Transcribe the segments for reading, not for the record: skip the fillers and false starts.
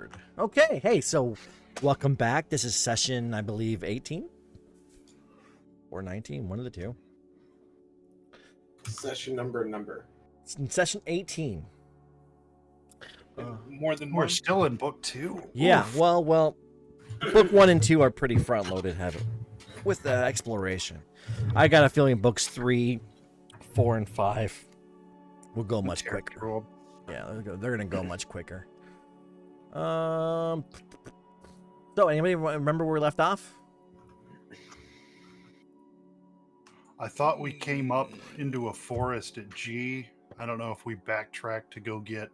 record. Okay, hey, so welcome back. This is session, I believe, 18 or 19, one of the two. Session number. It's in session 18. More than We're one. still in book 2. Yeah, Oof. well, book 1 and 2 are pretty front loaded heavy with the exploration. I got a feeling books 3, 4, and 5 will go much quicker. Yeah, they're gonna go much quicker. So anybody remember where we left off? I thought we came up into a forest at G. I don't know if we backtracked to go get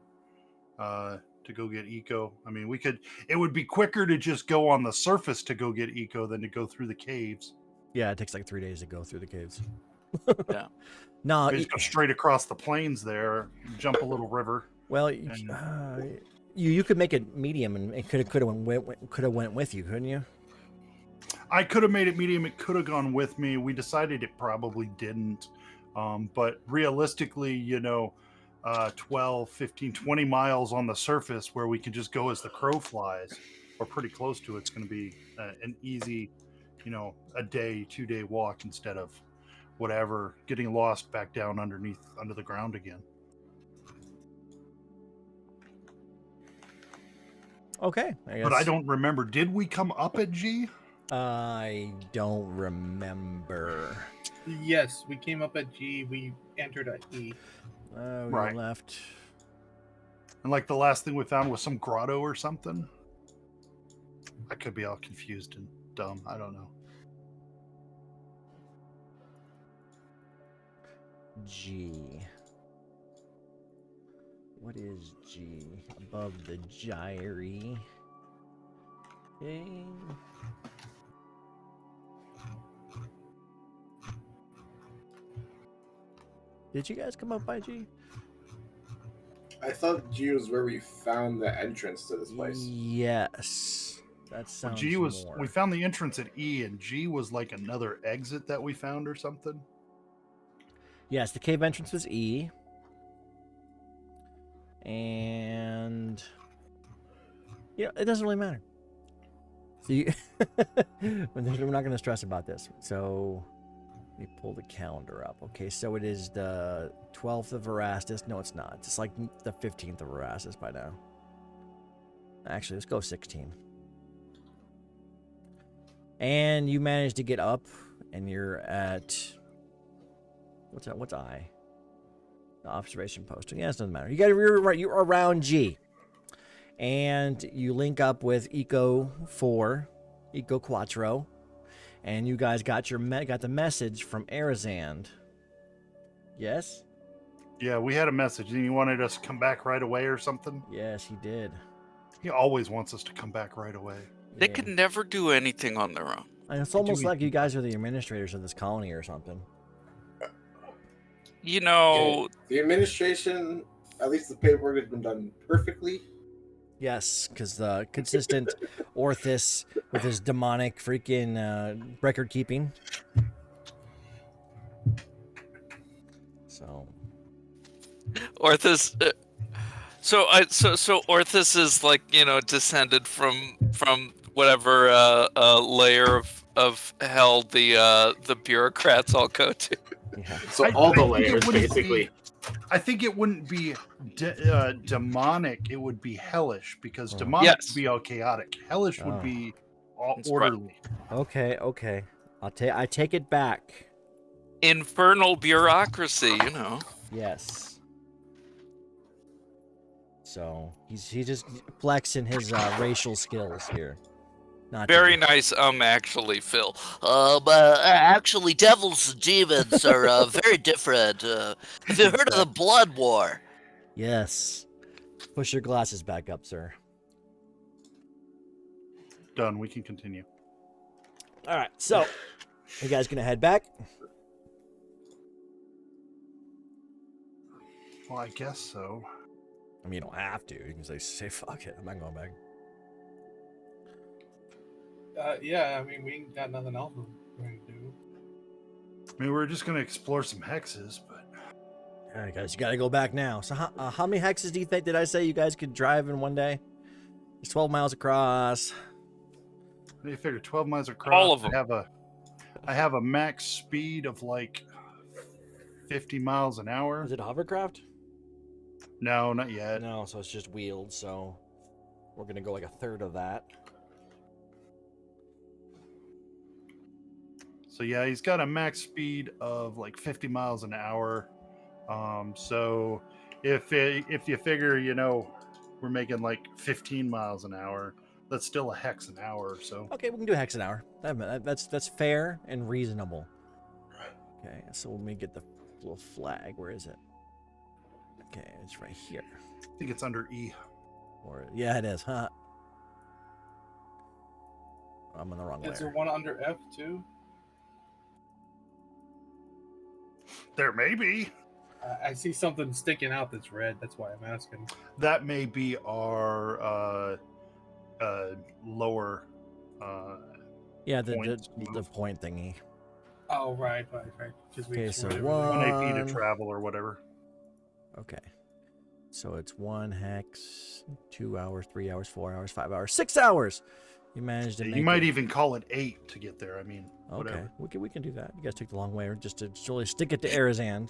Eco. I mean, we could. It would be quicker to just go on the surface to go get Eco than to go through the caves. Yeah, it takes like 3 days to go through the caves. Yeah. No, We just go straight across the plains there, jump a little river. well, you could make it medium, and it could have went with you, couldn't you? I could have made it medium. It could have gone with me. We decided it probably didn't. But realistically, 12, 15, 20 miles on the surface where we could just go as the crow flies, or pretty close to it's going to be an easy, a day, 2-day walk instead of whatever, getting lost back down under the ground again. Okay, I guess. But I don't remember. Did we come up at G? I don't remember. Yes, we came up at G. We entered at E. We Right. left. And like the last thing we found was some grotto or something. I could be all confused and dumb. I don't know. G. What is G? Above the gyre. Okay. Did you guys come up by G? I thought G was where we found the entrance to this place. Yes. That sounds G was more. we found the entrance at E, and G was like another exit that we found or something. Yes, the cave entrance was E. And it doesn't really matter. So we're not going to stress about this. So let me pull the calendar up. Okay, so it is the 12th of Erastus. No, it's not. It's like the 15th of Erastus by now. Actually, let's go 16. And you managed to get up, and you're at what's I? The observation post. Yeah, it doesn't matter. You're right. You're around G, and you link up with Eco Quattro, and you guys got the message from Arizand. Yes. Yeah, we had a message, and he wanted us to come back right away or something. Yes, he did. He always wants us to come back right away. They could never do anything on their own. And it's almost like you guys are the administrators of this colony or something. The The administration, at least the paperwork has been done perfectly. Yes, because the consistent Orthus with his demonic freaking record keeping. So Orthus. So Orthus is like descended from whatever layer of hell the bureaucrats all go to. yeah. So I all the think it layers, wouldn't basically. I think it wouldn't be demonic. It would be hellish, because demonic Yes. would be all chaotic. Hellish Oh. would be all That's right. orderly. Okay. I take it back. Infernal bureaucracy, Yes. So he's just flexing his racial skills here. Not Very to- nice. Actually, Phil. Actually, devils and demons are very different. Have you heard of the Blood War? Yes. Push your glasses back up, sir. Done. We can continue. All right. So, you guys gonna head back? Well, I guess so. I mean, you don't have to. You can say fuck it. I'm not going back. Yeah, I mean, we ain't got nothing else we're going to do. I mean, we're just going to explore some hexes, but All right, guys, you got to go back now. So, how many hexes do you think did I say you guys could drive in one day? It's 12 miles across. You figure 12 miles across. All of them. I have a max speed of like 50 miles an hour. Is it hovercraft? No, not yet. No, so it's just wheeled, so we're gonna go like a third of that. So yeah, he's got a max speed of like 50 miles an hour. So if you figure, we're making like 15 miles an hour, that's still a hex an hour. So Okay, we can do a hex an hour. That's fair and reasonable. Okay, so let me get the little flag. Where is it? Okay, it's right here. I think it's under E. Or yeah, it is, huh? I'm on the wrong Is there layer. one under F too? There may be. I see something sticking out that's red. That's why I'm asking. That may be our lower. Yeah, points the point thingy. Oh, right. Just Okay, make so sure one- 1 AP to travel or whatever. Okay. So it's 1 hex, 2 hours, 3 hours, 4 hours, 5 hours, 6 hours. You managed to make You might it. even call it 8 to get there. I mean, Okay, whatever. we can do that. You guys took the long way just to really stick it to Arizan.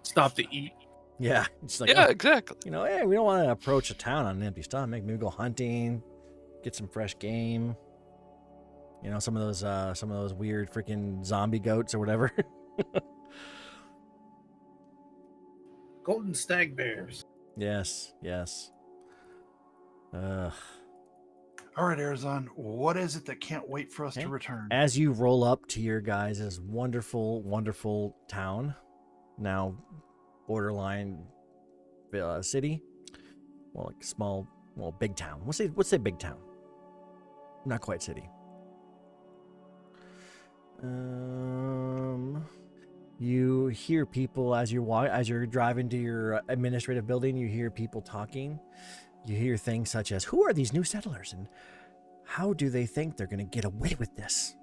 Stop to eat. Yeah, it's like Yeah, oh, exactly. hey, we don't want to approach a town on an empty stomach. Maybe go hunting, get some fresh game. Some of those weird freaking zombie goats or whatever. Golden stag bears. Yes. Ugh. All right, Arizon, what is it that can't wait for us Okay. to return? As you roll up to your guys' wonderful, wonderful town, now borderline city, well, like small, well, big town. Let's say big town, not quite city. You hear people as you're driving to your administrative building. You hear people talking. You hear things such as, "Who are these new settlers, and how do they think they're going to get away with this?"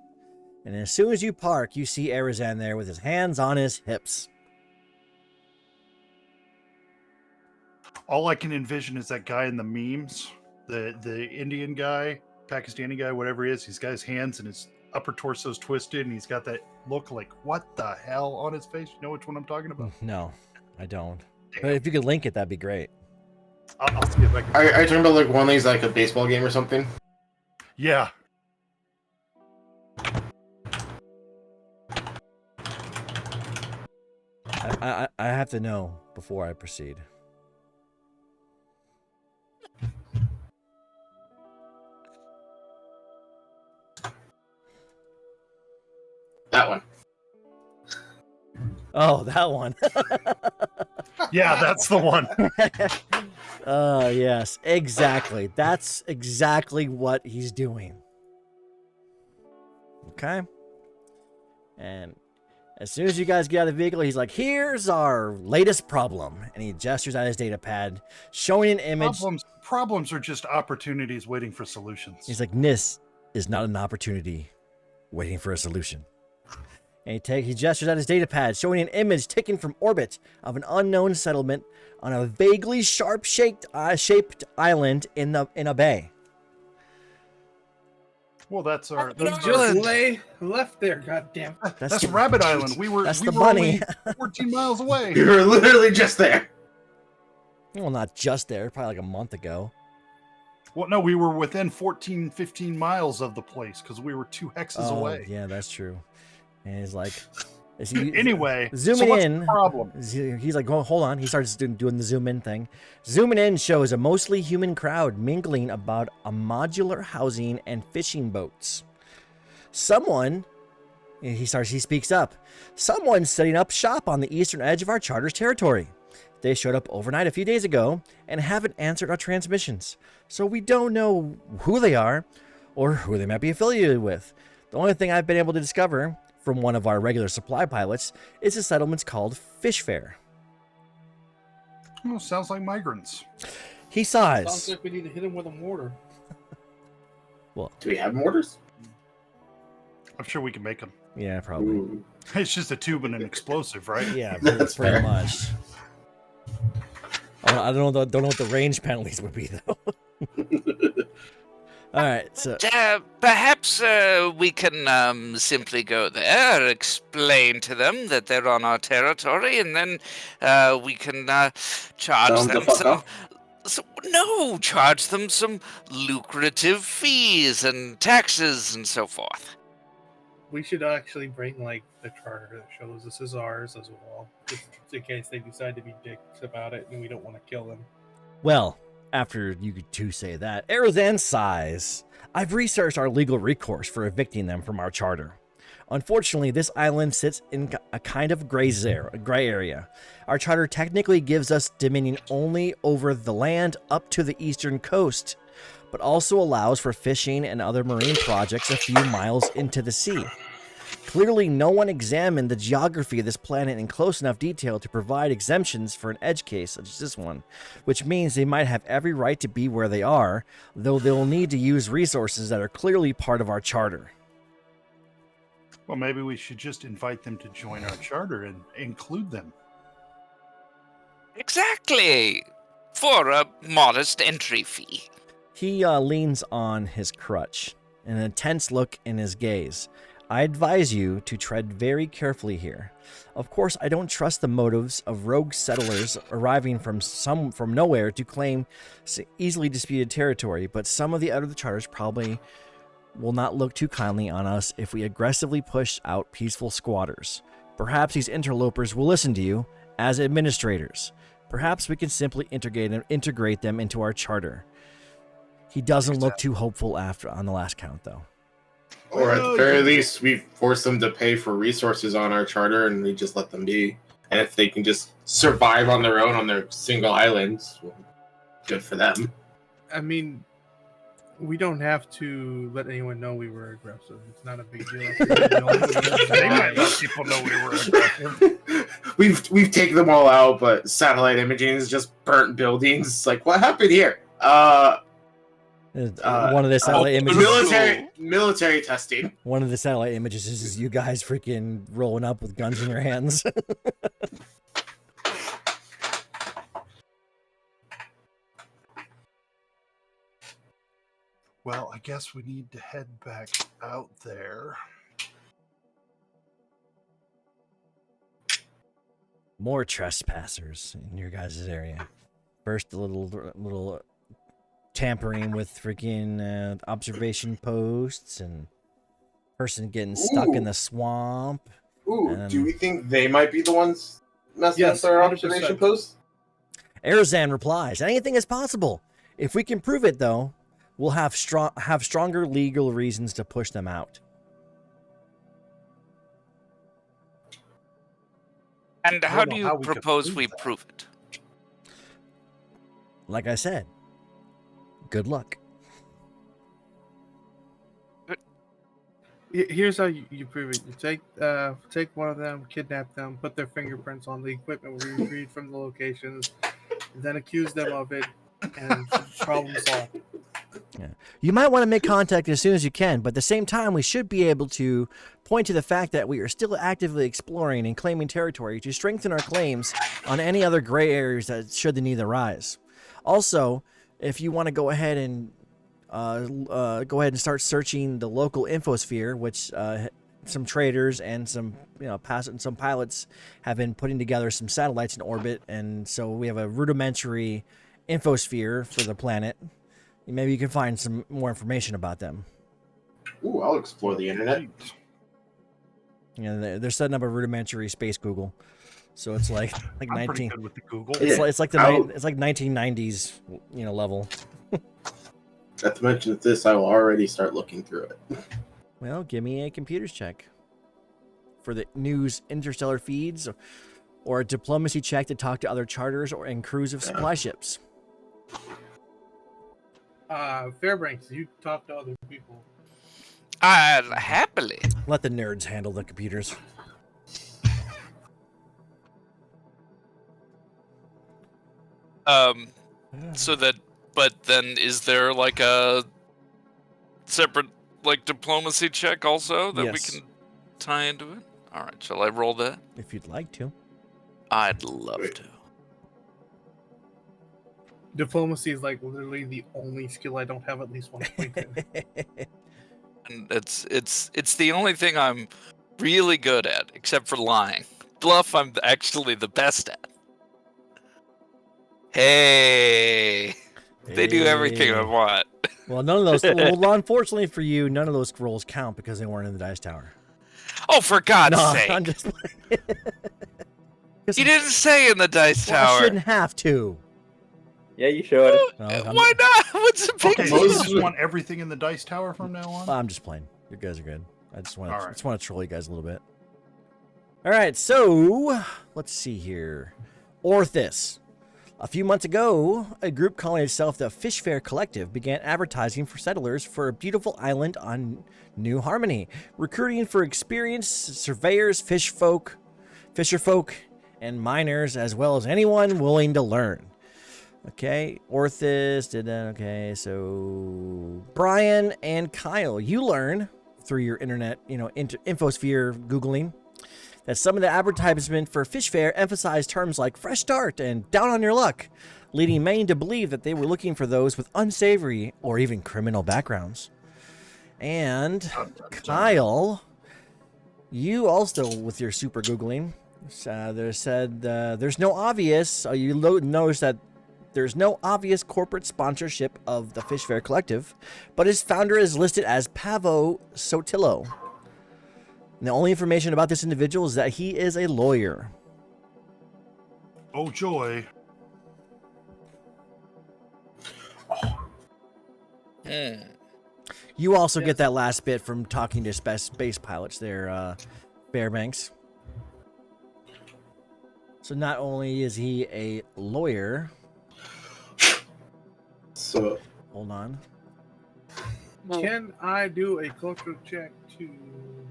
And as soon as you park, you see Arizan there with his hands on his hips. All I can envision is that guy in the memes, the Indian guy, Pakistani guy, whatever he is. He's got his hands and his upper torso's twisted, and he's got that look like, what the hell on his face? You know which one I'm talking about? No, I don't. Damn. But if you could link it, that'd be great. I'll see if I can. Are you talking about like one of these, like a baseball game or something? Yeah. I have to know before I proceed. That one. Oh, that one. Yeah, that's the one. Yes, exactly. That's exactly what he's doing. Okay. And as soon as you guys get out of the vehicle, he's like, "Here's our latest problem." And he gestures at his data pad, showing an image. Problems are just opportunities waiting for solutions. He's like, "This is not an opportunity waiting for a solution." And he gestures at his data pad, showing an image taken from orbit of an unknown settlement on a vaguely sharp-shaped island in a bay. Well, that's our. He That's, just left there. Goddamn. that's Rabbit Island. We were. That's we the were bunny. only 14 miles away. You were literally just there. Well, not just there, probably like a month ago. Well, no, we were within 14, 15 miles of the place because we were 2 hexes away. Yeah, that's true. And he's like, Anyway, zooming so what's in. the problem? He's like, oh, hold on. He starts doing the zoom in thing. Zooming in shows a mostly human crowd mingling about a modular housing and fishing boats. He speaks up. Someone's setting up shop on the eastern edge of our charter's territory. They showed up overnight a few days ago and haven't answered our transmissions. So we don't know who they are or who they might be affiliated with. The only thing I've been able to discover from one of our regular supply pilots is the settlement's called Fishfair. Oh, sounds like migrants. He Sounds sighs. like we need to hit him with a mortar. Do we have mortars? I'm sure we can make them. Yeah, probably. Ooh. It's just a tube and an explosive, right? Yeah, That's pretty fair. much. I don't know what the range penalties would be though. All right, so Perhaps we can simply go there, explain to them that they're on our territory, and then we can charge Tell 'em to them fuck some. off. No, charge them some lucrative fees and taxes and so forth. We should actually bring like the charter that shows this is ours as well, just in case they decide to be dicks about it, and we don't want to kill them. well, after you two say that, Arizan sighs. I've researched our legal recourse for evicting them from our charter. Unfortunately, this island sits in a kind of gray area. Our charter technically gives us dominion only over the land up to the eastern coast, but also allows for fishing and other marine projects a few miles into the sea. Clearly, no one examined the geography of this planet in close enough detail to provide exemptions for an edge case such as this one, which means they might have every right to be where they are, though they'll need to use resources that are clearly part of our charter. Well, maybe we should just invite them to join our charter and include them. Exactly. For a modest entry fee. He leans on his crutch, an intense look in his gaze. I advise you to tread very carefully here. Of course, I don't trust the motives of rogue settlers arriving from nowhere to claim easily disputed territory, but some of the other charters probably will not look too kindly on us if we aggressively push out peaceful squatters. Perhaps these interlopers will listen to you as administrators. Perhaps we can simply integrate them into our charter. He doesn't look too hopeful on the last count, though. Or at the very least, we force them to pay for resources on our charter, and we just let them be. And if they can just survive on their own on their single islands, well, good for them. I mean, we don't have to let anyone know we were aggressive. It's not a big deal. They might let people know we were aggressive. We've taken them all out, but satellite imaging is just burnt buildings. Like, what happened here? One of the satellite images. Military testing. One of the satellite images is you guys freaking rolling up with guns in your hands. Well, I guess we need to head back out there. More trespassers in your guys' area. First, a little tampering with freaking observation posts and person getting stuck in the swamp. Ooh, do we think they might be the ones messing Yes, up our 100%. observation posts? Arizan replies, anything is possible. If we can prove it, though, we'll have stronger legal reasons to push them out. And how do you we could propose prove we that. prove it? Like I said, good luck. Here's how you prove it. You take one of them, kidnap them, put their fingerprints on the equipment we retrieved from the locations, and then accuse them of it, and problem solved. Yeah. You might want to make contact as soon as you can, but at the same time, we should be able to point to the fact that we are still actively exploring and claiming territory to strengthen our claims on any other gray areas that should the need arise. Also, if you want to go ahead and start searching the local infosphere, which some traders and some some pilots have been putting together some satellites in orbit, and so we have a rudimentary infosphere for the planet. Maybe you can find some more information about them. Ooh, I'll explore the internet. They're setting up a rudimentary space Google, so it's like I'm pretty good with the Google. It's like 1990s level. Not to mention this, I will already start looking through it. Well, give me a computers check for the news interstellar feeds, or a diplomacy check to talk to other charters and crews of supply ships. Fairbanks, you talk to other people. Happily. Let the nerds handle the computers. But then is there like a separate like diplomacy check also that we Yes. can tie into it? All right, shall I roll that? If you'd like to. I'd love to. Diplomacy is like literally the only skill I don't have at least one point in. And it's the only thing I'm really good at, except for lying. Bluff, I'm actually the best at. Hey, they do everything I Hey. want. Well, none of those. Well, unfortunately for you, none of those rolls count because they weren't in the dice tower. Oh, for God's No, sake! I'm just. You didn't say in the dice Well, I tower. shouldn't have to. Yeah, you should. No, I'm, Why not? What's the big Okay, deal? you just want everything in the dice tower from now on? I'm just playing. You guys are good. I just want to. All right. Just want to troll you guys a little bit. All right, so let's see here. Orthis. A few months ago, a group calling itself the Fishfair Collective began advertising for settlers for a beautiful island on New Harmony, recruiting for experienced surveyors, fisherfolk, and miners, as well as anyone willing to learn. Okay, Orthis did that. Okay, so Brian and Kyle, you learn through your internet, infosphere Googling, that some of the advertisement for Fishfair emphasized terms like fresh start and down on your luck, leading many to believe that they were looking for those with unsavory or even criminal backgrounds. And Kyle, you also, with your super Googling, there's no obvious, notice that there's no obvious corporate sponsorship of the Fishfair Collective, but its founder is listed as Pavo Sotillo. And the only information about this individual is that he is a lawyer. Oh, joy. You also get that last bit from talking to space pilots there, Fairbanks. So not only is he a lawyer... So, hold on. Can I do a cultural check to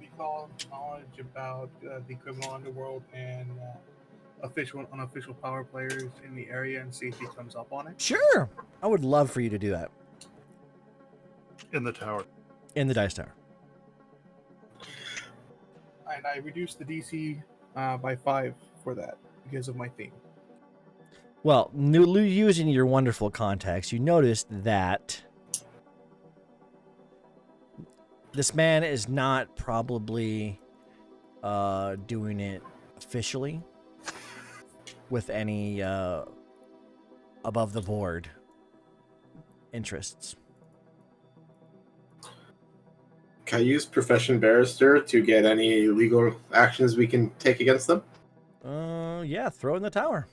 recall knowledge about the criminal underworld and unofficial power players in the area and see if he comes up on it? Sure. I would love for you to do that. In the tower. In the dice tower. And I reduced the DC by 5 for that because of my theme. Well, using your wonderful context, you noticed that this man is not probably doing it officially with any above the board interests. can I use profession barrister to get any legal actions we can take against them? Yeah, throw in the tower.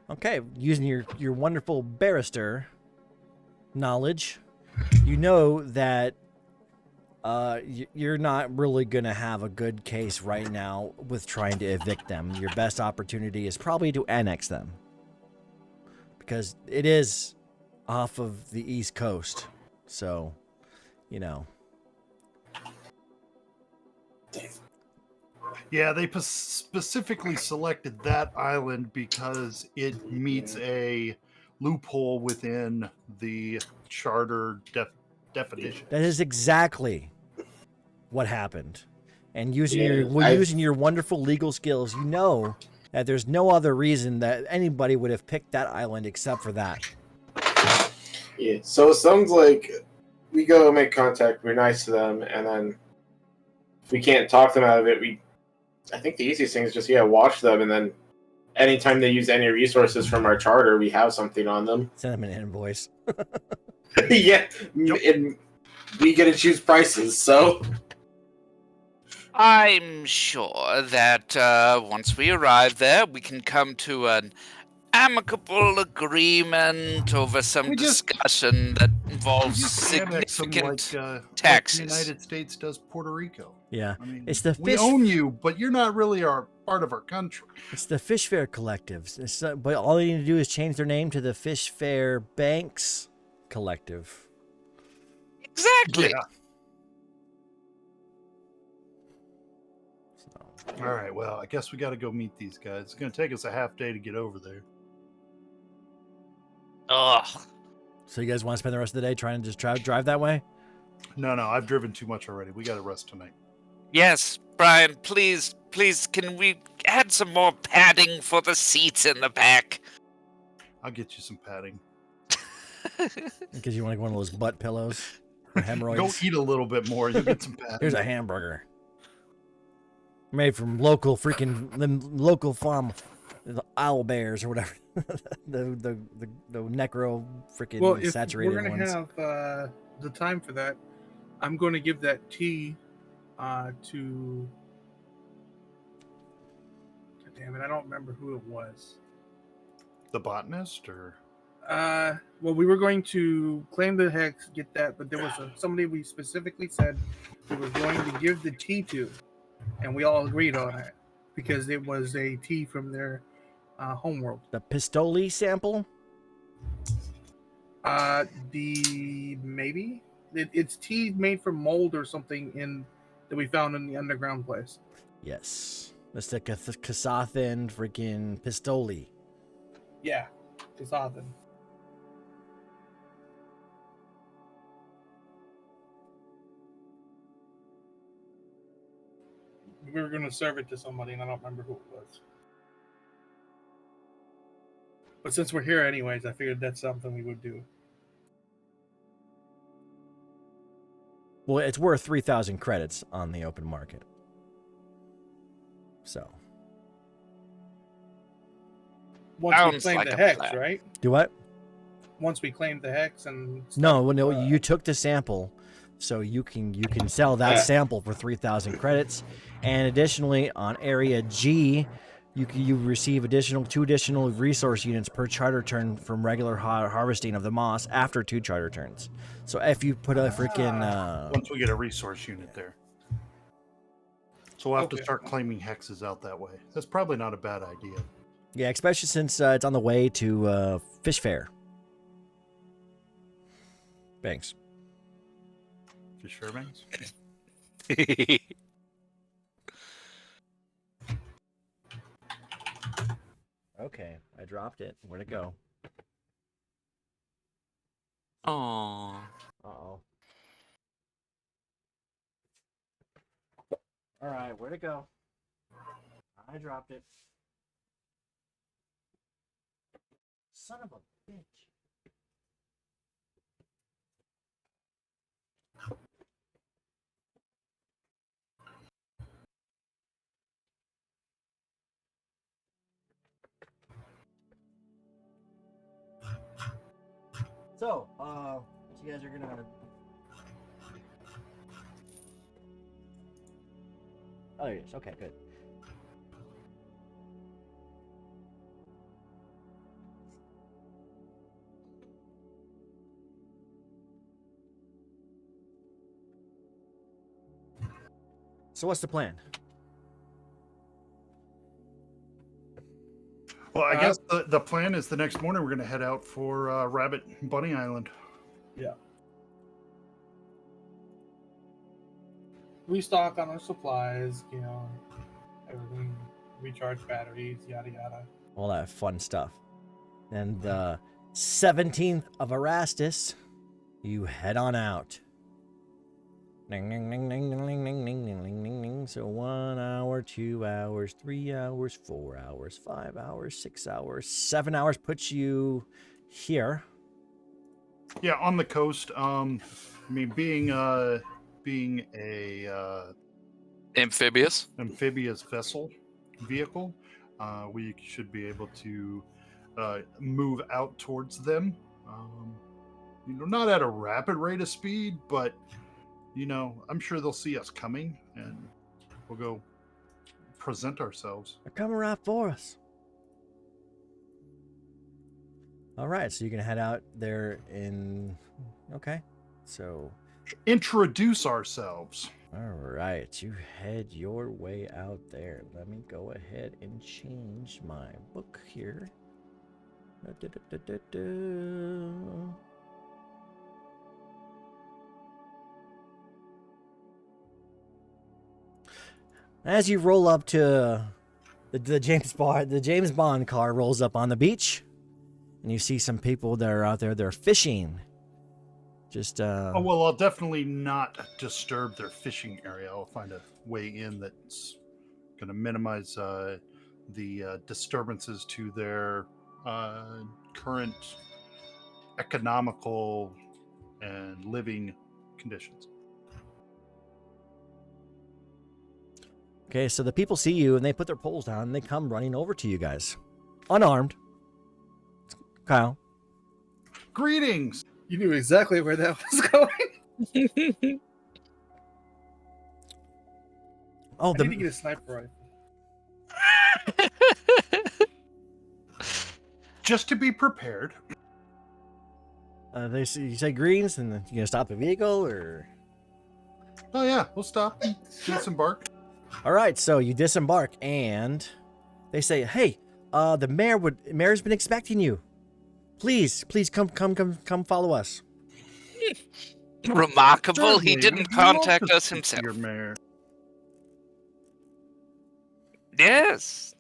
Okay, using your wonderful barrister knowledge, you know that you're not really going to have a good case right now with trying to evict them. Your best opportunity is probably to annex them, because it is off of the East Coast. So, Yeah, they specifically selected that island because it meets a loophole within the charter definition. That is exactly what happened. And using Yeah, using your wonderful legal skills, you know that there's no other reason that anybody would have picked that island except for that. Yeah, so it sounds like we go make contact, we're nice to them, and then if we can't talk them out of it, I think the easiest thing is just, watch them, and then anytime they use any resources from our charter, we have something on them. Send them an invoice. Yeah, and we get to choose prices, so... I'm sure that once we arrive there, we can come to an amicable agreement over some discussion that involves significant taxes. Like the United States does Puerto Rico. Yeah, I mean, it's the we own you, but you're not really part of our country. It's the Fishfair Collective. But all they need to do is change their name to the Fishfair Banks Collective. Exactly. Yeah. All right, well, I guess we got to go meet these guys. It's going to take us a half day to get over there. Ugh. So you guys want to spend the rest of the day trying to just drive that way? No, I've driven too much already. We got to rest tonight. Yes, Brian, please please, can we add some more padding for the seats in the back? I'll get you some padding. Because you want like one of those butt pillows for hemorrhoids. Go eat a little bit more. You'll get some padding. Here's a hamburger made from local farm, the owl bears or whatever. the necro freaking Well, if saturated we're gonna ones. have the time for that, I'm going to give that tea to. God damn it! I don't remember who it was. The botanist, or Well, we were going to claim the hex, get that, but there was somebody we specifically said we were going to give the tea to, and we all agreed on it because it was a tea from their homeworld. The Pistoli sample. It's tea made from mold or something that we found in the underground place. Yes, that's the Kasathan freaking Pistoli. Yeah, it's often. We were going to serve it to somebody, and I don't remember who it was. But since we're here anyways, I figured that's something we would do. Well, it's worth 3,000 credits on the open market. So. Once we Sounds claim like the a hex, plan. right? Do what? Once we claim the hex and No, you took the sample, so you can sell that sample for 3,000 credits, and additionally on area G, you receive two additional resource units per charter turn from regular harvesting of the moss after 2 charter turns. So if you put a freaking once we get a resource unit there, so we'll have to Okay. start claiming hexes out that way. That's probably not a bad idea. yeah, especially since it's on the way to Fishfair. Thanks. Fish Fairbanks. Okay, I dropped it. Where'd it go? Oh. Uh-oh. All right, where'd it go? I dropped it. Son of a bitch. So, you guys are gonna. Oh yes, okay, good. So what's the plan? Well, I guess the plan is the next morning we're going to head out for Rabbit Bunny Island. Yeah. We stock on our supplies, everything, recharge batteries, yada yada. All that fun stuff. And the 17th of Erastus, you head on out. Ding, ding, ding, ding, ding, ding, ding, ding, ding, ding, ding, ding. So 1 hour, 2 hours, 3 hours, 4 hours, 5 hours, 6 hours, 7 hours puts you here. Yeah, on the coast. I mean, being a Amphibious. amphibious vehicle, we should be able to move out towards them. Not at a rapid rate of speed, but I'm sure they'll see us coming, and we'll go present ourselves. They're coming right for us. All right, so you can head out there in. Okay, so. Introduce ourselves. All right, you head your way out there. Let me go ahead and change my book here. As you roll up to the James Bond car rolls up on the beach, and you see some people that are out there. They're fishing. Just Oh well, I'll definitely not disturb their fishing area. I'll find a way in that's Going to minimize the disturbances to their current economical and living conditions. Okay, so the people see you and they put their poles down and they come running over to you guys, unarmed. Kyle. Greetings. You knew exactly where that was going. Oh, I need to get a sniper rifle. Just to be prepared. you say greens, and you gonna stop the vehicle, or? Oh yeah, we'll stop. Disembark. All right, so you disembark, and they say, "Hey, the mayor's been expecting you. Please come follow us." Remarkable. He Certainly, didn't we'd love contact to us speak to himself. Your mayor. Yes.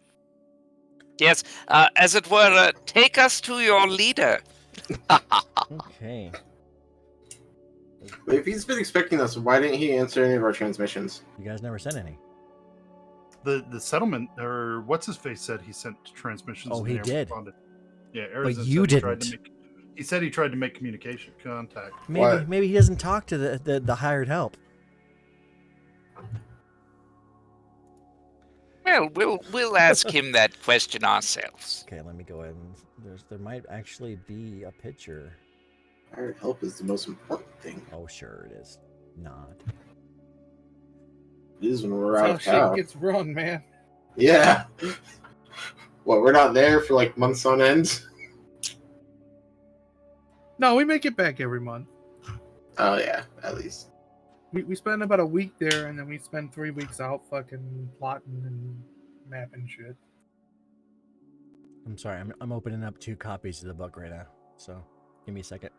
Yes. As it were, take us to your leader. Okay. If he's been expecting us, why didn't he answer any of our transmissions? You guys never sent any. The settlement, or what's his face, said he sent transmissions. Oh, and he they never did. responded. Yeah, Arizona you said he tried to didn't. he said he tried to make communication contact. Maybe he doesn't talk to the hired help. Well, we'll ask him that question ourselves. Okay, let me go ahead and there might actually be a picture. Our help is the most important thing. Oh, sure it is. Not. It is when we're That's out how of town. shit gets run, man. Yeah. What, we're not there for like months on end? No, we make it back every month. Oh yeah, at least. We spend about a week there, and then we spend 3 weeks out fucking plotting and mapping shit. I'm sorry. I'm opening up 2 copies of the book right now. So give me a second.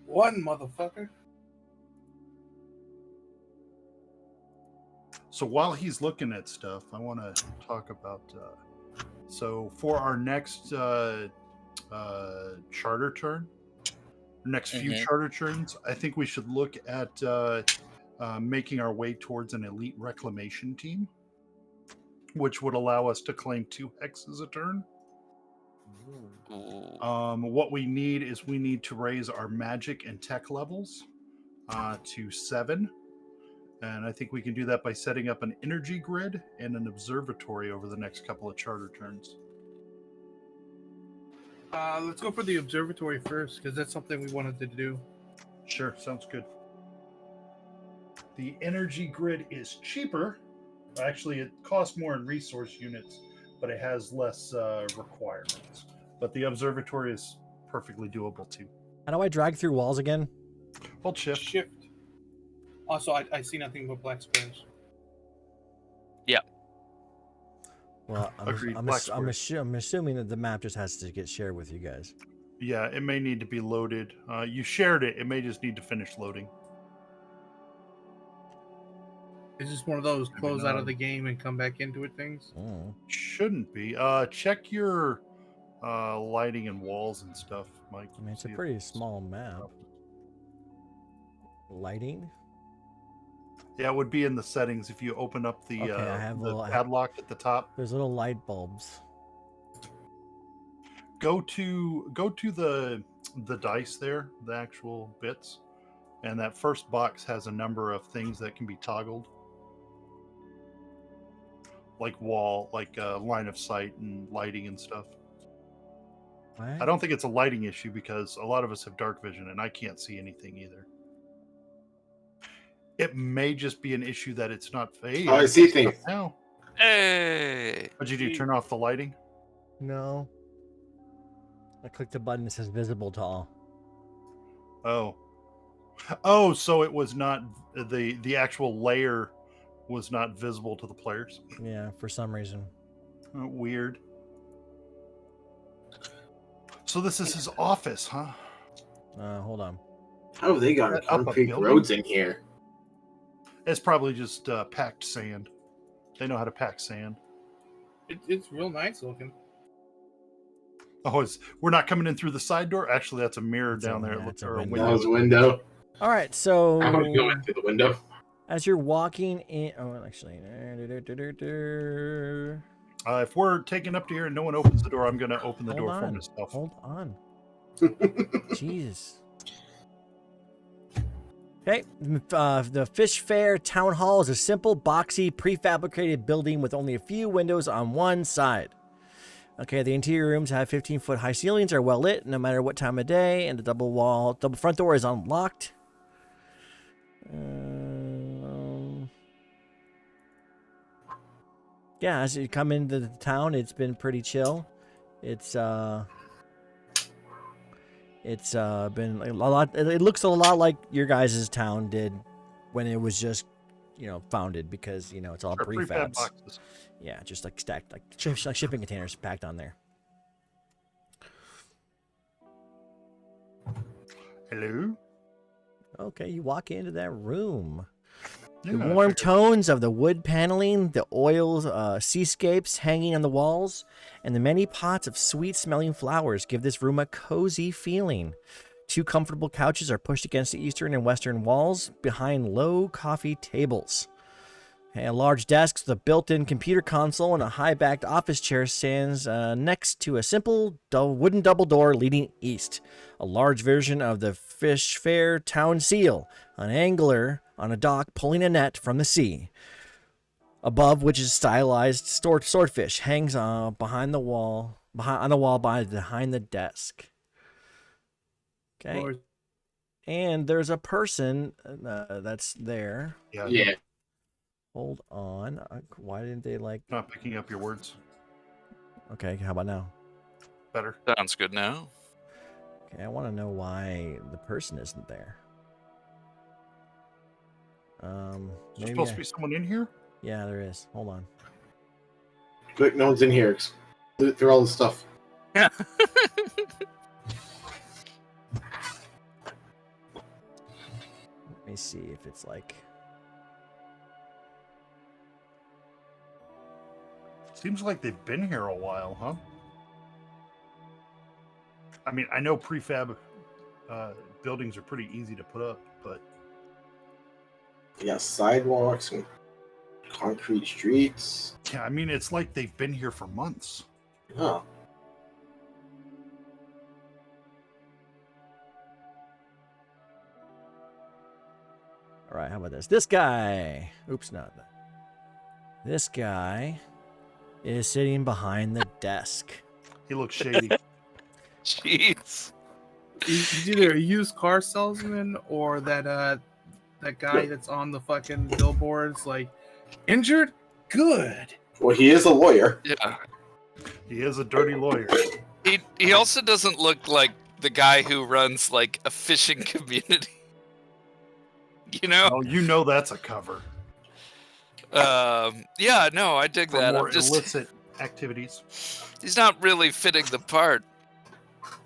One motherfucker. So while he's looking at stuff, I want to talk about. So for our next charter turn, next few charter turns, I think we should look at making our way towards an elite reclamation team, which would allow us to claim 2 hexes a turn. What we need is to raise our magic and tech levels to 7. And I think we can do that by setting up an energy grid and an observatory over the next couple of charter turns. Let's go for the observatory first, because that's something we wanted to do. Sure, sounds good. The energy grid is cheaper. Actually, it costs more in resource units, but it has less requirements. But the observatory is perfectly doable too. How do I drag through walls again? Hold shift. Shift. Also, I see nothing but black squares. Well, Agreed, I'm black assuming that the map just has to get shared with you guys. Yeah, it may need to be loaded. You shared it. It may just need to finish loading. It's just one of those close out of the game and come back into it things. Oh. Shouldn't be. Check your lighting and walls and stuff, Mike. I mean, it's a See if pretty it's- small map. Lighting? Yeah, it would be in the settings if you open up the, Okay, I have the little- padlock at the top. There's little light bulbs. Go to the dice there, the actual bits, and that first box has a number of things that can be toggled, like wall, like line of sight and lighting and stuff. What? I don't think it's a lighting issue because a lot of us have dark vision and I can't see anything either. It may just be an issue that it's not fading. Oh, I see things. Now, Hey. what'd you do? Turn off the lighting? No. I clicked a button that says visible to all. Oh, so it was not the actual layer was not visible to the players. Yeah, for some reason. Weird. So this is his office, huh? Hold on. How have they got Up a concrete building? roads in here? It's probably just packed sand. They know how to pack sand. It's real nice looking. Oh, we're not coming in through the side door? Actually, that's a mirror It's a- down there. yeah, It looks it's a or a window. That window. was a window. All right, so I want to go into the window. As you're walking in, oh, actually, If we're taking up to here and no one opens the door, I'm going to open the hold door for on, myself. hold on. Jesus. Okay, the Fishfair Town Hall is a simple, boxy, prefabricated building with only a few windows on one side. Okay, the interior rooms have 15-foot high ceilings, are well lit no matter what time of day, and the double front door is unlocked. Yeah, as you come into the town, it's been pretty chill. It's been a lot. It looks a lot like your guys' town did when it was just, founded, because it's all Prefab prefabs. boxes. Yeah, just like stacked, like shipping containers packed on there. Hello? Okay, you walk into that room. Yeah, The I warm figured- tones of the wood paneling, the oil seascapes hanging on the walls, and the many pots of sweet-smelling flowers give this room a cozy feeling. 2 comfortable couches are pushed against the eastern and western walls behind low coffee tables. A large desk with a built-in computer console and a high-backed office chair stands next to a simple wooden double door leading east. A large version of the Fishfair town seal, an angler on a dock pulling a net from the sea. Above which is stylized swordfish hangs behind the wall behind the desk. Okay, Or- and there's a person that's there. Yeah. Hold on. Why didn't they Not picking up your words. Okay, how about now? Better. Sounds good now. Okay, I want to know why the person isn't there. Is there Maybe supposed to be someone in here? Yeah, there is. Hold on. Quick, no one's in here. Loot through all the stuff. Yeah. Let me see if it's like. Seems like they've been here a while, huh? I mean, I know prefab buildings are pretty easy to put up, but Yeah, sidewalks and concrete streets. yeah, I mean, it's like they've been here for months. Oh. All right, how about this? This guy. Oops, not that. This guy is sitting behind the desk. He looks shady. Jeez. He's either a used car salesman or that guy that's on the fucking billboards, like, injured? Good. Well, he is a lawyer. Yeah. He is a dirty lawyer. He also doesn't look like the guy who runs like a fishing community. You know? Oh, you know that's a cover Yeah, no, I dig for that. more I'm just illicit activities. he's not really fitting the part.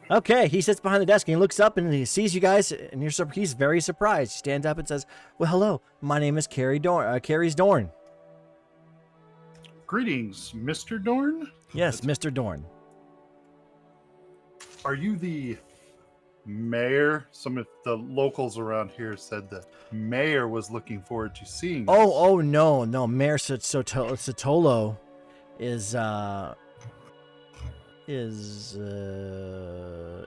Okay, he sits behind the desk and he looks up and he sees you guys, and he's very surprised. He stands up and says, "Well, hello. My name is Carrie's Dorn." Greetings, Mr. Dorn. Yes, Mr. Dorn. Are you the mayor? Some of the locals around here said the mayor was looking forward to seeing us. Oh no, Mayor Sotolo is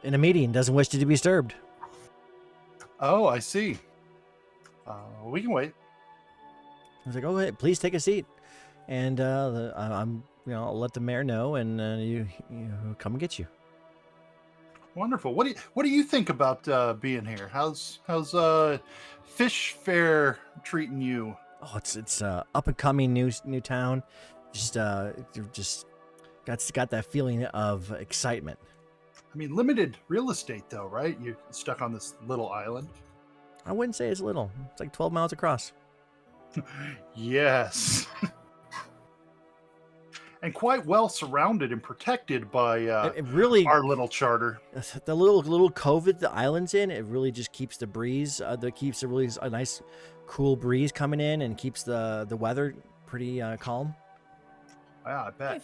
in a meeting. Doesn't wish to be disturbed. Oh, I see. We can wait. I was like, "Oh, hey, please take a seat," and I'll let the mayor know, and you come and get you. Wonderful. What do you think about being here? How's Fishfair treating you? Oh, it's up and coming new town. Just got that feeling of excitement. I mean, limited real estate though, right? You're stuck on this little island. I wouldn't say it's little. It's like 12 miles across. Yes. And quite well surrounded and protected by It really our little charter. the little cove that the island's in. It really just keeps the breeze. That keeps a nice, cool breeze coming in and keeps the weather pretty calm. Yeah, I bet.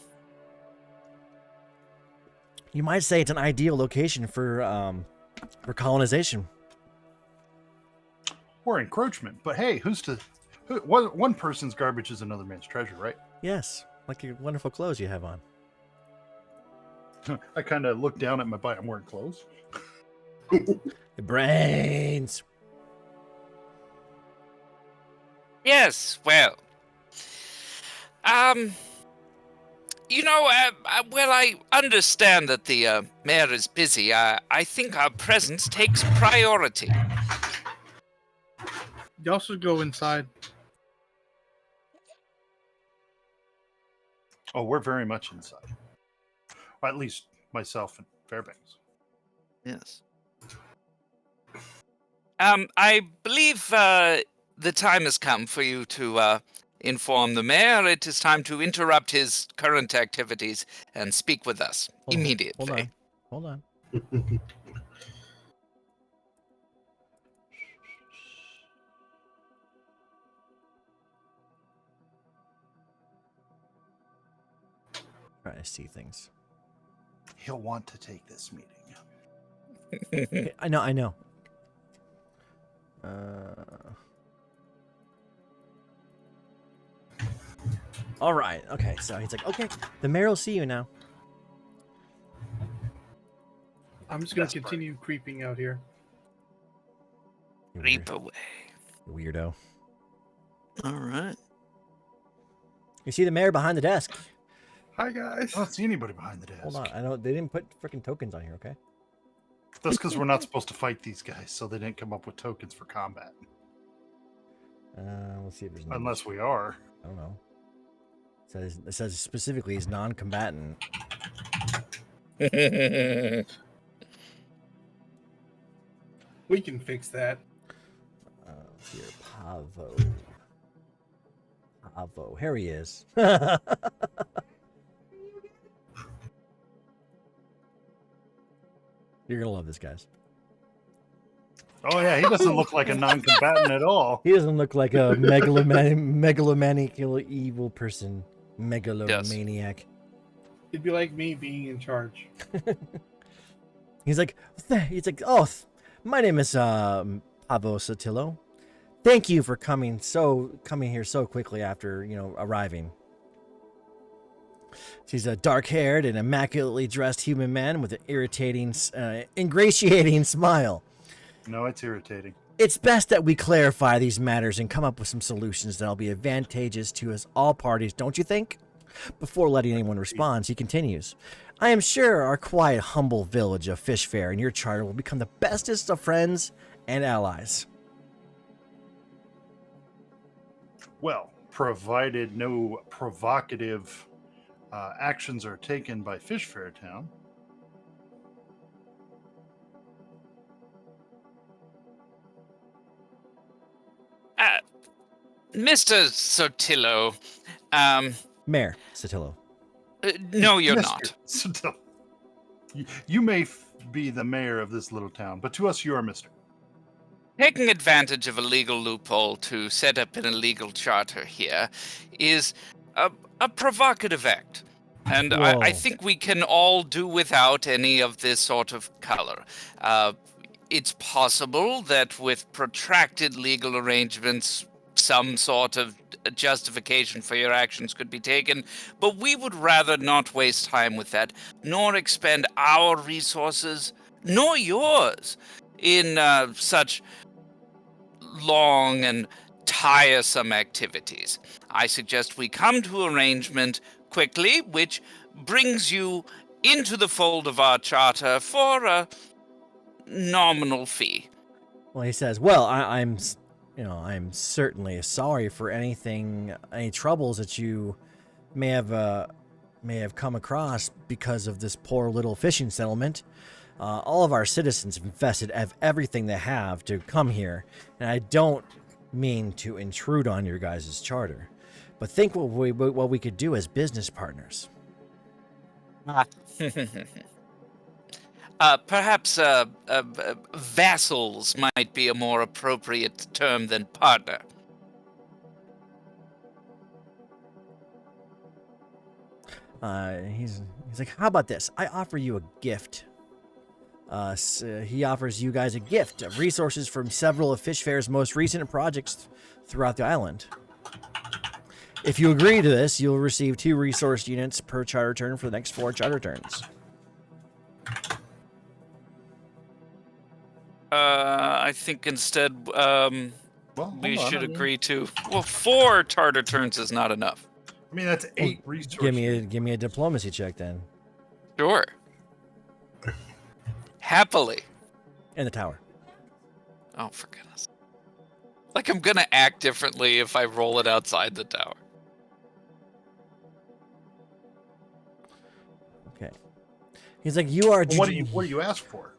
You might say it's an ideal location for colonization. Or encroachment. But hey, who's to One person's garbage is another man's treasure, right? Yes, like your wonderful clothes you have on. I kind of look down at my bike. I'm wearing clothes. Your brains. Yes, well. Well, I understand that the mayor is busy. I think our presence takes priority. Y'all should go inside. Oh, we're very much inside. Or at least myself and Fairbanks. Yes. I believe the time has come for you to inform the mayor it is time to interrupt his current activities and speak with us immediately. Hold on. Trying to see things. He'll want to take this meeting. Okay, I know. All right. Okay. So he's like, okay, the mayor will see you now. I'm just gonna continue creeping out here. You Creep away. weirdo. All right. You see the mayor behind the desk. Hi guys. I don't see anybody behind the desk. Hold on. I know they didn't put freaking tokens on here. Okay. That's because we're not supposed to fight these guys, so they didn't come up with tokens for combat. Let's see if there's. Unless we are. I don't know. It says specifically he's non-combatant. We can fix that. Here, Pavo. Here he is. You're gonna love this, guys. Oh yeah, he doesn't look like a non-combatant at all. He doesn't look like a megalomaniac evil person. Megalomaniac. It'd be like me being in charge. He's like, oh, my name is Pavo Sotillo. Thank you for coming here so quickly after arriving. He's a dark-haired and immaculately dressed human man with an irritating, ingratiating smile. No, it's irritating. It's best that we clarify these matters and come up with some solutions that'll be advantageous to us all parties, don't you think? Before letting anyone respond, he continues, I am sure our quiet, humble village of Fishfair and your charter will become the bestest of friends and allies. Well, provided no provocative actions are taken by Fishfair Town. Mr. Sotillo, Mayor Sotillo. no, you're Mr. not. Sotillo. You may be the mayor of this little town, but to us, you are Mr. Taking advantage of a legal loophole to set up an illegal charter here is a provocative act. And I think we can all do without any of this sort of color. It's possible that with protracted legal arrangements, some sort of justification for your actions could be taken, but we would rather not waste time with that, nor expend our resources, nor yours, in such long and tiresome activities. I suggest we come to arrangement quickly, which brings you into the fold of our charter for a nominal fee. Well, he says, well, I'm certainly sorry for any troubles that you may have come across because of this poor little fishing settlement. All of our citizens have invested everything they have to come here, and I don't mean to intrude on your guys' charter, but think what we could do as business partners. Perhaps vassals might be a more appropriate term than partner. He's like, how about this? I offer you a gift. He offers you guys a gift of resources from several of Fishfair's most recent projects throughout the island. If you agree to this, you'll receive 2 resource units per charter turn for the next 4 charter turns. I think instead Well, we hold on, should I mean- agree to. Well, 4 charter turns is not enough. I mean, that's 8 resources. Give me a diplomacy check then. Sure. Happily. In the tower. Oh, for goodness. Like I'm gonna act differently if I roll it outside the tower. Okay. He's like, you are. What do you ask for?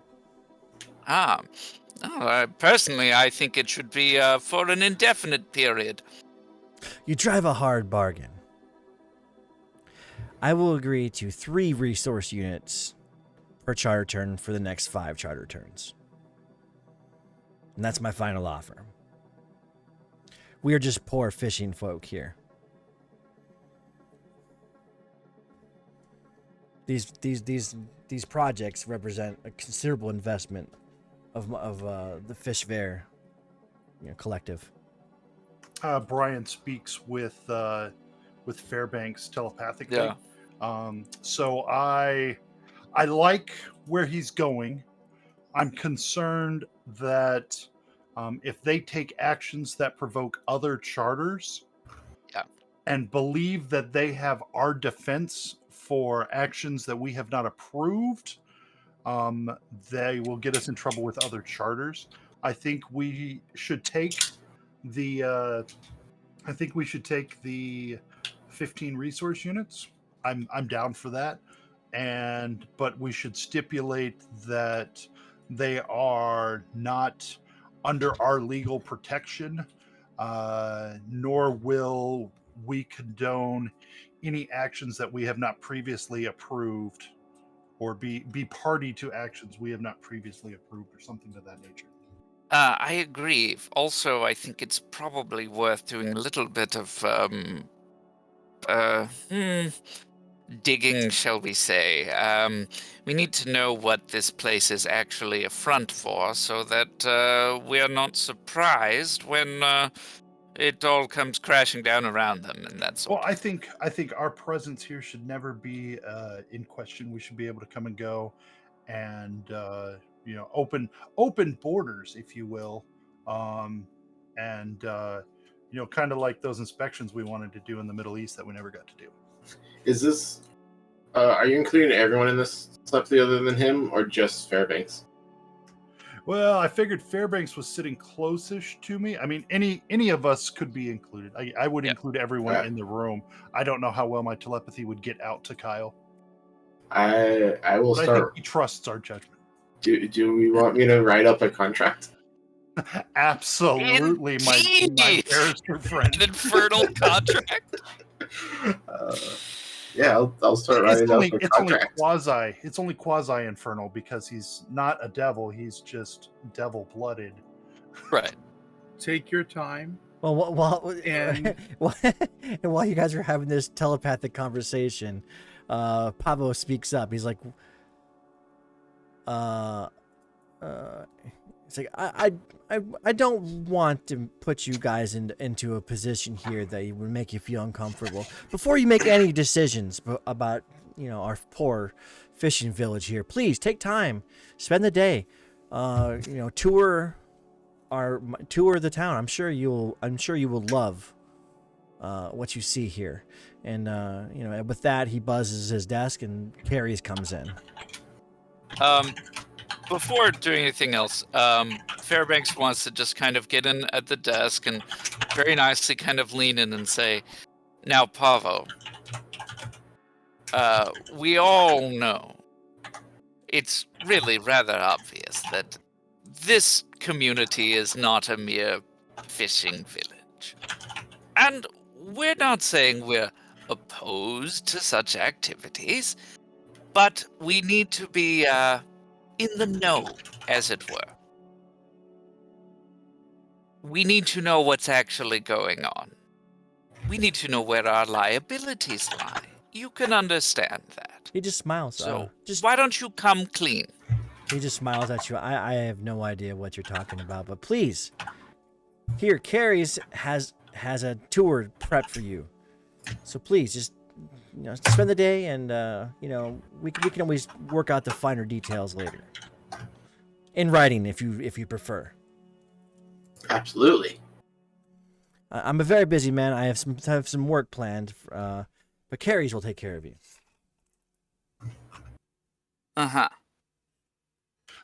Personally, I think it should be for an indefinite period. You drive a hard bargain. I will agree to 3 resource units per charter turn for the next 5 charter turns. And that's my final offer. We are just poor fishing folk here. These projects represent a considerable investment of the Fishfair, collective. Brian speaks with Fairbanks telepathically. Yeah. So I like where he's going. I'm concerned that if they take actions that provoke other charters, and believe that they have our defense for actions that we have not approved, they will get us in trouble with other charters. I think we should take the 15 resource units. I'm down for that, but we should stipulate that they are not under our legal protection, nor will we condone any actions that we have not previously approved, or be party to actions we have not previously approved, or something of that nature. I agree. Also, I think it's probably worth doing a little bit of digging, shall we say. We need to know what this place is actually a front for, so that we are not surprised when it all comes crashing down around them, and that's all. Well, I think our presence here should never be in question. We should be able to come and go, and open borders, if you will, kind of like those inspections we wanted to do in the Middle East that we never got to do. Is this? Are you including everyone in this telepathy other than him, or just Fairbanks? Well, I figured Fairbanks was sitting closest to me. I mean, any of us could be included. I would include everyone in the room. I don't know how well my telepathy would get out to Kyle. I will but start. I think he trusts our judgment. Do we want me to write up a contract? Absolutely, my barrister friend. An infernal contract. Yeah, I'll start writing up a contract. It's only quasi infernal because he's not a devil. He's just devil blooded. Right. Take your time. Well, while you guys are having this telepathic conversation, Pavo speaks up. He's like, it's like I don't want to put you guys into a position here that would make you feel uncomfortable. Before you make any decisions about our poor fishing village here, please take time, spend the day, tour the town. I'm sure you will love what you see here. And with that, he buzzes his desk and Carries comes in. Before doing anything else, Fairbanks wants to just kind of get in at the desk and very nicely kind of lean in and say, "Now, Pavo, we all know it's really rather obvious that this community is not a mere fishing village. And we're not saying we're opposed to such activities, but we need to be in the know, as it were. We need to know what's actually going on. We need to know where our liabilities lie. You can understand that. He just smiles. So, why don't you come clean?" He just smiles at you. I have no idea what you're talking about, but please, here, Carries has a tour prepped for you. So please, just spend the day, and we can always work out the finer details later. In writing, if you prefer. Absolutely. I'm a very busy man. I have some work planned, but Carries will take care of you. Uh-huh.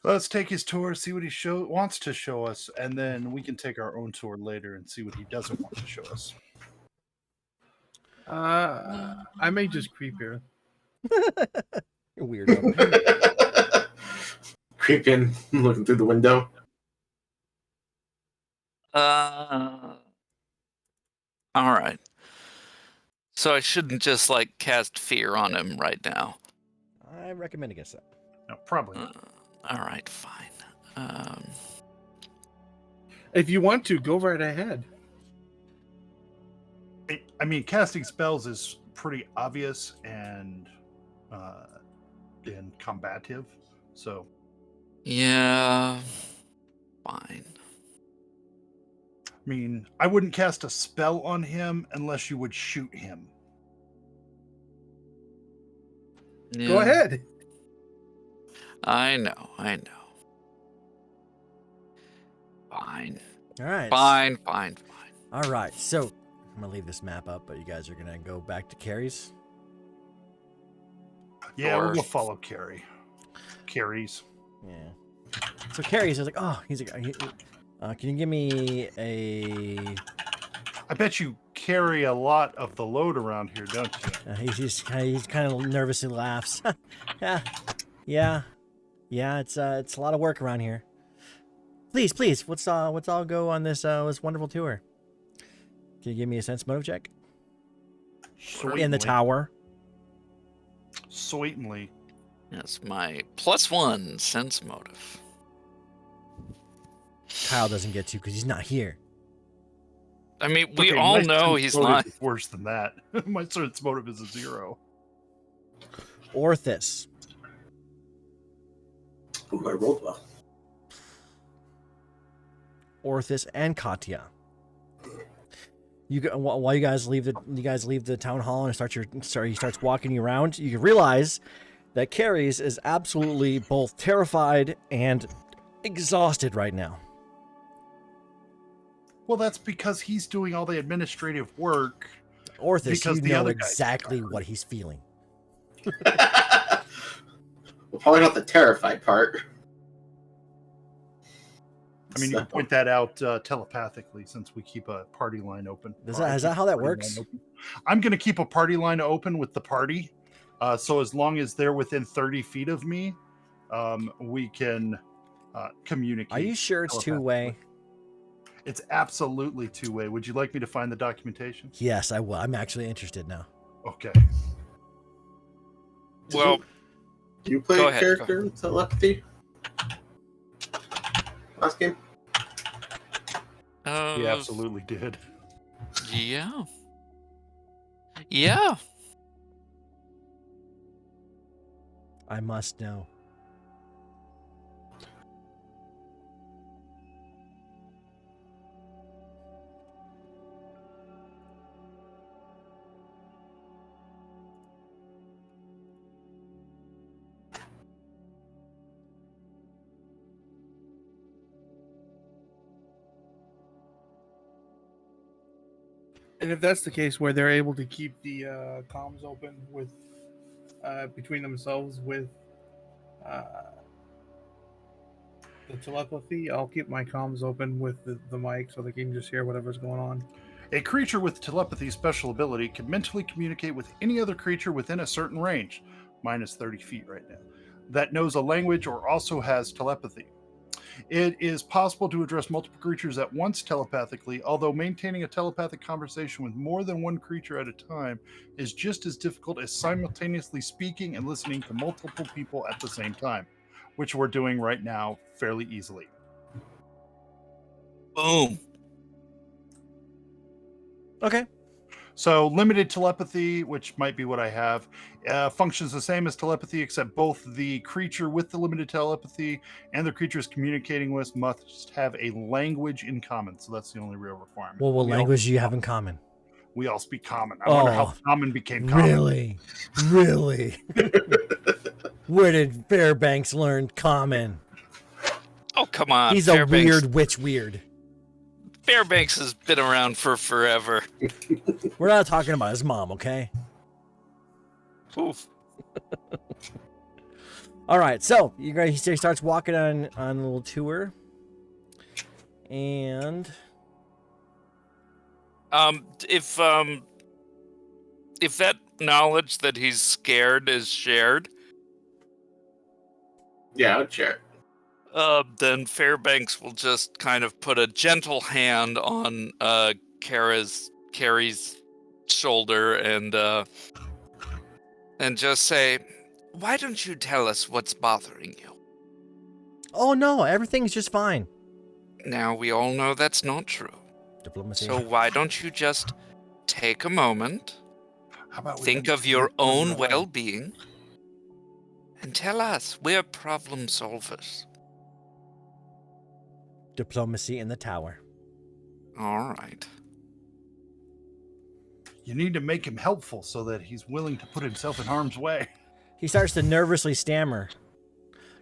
Let's take his tour, see what he wants to show us, and then we can take our own tour later and see what he doesn't want to show us. I may just creep here. You're weirdo. Creep in, looking through the window. All right. So I shouldn't just like cast fear on him right now. I recommend against that. No, probably not. All right, fine. If you want to, go right ahead. I mean, casting spells is pretty obvious and combative, so. Yeah, fine. I mean, I wouldn't cast a spell on him unless you would shoot him. Yeah, Go ahead. I know. Fine. All right. Fine. All right. So I'm gonna leave this map up, but you guys are gonna go back to Carries. Yeah, Or- we'll go follow Carrie. Carries. Yeah. So Carries is like, he's like, can you give me a? I bet you carry a lot of the load around here, don't you? He's kind of nervously laughs. yeah. It's a lot of work around here. Please, let's all go on this wonderful tour. Can you give me a sense motive check? In the tower. Certainly. That's my +1 sense motive. Kyle doesn't get to because he's not here. I mean, we Okay, all my know sense he's motive not. is worse than that. My sense motive is a 0. Orthus. Ooh, I rolled well. Orthus and Katya. While you guys leave the town hall and he starts walking you around, you realize that Carries is absolutely both terrified and exhausted right now. Well, that's because he's doing all the administrative work. Orthus, Because you the know other guy's exactly what he's feeling. Well, probably not the terrified part. I mean, you can point that out telepathically since we keep a party line open. Is that how that Party works? line open. I'm going to keep a party line open with the party. So as long as they're within 30 feet of me, we can communicate. Are you sure it's two-way? It's absolutely two-way. Would you like me to find the documentation? Yes, I will. I'm actually interested now. Okay. Well, Do you play Go a ahead, character with telepathy? Last game? He absolutely did. Yeah. I must know. And if that's the case, where they're able to keep the comms open with between themselves with the telepathy, I'll keep my comms open with the mic so they can just hear whatever's going on. A creature with telepathy special ability can mentally communicate with any other creature within a certain range, minus 30 feet right now, that knows a language or also has telepathy. It is possible to address multiple creatures at once telepathically, although maintaining a telepathic conversation with more than one creature at a time is just as difficult as simultaneously speaking and listening to multiple people at the same time, which we're doing right now fairly easily. Boom. Okay. So limited telepathy, which might be what I have, functions the same as telepathy, except both the creature with the limited telepathy and the creature is communicating with must have a language in common. So that's the only real requirement. Well, what We all- language do you have in common? we all speak common. I wonder how common became common. Really? Where did Fairbanks learn common? Oh, come on. He's Fairbanks, a weird witch weird. Fairbanks has been around for forever. We're not talking about his mom, okay? Oof. All right, so he starts walking on a little tour. And if that knowledge that he's scared is shared, Yeah, I'd share it. then Fairbanks will just kind of put a gentle hand on Carrie's shoulder and just say, "Why don't you tell us what's bothering you?" oh no, everything's just fine. Now we all know that's not true. Diplomacy. So why don't you just take a moment, How about we think don't of your put him own away? well-being, and tell us. We're problem solvers. Diplomacy in the tower. All right. You need to make him helpful so that he's willing to put himself in harm's way. He starts to nervously stammer.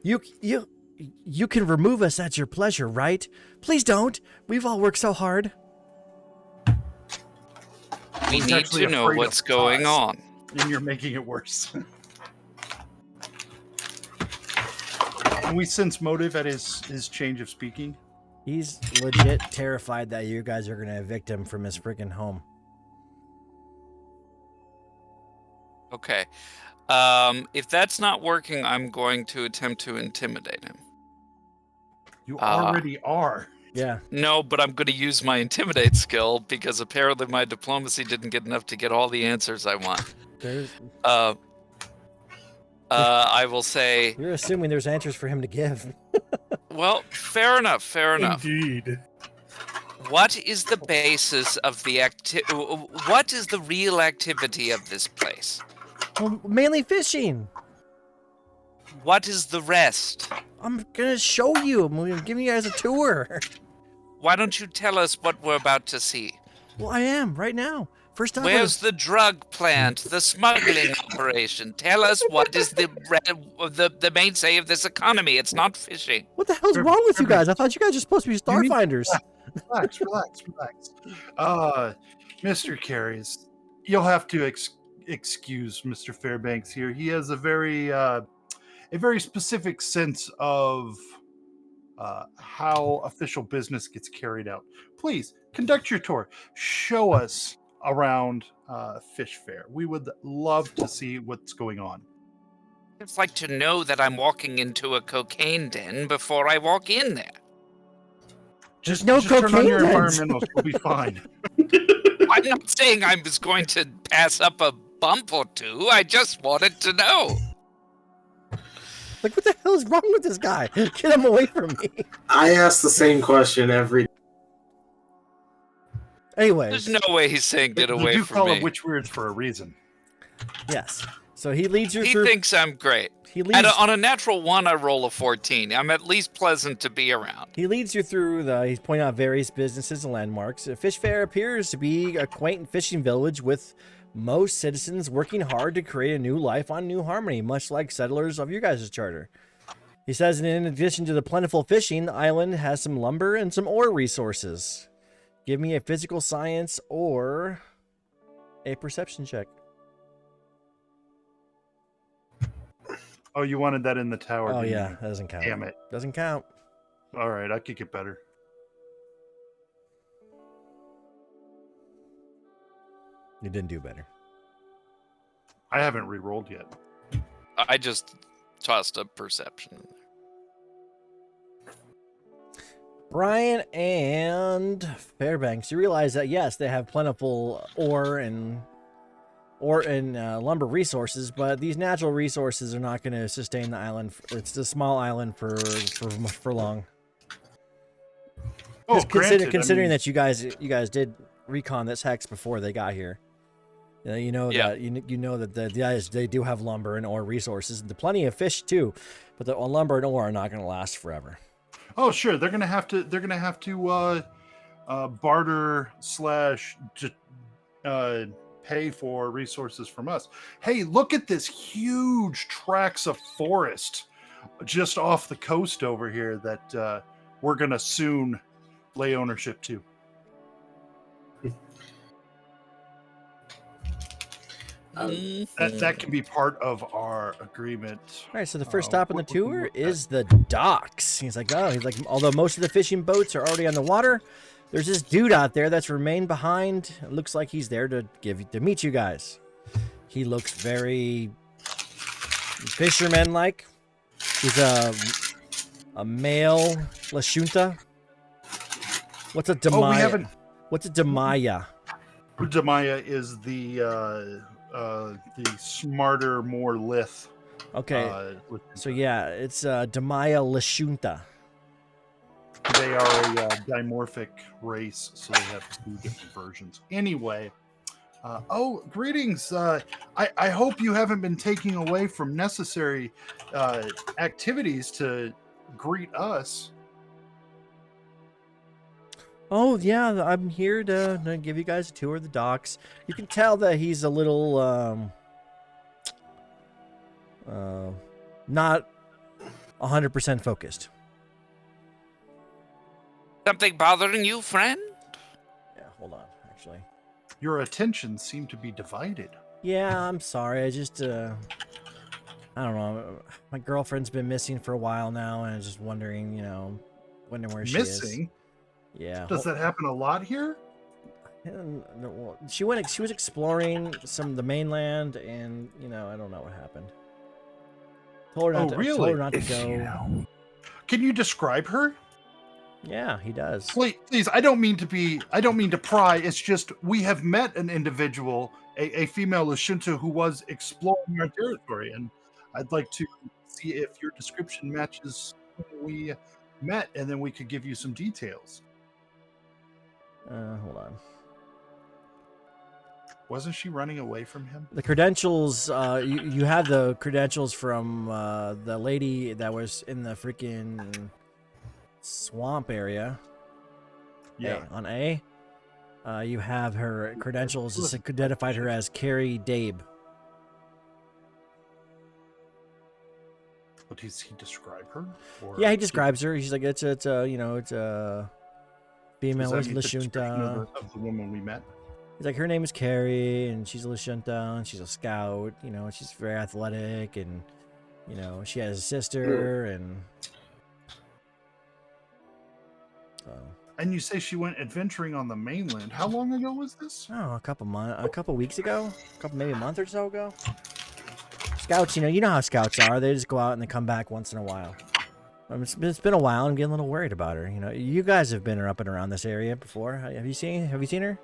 You can remove us at your pleasure, right? Please don't. We've all worked so hard. We He's need actually to know afraid what's of going us. on. And you're making it worse. Can we sense motive at his change of speaking? He's legit terrified that you guys are going to evict him from his freaking home. Okay. If that's not working, I'm going to attempt to intimidate him. You already are. Yeah. No, but I'm going to use my intimidate skill because apparently my diplomacy didn't get enough to get all the answers I want. There's, I will say, you're assuming there's answers for him to give. well, fair enough. Indeed. What is the basis of the what is the real activity of this place? Well, mainly fishing. What is the rest? I'm going to show you. I'm giving you guys a tour. Why don't you tell us what we're about to see? Well, I am right now. First time. Where's the drug plant, the smuggling operation? Tell us what is the mainstay of this economy. It's not fishing. What the hell's wrong with you guys? I thought you guys were supposed to be starfinders. Relax. Mr. Carries, you'll have to excuse Mr. Fairbanks here. He has a very specific sense of how official business gets carried out. Please conduct your tour. Show us around Fishfair. We would love to see what's going on. It's like to know that I'm walking into a cocaine den before I walk in there. Just no turn on cocaine your dens. environmentals. We'll be fine. I'm not saying I was going to pass up a bump or two. I just wanted to know. Like, what the hell is wrong with this guy? Get him away from me. I ask the same question every. Anyways, There's no way he's saying get They away do from call me. it witch weirds for a reason. yes. So he leads you He through. thinks I'm great. He leads. On a natural 1, I roll a 14. I'm at least pleasant to be around. He leads you through he's pointing out various businesses and landmarks. Fishfair appears to be a quaint fishing village with most citizens working hard to create a new life on New Harmony, much like settlers of your guys' charter. He says, in addition to the plentiful fishing, the island has some lumber and some ore resources. Give me a physical science or a perception check. Oh, you wanted that in the tower. Oh, didn't yeah, you? that doesn't count. Damn it. Doesn't count. All right, I could get better. You didn't do better. I haven't re-rolled yet. I just tossed a perception in there. Brian and Fairbanks, you realize that yes, they have plentiful ore and lumber resources, but these natural resources are not going to sustain the island. It's a small island for long. Oh, Just granted, considering I mean, that you guys did recon this hex before they got here. You know that the guys, they do have lumber and ore resources, and plenty of fish too, but the lumber and ore are not going to last forever. Oh, sure. They're gonna have to barter / pay for resources from us. Hey, look at this huge tracts of forest just off the coast over here that we're going to soon lay ownership to. That can be part of our agreement. All right, so the first stop on the what we tour looked is the docks. He's like, although most of the fishing boats are already on the water, there's this dude out there that's remained behind. It looks like he's there to meet you guys. He looks very fisherman-like. He's a male Lashunta. What's a Damaya? What's a Damaya? Damaya is the smarter, more lithe. Okay. So yeah, it's Damaya Lashunta. They are a dimorphic race, so they have two different versions. Anyway, greetings. I hope you haven't been taking away from necessary activities to greet us. Oh yeah, I'm here to give you guys a tour of the docks. You can tell that he's a little not 100% focused. Something bothering you, friend? Yeah, hold on, actually. Your attentions seem to be divided. Yeah, I'm sorry. I just I don't know. My girlfriend's been missing for a while now, and I was just wondering, wondering where she is. Missing? Yeah. Does that happen a lot here? Well, she was exploring some of the mainland, and I don't know what happened. Told her not to go. Can you describe her? Yeah, he does. Please, I don't mean to pry. It's just we have met an individual, a female Lashunta, who was exploring our territory, and I'd like to see if your description matches when we met, and then we could give you some details. Hold on. Wasn't she running away from him? The credentials, you have the credentials from the lady that was in the freaking swamp area. Yeah. On A. You have her credentials. It's identified her as Carrie Dabe. But does he describe her? Or Yeah, he describes her. He's like, it's a female Does that meet the description Lashunta. of the woman we met? He's like, her name is Carrie, and she's a Lashunta, and she's a scout. And she's very athletic, and she has a sister, and And you say she went adventuring on the mainland. How long ago was this? a couple weeks ago, maybe a month or so ago. Scouts, you know how scouts are. They just go out and they come back once in a while. It's been a while. I'm getting a little worried about her. You guys have been up and around this area before. Have you seen her?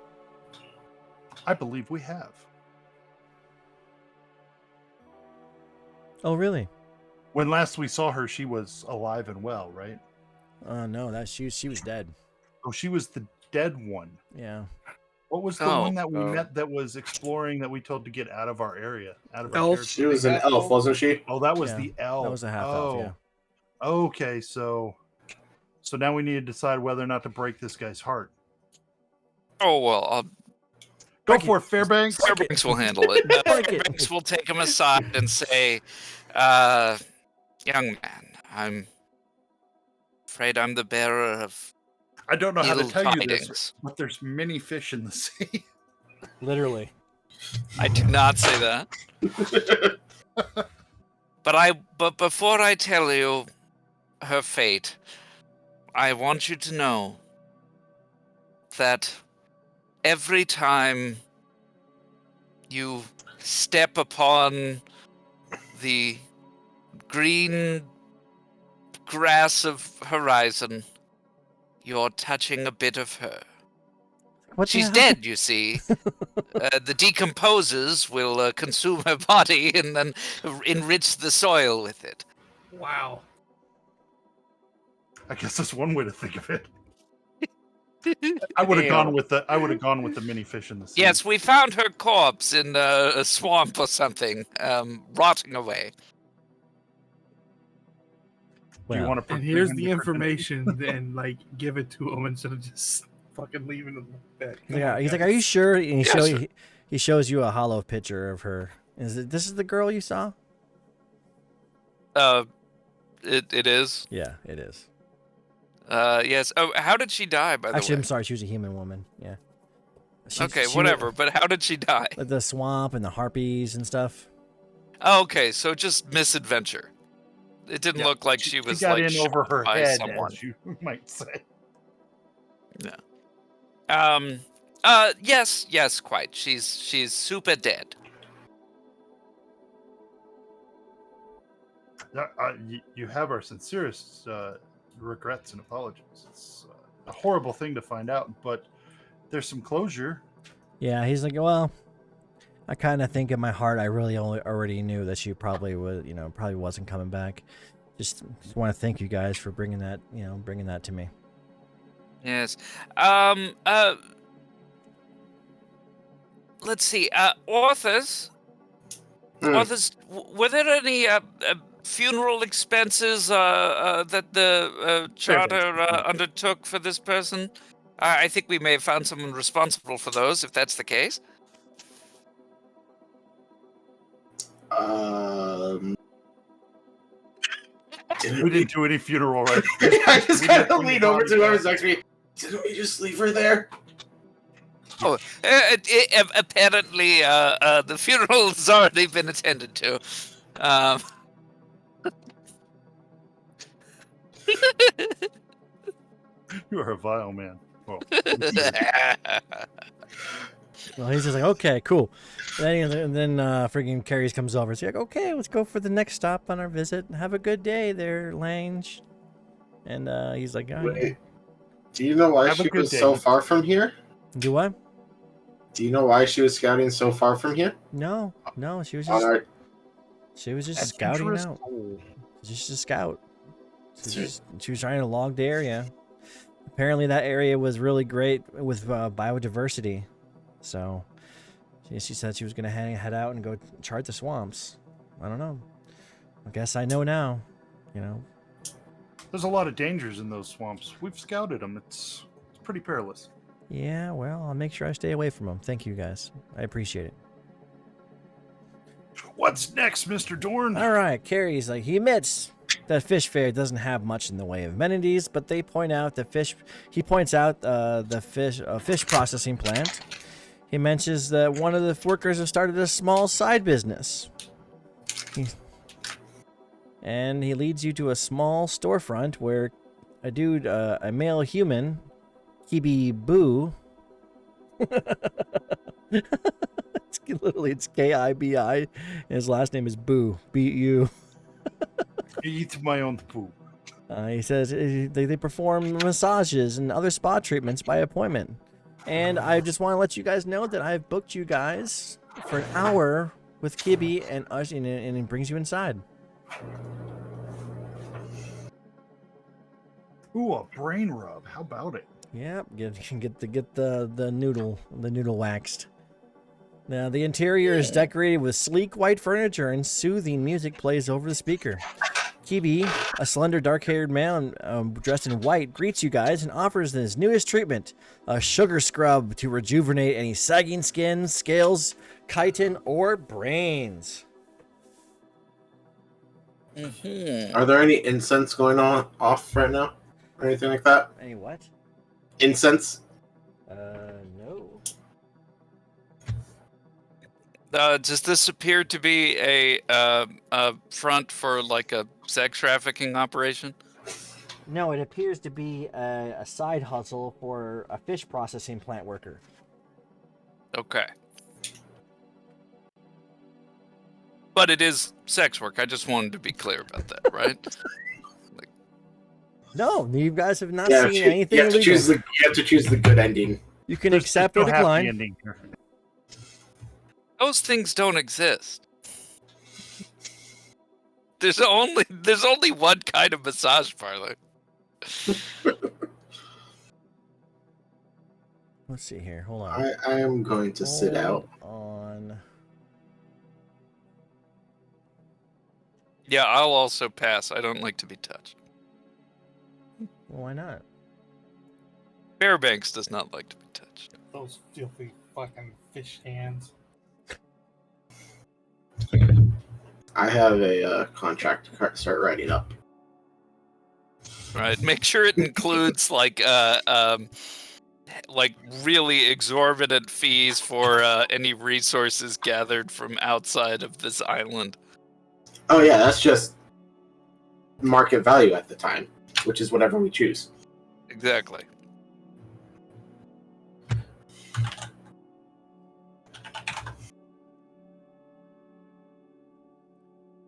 I believe we have. Oh, really? When last we saw her, she was alive and well, right? No, she was dead. Oh, she was the dead one. Yeah. What was the one that we met that was exploring that we told to get out of our area? Out of our territory? She was an elf, wasn't she? Oh, that was the elf. That was a half elf, yeah. Okay, so now we need to decide whether or not to break this guy's heart. Oh, well, I'll Go for it, Fairbanks. Fairbanks will handle it. Fairbanks will take him aside and say, young man, I'm afraid I'm the bearer of I don't know how to ill tell you tidings. this, but there's many fish in the sea. Literally. I did not say that. But before I tell you her fate, I want you to know that every time you step upon the green grass of horizon, you're touching a bit of her. She's dead, you see. The decomposers will consume her body and then enrich the soil with it. Wow. I guess that's one way to think of it. I would have gone with the mini fish in the sea. Yes, we found her corpse in a swamp or something, rotting away. Do you want to? And here's the information, then give it to him instead of just fucking leaving him like that. He's like, "Are you sure?" And Yes, he shows you a hollow picture of her. This is the girl you saw? It is. Yeah, it is. Yes. Oh, how did she die, by the Actually, way? I'm sorry. She was a human woman. Yeah. Okay, whatever. But how did she die? Like the swamp and the harpies and stuff. Oh, okay, so just misadventure. It didn't look like she was got like in over shot her by head, someone. as you might say. Yes, quite. She's super dead. You have our sincerest regrets and apologies. It's a horrible thing to find out, but there's some closure. Yeah, he's like, well, I kind of think in my heart I really already knew that she probably was, probably wasn't coming back. Just want to thank you guys for bringing that to me. Yes. Let's see. Authors. Authors. Were there any funeral expenses that the charter undertook for this person? I think we may have found someone responsible for those, if that's the case. We didn't do any funeral, right? I just kind of lean over to whoever's next to me. Didn't we just leave her there? Oh, apparently the funeral's already been attended to. You are a vile man. Well, Well, he's just like, okay, cool. And then freaking Carries comes over. He's like, okay, let's go for the next stop on our visit. Have a good day there, Lange. And he's like, oh, Wait, do you know why Have a she good was day. so far from here? do what? Do you know why she was scouting so far from here? No, she was On just our scouting adventurous out. soul. Just a scout. She was trying to log the area. Apparently, that area was really great with biodiversity. So, she said she was going to head out and go chart the swamps. I don't know. I guess I know now. There's a lot of dangers in those swamps. We've scouted them. It's pretty perilous. Yeah, well, I'll make sure I stay away from them. Thank you, guys. I appreciate it. What's next, Mr. Dorn? All right, Carrie's like, he admits that Fishfair doesn't have much in the way of amenities, but they point out the fish. He points out the fish processing plant. He mentions that one of the workers has started a small side business. And he leads you to a small storefront where a male human, Kibi Boo. It's Kibi, and his last name is Boo. B-U. Eat my own poo. He says they perform massages and other spa treatments by appointment. And I just want to let you guys know that I've booked you guys for an hour with Kibi and us, and it brings you inside. Ooh, a brain rub. How about it? Yep, get the noodle waxed. Now the interior is decorated with sleek white furniture and soothing music plays over the speaker. Kibi, a slender dark-haired man dressed in white, greets you guys and offers his newest treatment, a sugar scrub to rejuvenate any sagging skin, scales, chitin, or brains. Are there any incense going on off right now? Or anything like that? Any what? Incense? No. Does this appear to be a front for like a sex trafficking operation? No, it appears to be a side hustle for a fish processing plant worker. Okay. But it is sex work. I just wanted to be clear about that, right? No, you guys have not Yeah, seen anything you have to illegal. you have to choose the good ending. You can There's accept no or happy decline. ending here. Those things don't exist. There's only one kind of massage parlor. Let's see here. Hold on. I am going to sit out. On. Yeah, I'll also pass. I don't like to be touched. Well, why not? Fairbanks does not like to be touched. Those filthy fucking fish hands. I have a contract to start writing up. Right. Make sure it includes like really exorbitant fees for any resources gathered from outside of this island. Oh yeah, that's just market value at the time, which is whatever we choose. Exactly.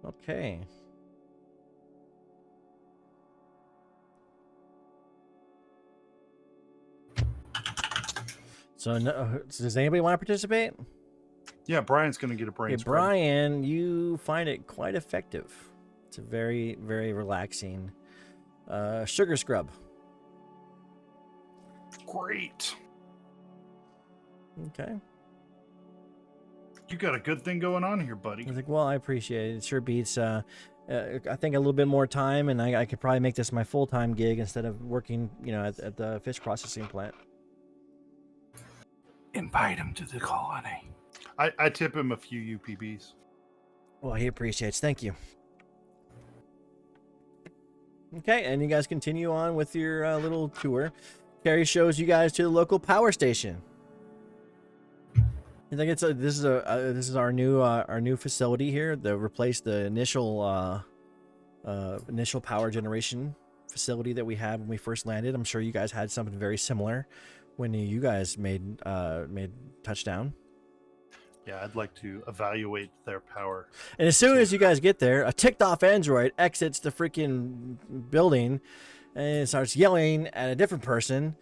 Okay. So, does anybody want to participate? Yeah, Brian's going to get a brain Okay, spread. Brian, you find it quite effective. It's a very, very relaxing sugar scrub. Great. Okay. You got a good thing going on here, buddy. I was like, well, I appreciate it. It sure beats, I think, a little bit more time, and I could probably make this my full-time gig instead of working, at the fish processing plant. Invite him to the colony. I tip him a few UPBs. Well, he appreciates. Thank you. Okay, and you guys continue on with your little tour. Carrie shows you guys to the local power station. I think this is our new facility here. To replace the initial power generation facility that we had when we first landed. I'm sure you guys had something very similar when you guys made touchdown. Yeah, I'd like to evaluate their power. And as soon as you guys get there, a ticked off android exits the freaking building and starts yelling at a different person.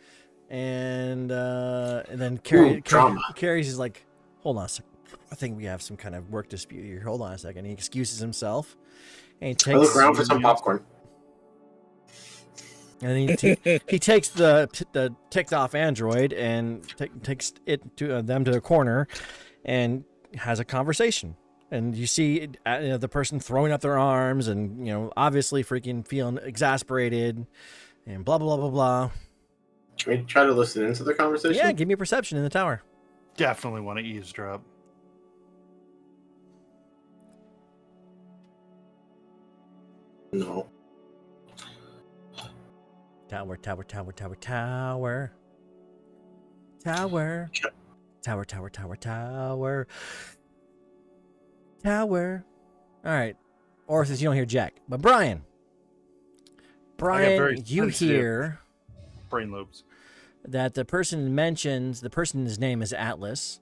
And then Carrie's is like, hold on a second. I think we have some kind of work dispute here. Hold on a second. He excuses himself. And he takes, I look around for some popcorn. And he takes the ticked off android and takes it to them to the corner and has a conversation. And you see the person throwing up their arms and, obviously freaking feeling exasperated and blah, blah, blah, blah, blah. Can we try to listen into the conversation? Yeah, give me a perception in the tower. Definitely want to eavesdrop. No. Tower. Tower. All right. Orthus, you don't hear Jack. But Brian, you hear brain lobes. That the person's name is Atlas,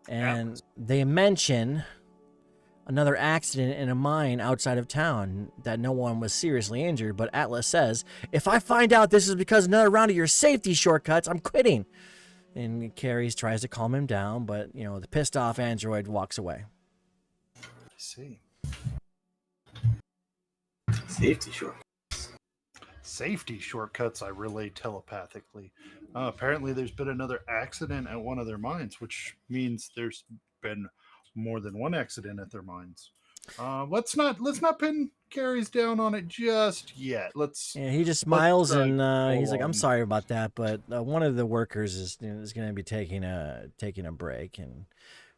and they mention another accident in a mine outside of town that no one was seriously injured, but Atlas says, if I find out this is because of another round of your safety shortcuts, I'm quitting. And Carrie tries to calm him down, but, the pissed off android walks away. I see. Safety shortcuts, I relay telepathically. Apparently there's been another accident at one of their mines, which means there's been more than one accident at their mines. Let's not pin Carrie's down on it just yet. He just smiles and he's like, I'm sorry about that, but one of the workers is going to be taking a break, and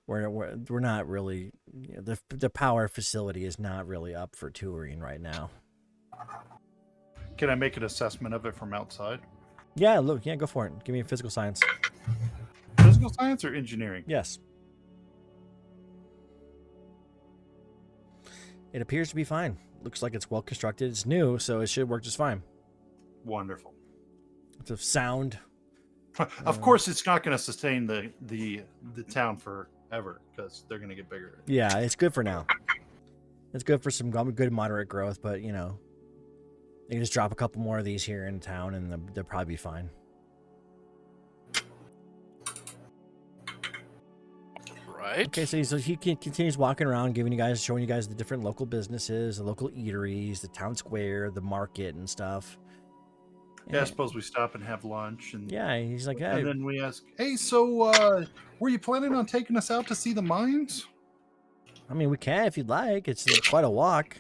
we're not really, the power facility is not really up for touring right now. Can I make an assessment of it from outside? Yeah, go for it. Give me a physical science. Physical science or engineering? Yes. It appears to be fine. Looks like it's well constructed. It's new, so it should work just fine. Wonderful. It's a sound. Of course, it's not going to sustain the town forever because they're going to get bigger. Yeah, it's good for now. It's good for some good moderate growth, but they can just drop a couple more of these here in town, and they'll probably be fine. Right. Okay, so he continues walking around, showing you guys the different local businesses, the local eateries, the town square, the market, and stuff. Yeah, I suppose we stop and have lunch. And yeah, he's like, hey. And then we ask, hey, so were you planning on taking us out to see the mines? I mean, we can if you'd like. It's quite a walk.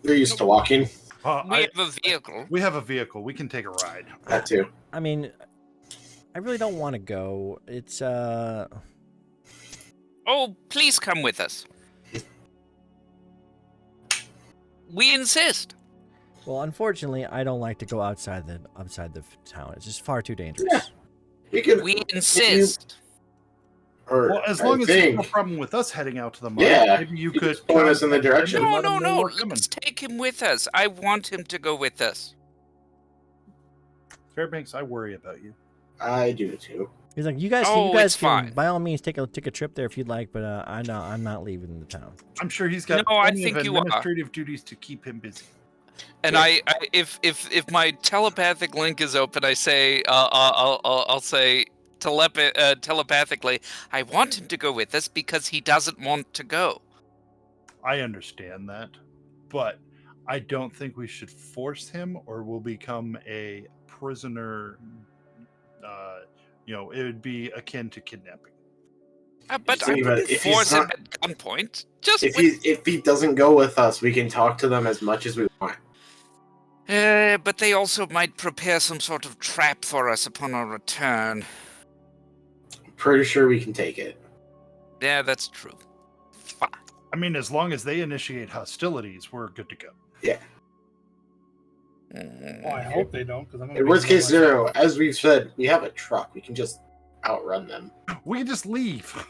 You're used to walking. We have a vehicle. We have a vehicle. We can take a ride. That too. I mean, I really don't want to go. It's Oh, please come with us. We insist. well, unfortunately, I don't like to go outside the town. It's just far too dangerous. We insist. Well, as long as there's no problem with us heading out to the mine, Yeah, maybe you you could just point us in the direction. No, let no, them know no. we're coming. Let's take him with us. I want him to go with us. Fairbanks, I worry about you. I do too. He's like, you guys it's can fine. by all means take a trip there if you'd like, but I'm not leaving the town. I'm sure he's got No, I plenty think of you are. administrative duties to keep him busy. And if my telepathic link is open, I say, I'll say telepathically, I want him to go with us because he doesn't want to go. I understand that, but I don't think we should force him, or we'll become a prisoner. It would be akin to kidnapping. But I See, but wouldn't if he's force him not- at gunpoint. Just If he doesn't go with us, we can talk to them as much as we want. but they also might prepare some sort of trap for us upon our return. Pretty sure we can take it. Yeah, that's true. Fine. I mean, as long as they initiate hostilities, we're good to go. Well, I hope they don't, because I'm. In worst case scenario, as we've said, we have a truck. We can just outrun them. We can just leave.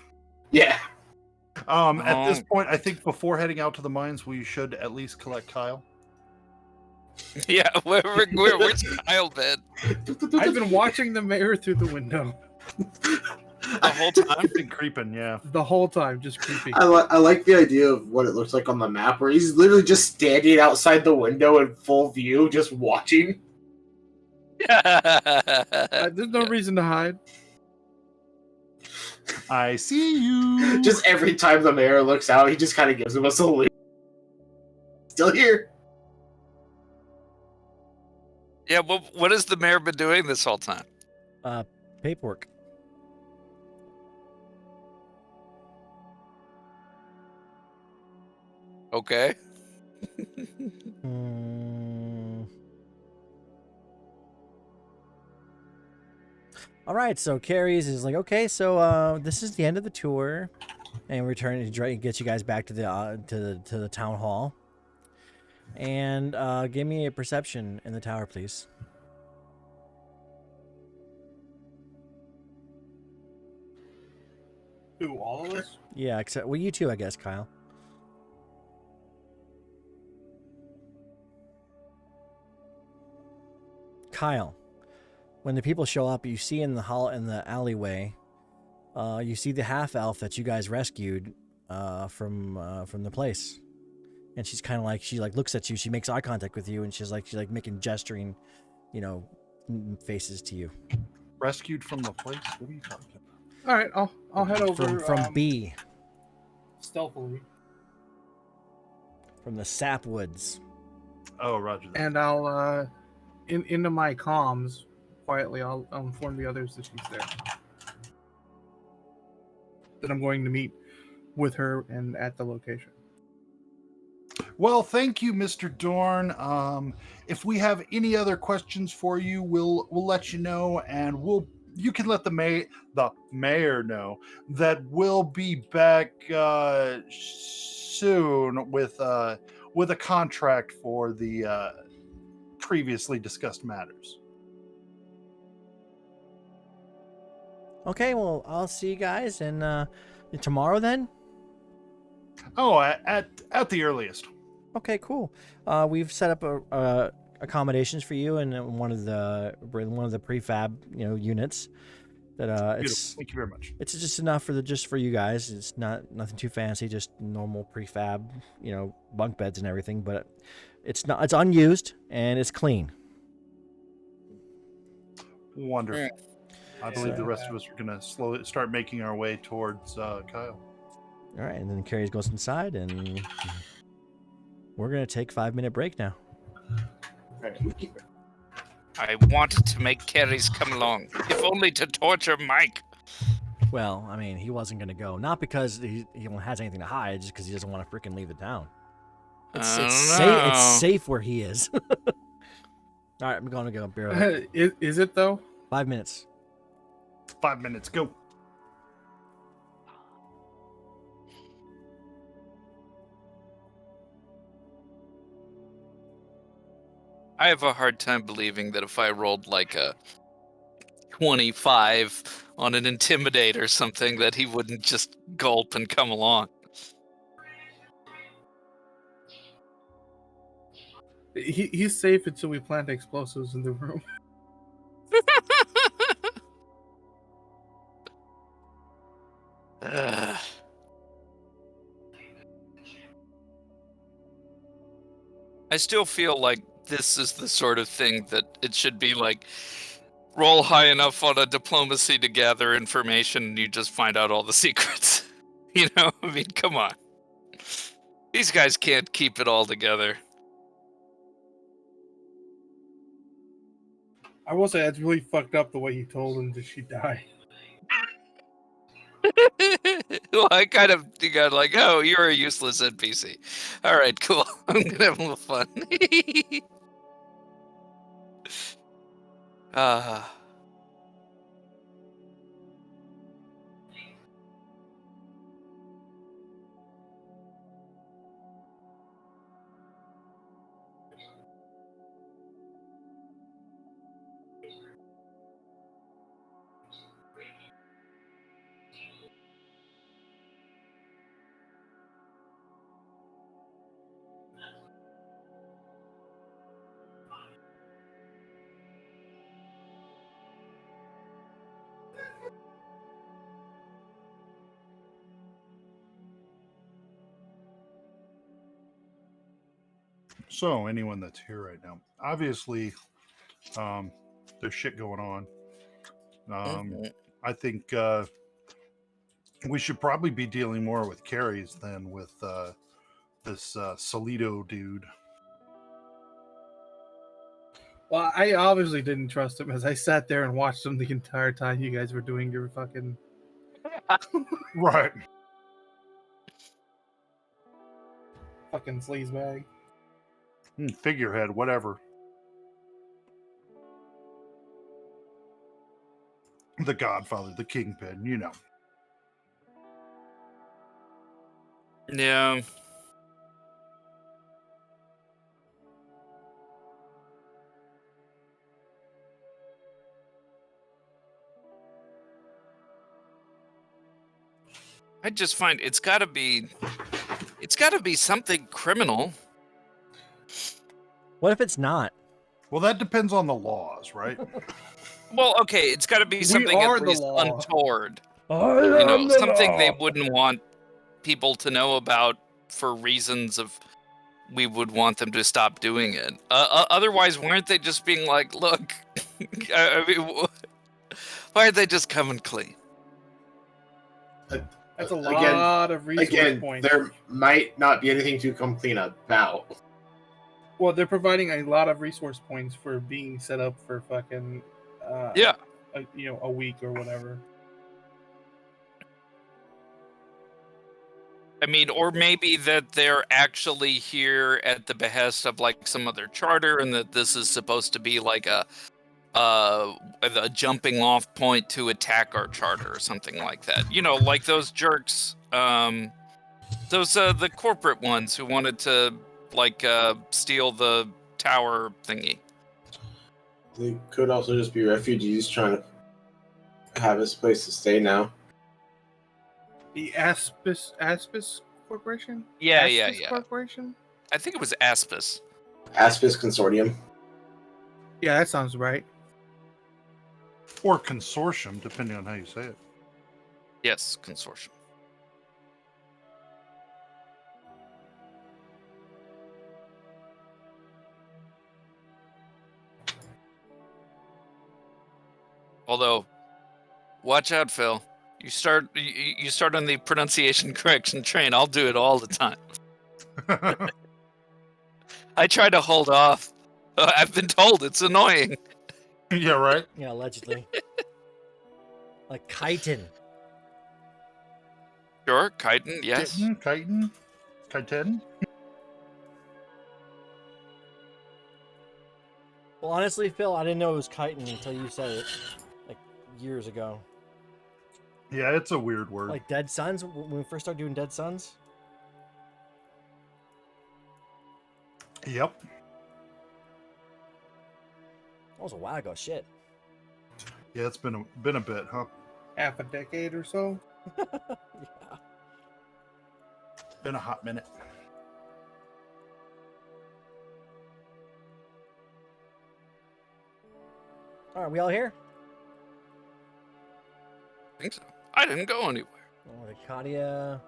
Yeah. At this point, I think before heading out to the mines, we should at least collect Kyle. Yeah, where's Kyle then? I've been watching the mayor through the window The whole time? I've been creeping, yeah. the whole time, just creeping. I like the idea of what it looks like on the map, where he's literally just standing outside the window in full view, just watching. There's no reason to hide. I see you. Just every time the mayor looks out, he just kind of gives him a salute. Still here. Yeah, what has the mayor been doing this whole time? Paperwork. Okay. All right, so Carrie's is like, okay, so this is the end of the tour, and we're trying to get you guys back to the town hall. And give me a perception in the tower, please. Who, all of us? Yeah, except you too, I guess, Kyle. Kyle, when the people show up, you see in the alleyway, you see the half elf that you guys rescued from the place, and she's kind of like she looks at you, she makes eye contact with you, and she's like making gesturing, faces to you. Rescued from the place? What are you talking about? All right, I'll head over from B, stealthily, from the sapwoods. Oh, roger that. and I'll into my comms quietly. I'll inform the others that she's there. That I'm going to meet with her and at the location. Well, thank you, Mr. Dorn. If we have any other questions for you, we'll let you know, and you can let the mayor know that we'll be back soon with a contract for the previously discussed matters. Okay, well, I'll see you guys and tomorrow then. Oh, at the earliest. Okay, cool. We've set up accommodations for you in one of the prefab units. That it's Thank you very much. it's just enough for you guys. It's nothing too fancy, just normal prefab, bunk beds and everything. But it's unused and it's clean. Wonderful. I believe So- the rest of us are going to start making our way towards Kyle. All right, and then Carrie goes inside, and we're gonna take 5-minute break now. I wanted to make Carrie's come along, if only to torture Mike. Well, I mean, he wasn't gonna go, not because he has anything to hide, just because he doesn't want to freaking leave the town. It's I it's don't safe. It's know. safe where he is. All right, I'm going to go. Be right back. Is it though? 5 minutes. 5 minutes, go. I have a hard time believing that if I rolled like a 25 on an intimidate or something, that he wouldn't just gulp and come along. He's safe until we plant explosives in the room. Ugh. I still feel like this is the sort of thing that it should be like roll high enough on a diplomacy to gather information and you just find out all the secrets. You know? I mean, come on. These guys can't keep it all together. I will say that's really fucked up the way he told him that she died. Well, I kind of got like, oh, you're a useless NPC. All right, cool. I'm gonna have a little fun. uh, So, anyone that's here right now, obviously, there's shit going on. I think we should probably be dealing more with carries than with this Solido dude. Well, I obviously didn't trust him as I sat there and watched him the entire time you guys were doing your fucking Right. sleazebag. Figurehead, whatever. The Godfather, the Kingpin, you know. yeah. I just find it's got to be something criminal. What if it's not? Well, that depends on the laws, right? Well, okay, it's got to be something are at the least law. untoward. I You know, something they wouldn't want people to know about for reasons of we would want them to stop doing it. Otherwise, weren't they just being like, look, I mean, why aren't they just coming clean? That's a Again- lot of resource Again, points. there might not be anything to complain about. Well, they're providing a lot of resource points for being set up for fucking Yeah. a week or whatever. I mean, or maybe that they're actually here at the behest of like some other charter, and that this is supposed to be like a jumping off point to attack our charter or something like that. You know, like those jerks, those the corporate ones who wanted to like steal the tower thingy. They could also just be refugees trying to have a place to stay now. The Aspis Corporation? Yeah, Aspis Corporation? I think it was Aspis. Aspis Consortium. Yeah, that sounds right. Or consortium, depending on how you say it. Yes, consortium. Although, watch out, Phil. You start on the pronunciation correction train. I'll do it all the time. I try to hold off. I've been told it's annoying. Yeah, right? Yeah, allegedly. Like chitin. Sure, chitin, yes. Chitin? Well, honestly, Phil, I didn't know it was chitin until you said it, like years ago. Yeah, it's a weird word. Like Dead Suns, when we first started doing Dead Suns. Yep. That was a while ago. Shit. Yeah, it's been a bit, huh? Half a decade or so. Yeah. Been a hot minute. All right, we all here? I think so. I didn't go anywhere. Oh, the Katia,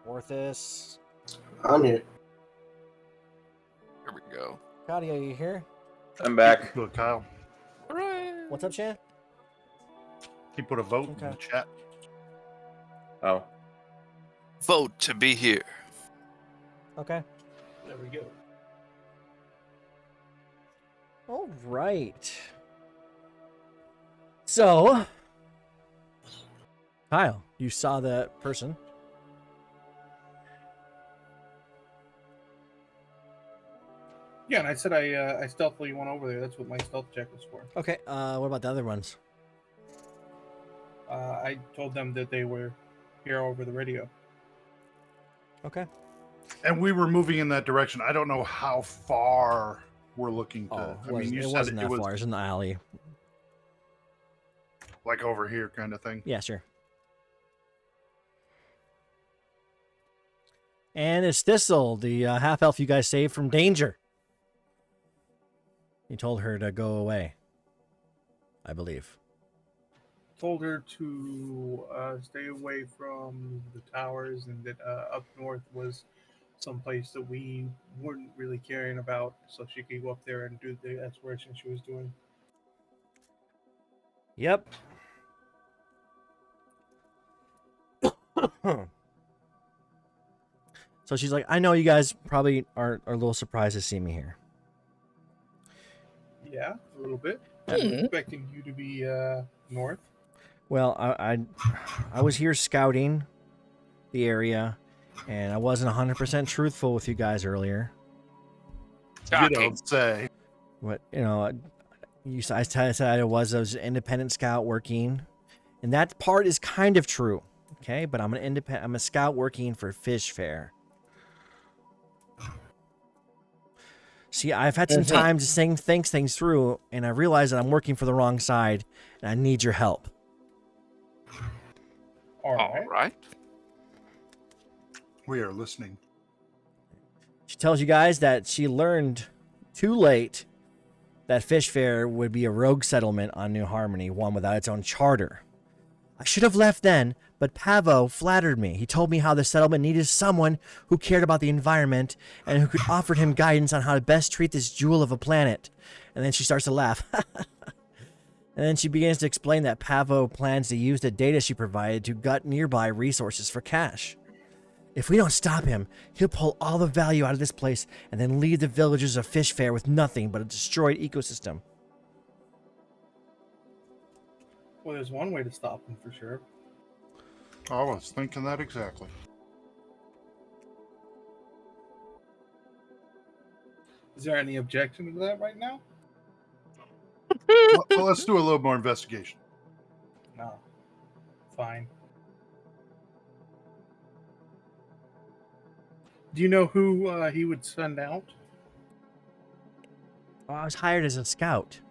Orthus. I'm here. Here we go. Katia, are you here? I'm back. Look, Kyle, Hooray! What's up, Shan? he put a vote in Okay. the chat. Oh. Vote to be here. Okay. There we go. All right. So, Kyle, you saw that person. Yeah, and I said I stealthily went over there. That's what my stealth check was for. Okay. What about the other ones? I told them that they were here over the radio. Okay. And we were moving in that direction. I don't know how far we're looking to. Oh, I mean, you it said wasn't that it was far. It was in the alley. like over here, kind of thing. Yeah, sure. And it's Thistle, the half elf you guys saved from danger. You told her to go away, I believe. Told her to stay away from the towers, and that up north was someplace that we weren't really caring about, so she could go up there and do the exploration she was doing. Yep. So she's like, I know you guys probably are a little surprised to see me here. Yeah, a little bit. I was expecting you to be north. Well, I was here scouting the area, and I wasn't 100% truthful with you guys earlier. You Shocking. don't say. What I said I was an independent scout working, and that part is kind of true. Okay, but I'm a scout working for Fishfair. See, I've had some time to think things through, and I realize that I'm working for the wrong side, and I need your help. All All right. right. We are listening. She tells you guys that she learned too late that Fishfair would be a rogue settlement on New Harmony, one without its own charter. I should have left then, but Pavo flattered me. He told me how the settlement needed someone who cared about the environment and who could offer him guidance on how to best treat this jewel of a planet. And then she starts to laugh. And then she begins to explain that Pavo plans to use the data she provided to gut nearby resources for cash. If we don't stop him, he'll pull all the value out of this place and then leave the villagers of Fishfair with nothing but a destroyed ecosystem. Well, there's one way to stop him for sure. I was thinking that exactly. Is there any objection to that right now? Well, let's do a little more investigation. No. Fine. Do you know who he would send out? Oh, I was hired as a scout.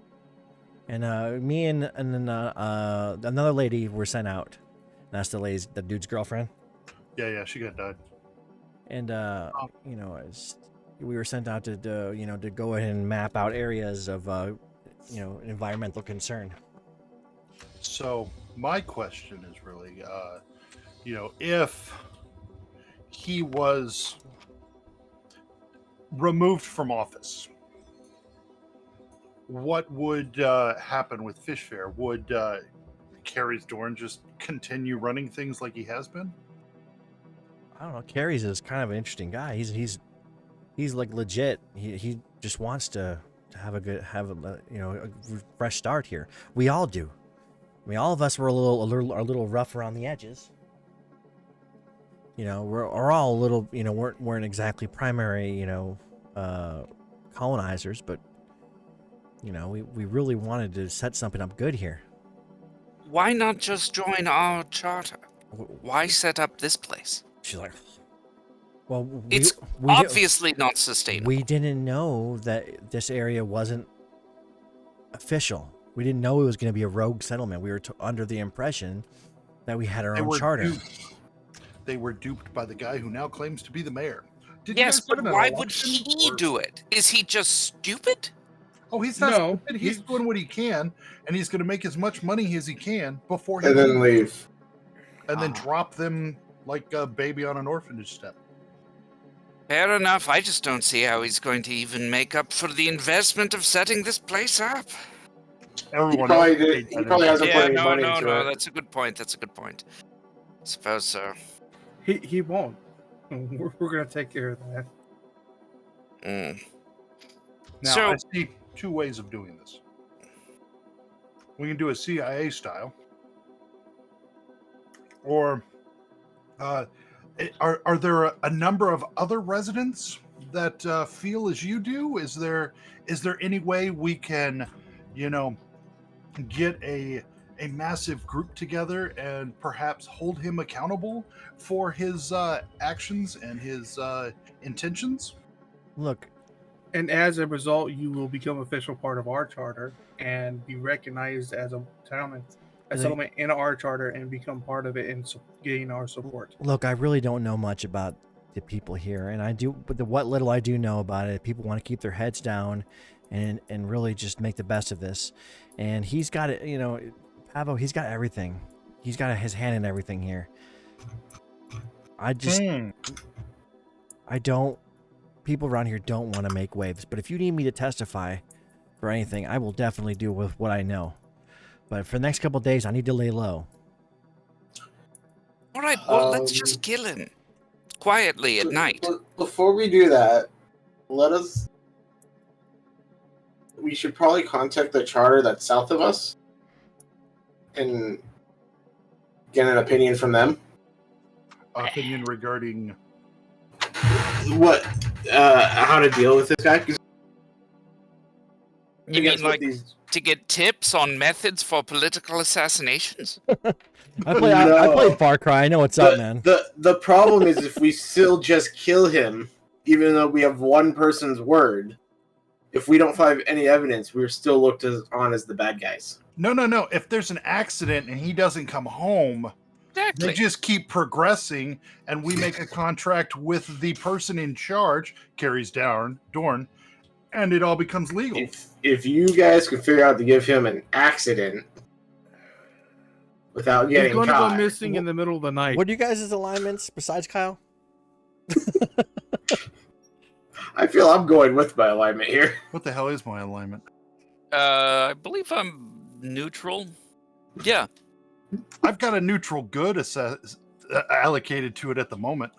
And me and another lady were sent out. That's the dude's girlfriend. Yeah, she got died. And we were sent out to go ahead and map out areas of environmental concern. So my question is really, if he was removed from office, what would happen with Fishfair? Would Carrie's Dorn just continue running things like he has been? I don't know. Carrie's is kind of an interesting guy. He's like legit. He just wants to have a fresh start here. We all do. I mean, all of us were a little rough around the edges. We're all a little, weren't exactly primary, colonizers, but You know, we really wanted to set something up good here. Why not just join our charter? Why set up this place? She's like, well, It's we obviously not sustainable. we didn't know that this area wasn't official. We didn't know it was going to be a rogue settlement. We were under the impression that we had our own charter. They were duped by the guy who now claims to be the mayor. Did Yes, you guys but have an why would election, he or- do it? Is he just stupid? Oh, he's not No, stupid. He's doing what he can, and he's going to make as much money as he can before he And then leave. and then drop them like a baby on an orphanage step. Fair enough. I just don't see how he's going to even make up for the investment of setting this place up. Everyone probably else did- paid he that probably hasn't investment. put any money into it. That's a good point. That's a good point. Suppose so. He won't. We're gonna take care of that. Mm. Now, So- I see two ways of doing this. We can do a CIA style, or are there a number of other residents that feel as you do? Is there any way we can, get a massive group together and perhaps hold him accountable for his actions and his intentions? Look, And as a result, you will become official part of our charter and be recognized as a settlement in our charter and become part of it and gain our support. look, I really don't know much about the people here, and but what little I do know about it, people want to keep their heads down and really just make the best of this. And he's got it, Pavo, he's got everything. He's got his hand in everything here. People around here don't want to make waves, but if you need me to testify for anything, I will definitely do with what I know. But for the next couple of days, I need to lay low. All right, well, let's just kill him quietly at night. Before we do that, we should probably contact the charter that's south of us and get an opinion from them. Opinion regarding How to deal with this guy? 'Cause You guess mean what like these- to get tips on methods for political assassinations? I No. played Far Cry. I know what's up, man. The problem is if we still just kill him, even though we have one person's word, if we don't find any evidence, we're still looked on as the bad guys. no. If there's an accident and he doesn't come home, Exactly. they just keep progressing, and we make a contract with the person in charge, Carrie's Dorn, and it all becomes legal. If you guys could figure out to give him an accident without He's getting going to caught, go missing in the middle of the night. What are you guys' alignments besides Kyle? I feel I'm going with my alignment here. What the hell is my alignment? I believe I'm neutral. Yeah. I've got a neutral good allocated to it at the moment.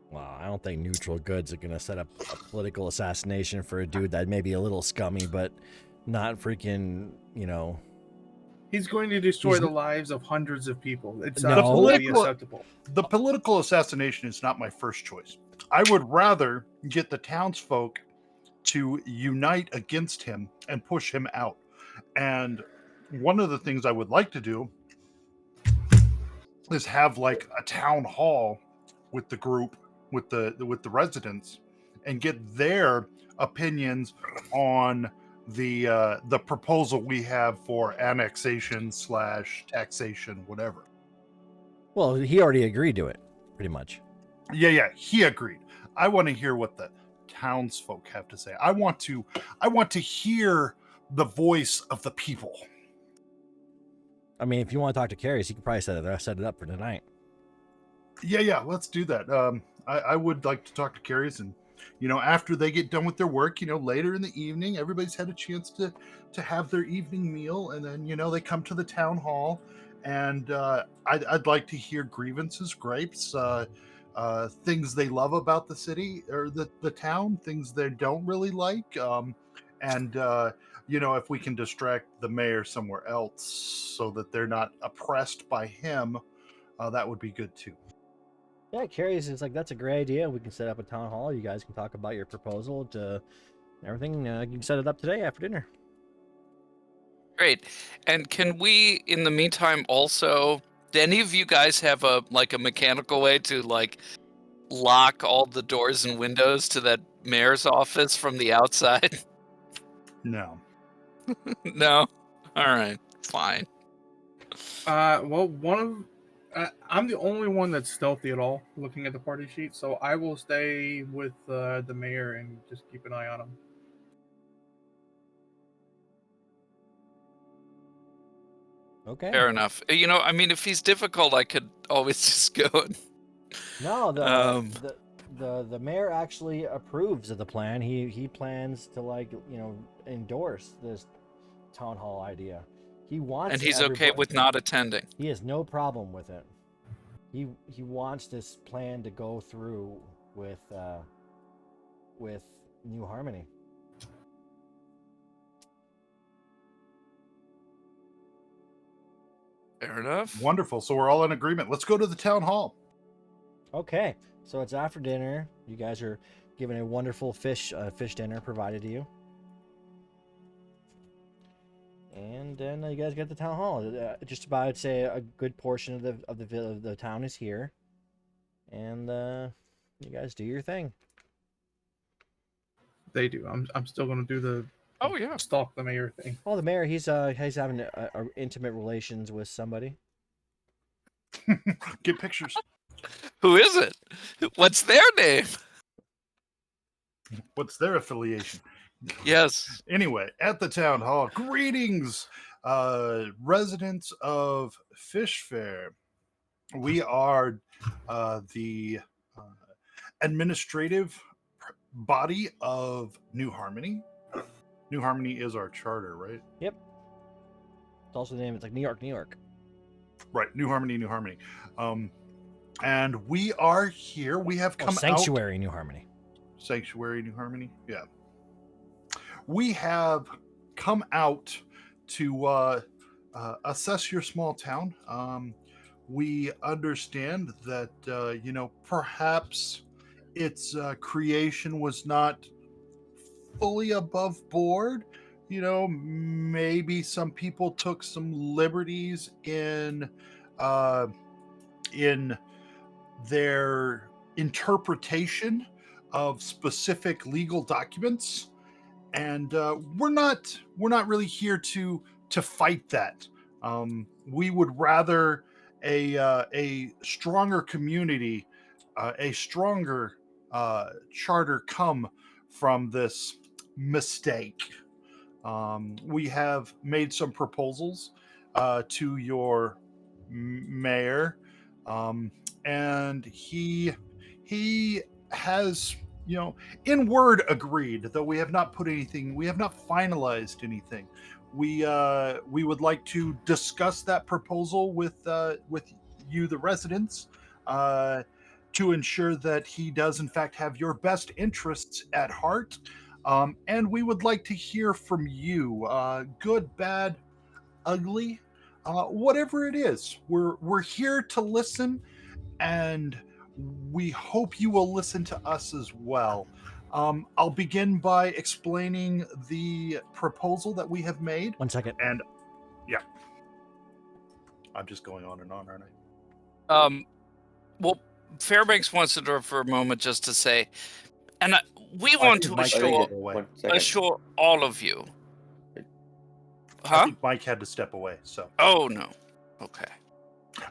Well, I don't think neutral goods are going to set up a political assassination for a dude that may be a little scummy, but not freaking, He's going to destroy He's- the lives of hundreds of people. It's No. absolutely Political- acceptable. The political assassination is not my first choice. I would rather get the townsfolk to unite against him and push him out. And one of the things I would like to do is have like a town hall with the group, with the residents, and get their opinions on the proposal we have for annexation / taxation, whatever. well, he already agreed to it, pretty much. Yeah, he agreed. I want to hear what the townsfolk have to say. I want to hear the voice of the people. I mean, if you want to talk to Carrie, he can probably set it up for tonight. Yeah, let's do that. I would like to talk to Carrie's, and after they get done with their work, later in the evening, everybody's had a chance to have their evening meal, and then they come to the town hall, and I'd like to hear grievances, gripes, things they love about the city or the town, things they don't really like, and if we can distract the mayor somewhere else so that they're not oppressed by him, that would be good too. Yeah, Carrie's is like, that's a great idea. We can set up a town hall. You guys can talk about your proposal to everything, you can set it up today after dinner. Great. And can we, in the meantime, also, do any of you guys have a mechanical way to lock all the doors and windows to that mayor's office from the outside? No. No? All right, fine. Well, I'm the only one that's stealthy at all, looking at the party sheet. So I will stay with the mayor and just keep an eye on him. Okay. Fair enough. I mean, if he's difficult, I could always just go. No, Um. the mayor actually approves of the plan. He plans to endorse this town hall idea. He wants And he's okay with not attending. He has no problem with it. He wants this plan to go through with New Harmony. Fair enough. Wonderful. So we're all in agreement. Let's go to the town hall. Okay, so it's after dinner. You guys are given a wonderful fish dinner provided to you, and then you guys get to the town hall. Just about, I'd say, a good portion of the town is here, and you guys do your thing. They do. I'm still gonna do the stalk the mayor thing. Oh, the mayor, he's having a intimate relations with somebody. Get pictures. Who is it? What's their name? What's their affiliation? Yes. Anyway, at the town hall, greetings, residents of Fishfair. We are the administrative body of New Harmony. New Harmony is our charter, right? Yep. It's also the name. It's like New York, New York. Right. New Harmony, New Harmony. And we are here. We have come Sanctuary, New Harmony. Sanctuary, New Harmony. Yeah. We have come out to assess your small town. We understand that, perhaps its creation was not fully above board. Maybe some people took some liberties in their interpretation of specific legal documents, and we're not really here to fight that. We would rather a stronger community, a stronger charter come from this mistake. We have made some proposals to your mayor, and he has, in word agreed, though we have not finalized anything. We would like to discuss that proposal with you, the residents, to ensure that he does in fact have your best interests at heart. And we would like to hear from you, good, bad, ugly, whatever it is. We're here to listen, and we hope you will listen to us as well. I'll begin by explaining the proposal that we have made. 1 second. And yeah, I'm just going on and on, aren't I? Well, Fairbanks wants to interrupt for a moment just to say, and we want to assure all of you. I think Mike had to step away, so. Oh, no. Okay.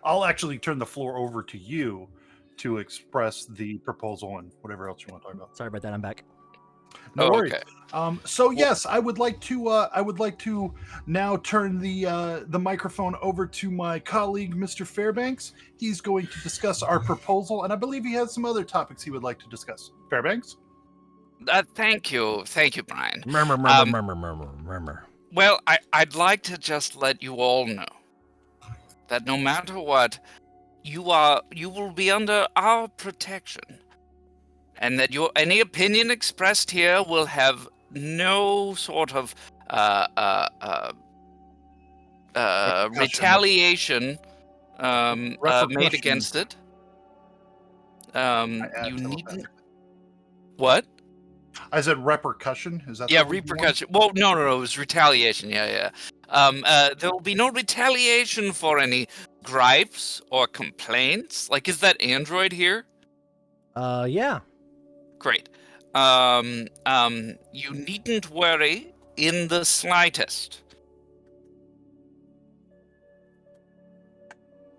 I'll actually turn the floor over to you to express the proposal and whatever else you want to talk about. Sorry about that. I'm back. No worries. Okay. So yes, I would like to now turn the microphone over to my colleague, Mr. Fairbanks. He's going to discuss our proposal, and I believe he has some other topics he would like to discuss. Fairbanks? Thank you, Brian. Murmur. Well, I'd like to just let you all know that no matter what, you will be under our protection, and that any opinion expressed here will have no sort of retaliation made against it. You needn't. What? I said repercussion. Is that Yeah, the word you want? repercussion. Well, no. It was retaliation. Yeah. There will be no retaliation for any gripes or complaints. Like, is that android here? Yeah. Great. You needn't worry in the slightest.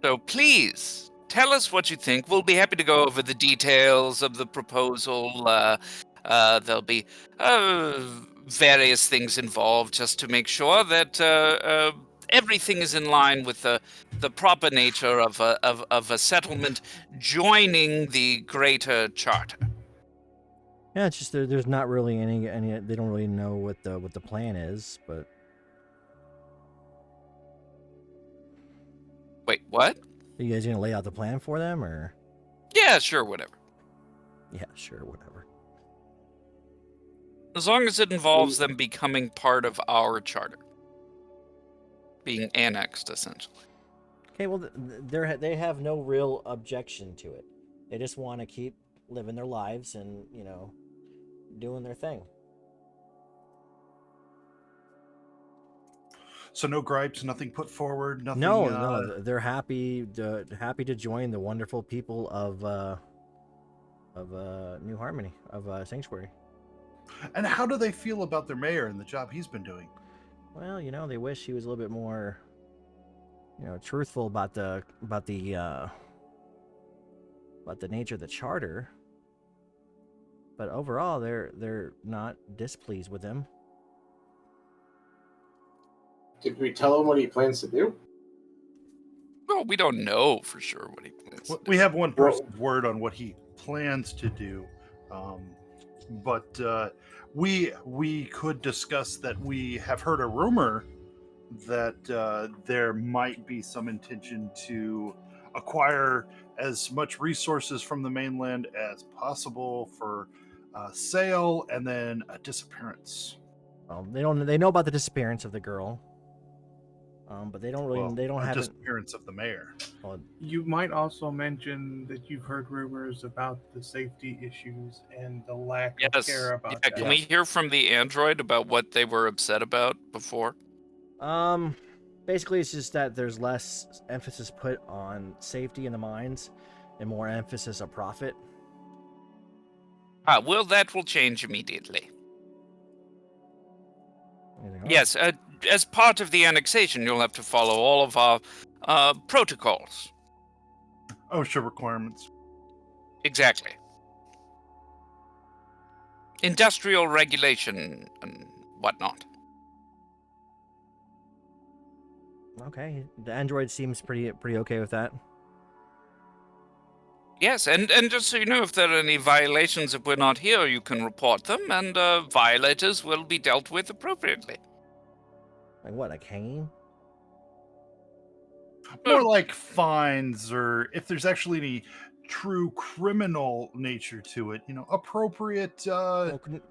So please tell us what you think. We'll be happy to go over the details of the proposal. There'll be various things involved just to make sure that everything is in line with the proper nature of a settlement joining the greater charter. Yeah, it's just there's not really any. They don't really know what the plan is, but Wait, what? are you guys gonna lay out the plan for them, or? Yeah, sure, whatever. Yeah, sure, whatever. As long as it involves them becoming part of our charter. Being annexed, essentially. Okay, well, they have no real objection to it. They just want to keep living their lives and doing their thing. So no gripes, nothing put forward, nothing. No, they're happy to join the wonderful people of New Harmony, of Sanctuary. And how do they feel about their mayor and the job he's been doing? Well, they wish he was a little bit more, truthful about the nature of the charter. But overall, they're not displeased with him. Did we tell him what he plans to do? Well, we don't know for sure what he plans to do. We have one person's word on what he plans to do, but we could discuss that we have heard a rumor that there might be some intention to acquire as much resources from the mainland as possible for sale and then a disappearance. Well, they know about the disappearance of the girl. But they don't really. They don't have disappearance of the mayor. Well, You might also mention that you've heard rumors about the safety issues and the lack of care about that. Can we hear from the android about what they were upset about before? Basically, it's just that there's less emphasis put on safety in the mines, and more emphasis on profit. Well, that will change immediately. Yes, as part of the annexation, you'll have to follow all of our protocols. OSHA requirements. Exactly. Industrial regulation and whatnot. Okay, the android seems pretty okay with that. Yes, and just so you know, if there are any violations that we're not here, you can report them, and violators will be dealt with appropriately. Like what, a cane? More like fines, or if there's actually any true criminal nature to it, appropriate.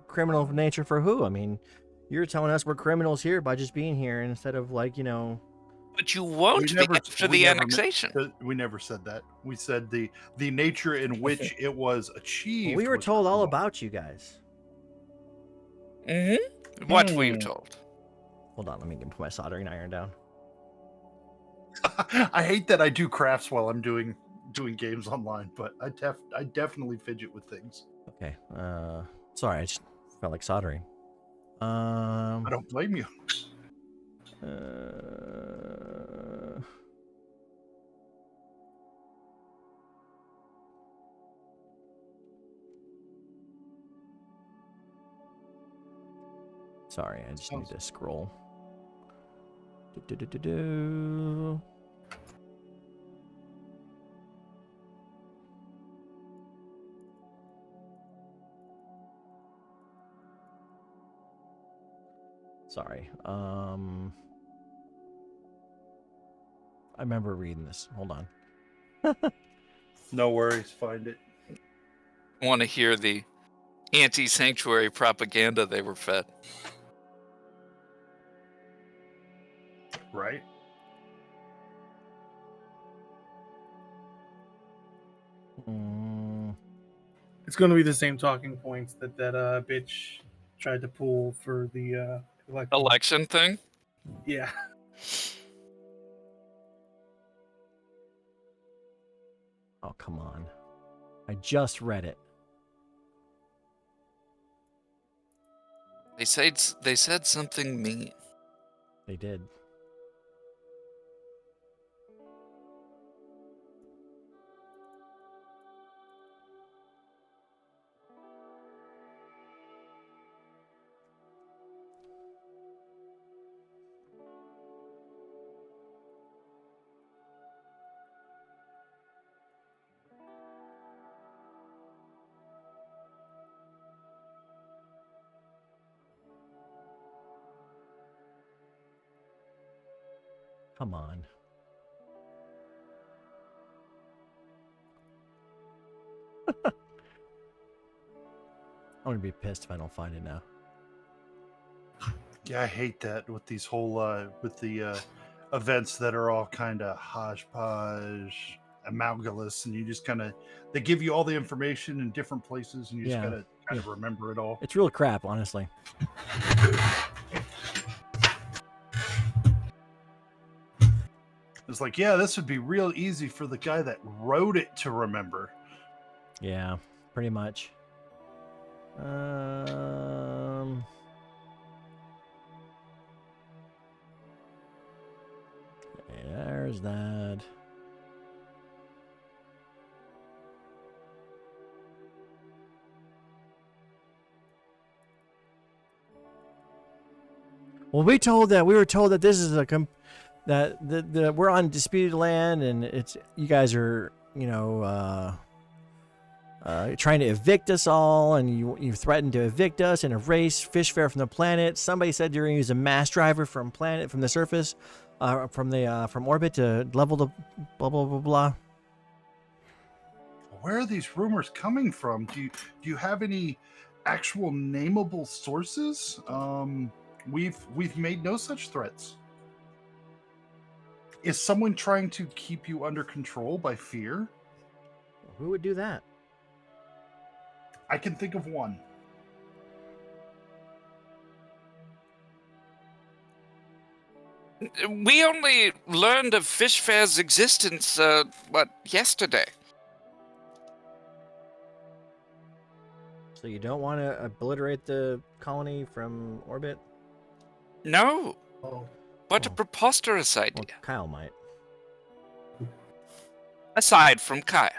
Criminal nature for who? I mean, you're telling us we're criminals here by just being here instead of But you won't be after the annexation. We never said that. We said the nature in which it was achieved. We were told all about you guys. Mm-hmm. What were you told? Hold on, let me put my soldering iron down. I hate that I do crafts while I'm doing games online, but I definitely fidget with things. Okay. Sorry, I just felt like soldering. I don't blame you. Sorry, I just need to scroll. Sorry. I remember reading this. Hold on. No worries. Find it. I want to hear the anti-sanctuary propaganda they were fed. Right. It's going to be the same talking points that bitch tried to pull for the Election thing? Yeah. Oh, come on. I just read it. They said something mean. They did. Come on. I'm gonna be pissed if I don't find it now. Yeah, I hate that with these whole with the events that are all kind of hodgepodge, amalgamous, and you just kind of they give you all the information in different places, and you just gotta kind of remember it all. It's real crap, honestly. It's like, yeah, this would be real easy for the guy that wrote it to remember. Yeah, pretty much. There's that. Well, we were told that this is that we're on disputed land, and it's you guys are trying to evict us all, and you threatened to evict us and erase Fishfair from the planet. Somebody said you're going to use a mass driver from the surface, from orbit to level the blah blah blah blah. Where are these rumors coming from? Do you have any actual nameable sources? We've made no such threats. Is someone trying to keep you under control by fear? Who would do that? I can think of one. We only learned of Fishfair's existence, yesterday? So you don't want to obliterate the colony from orbit? No. Oh. What a preposterous idea. Well, Kyle might. Aside from Kyle.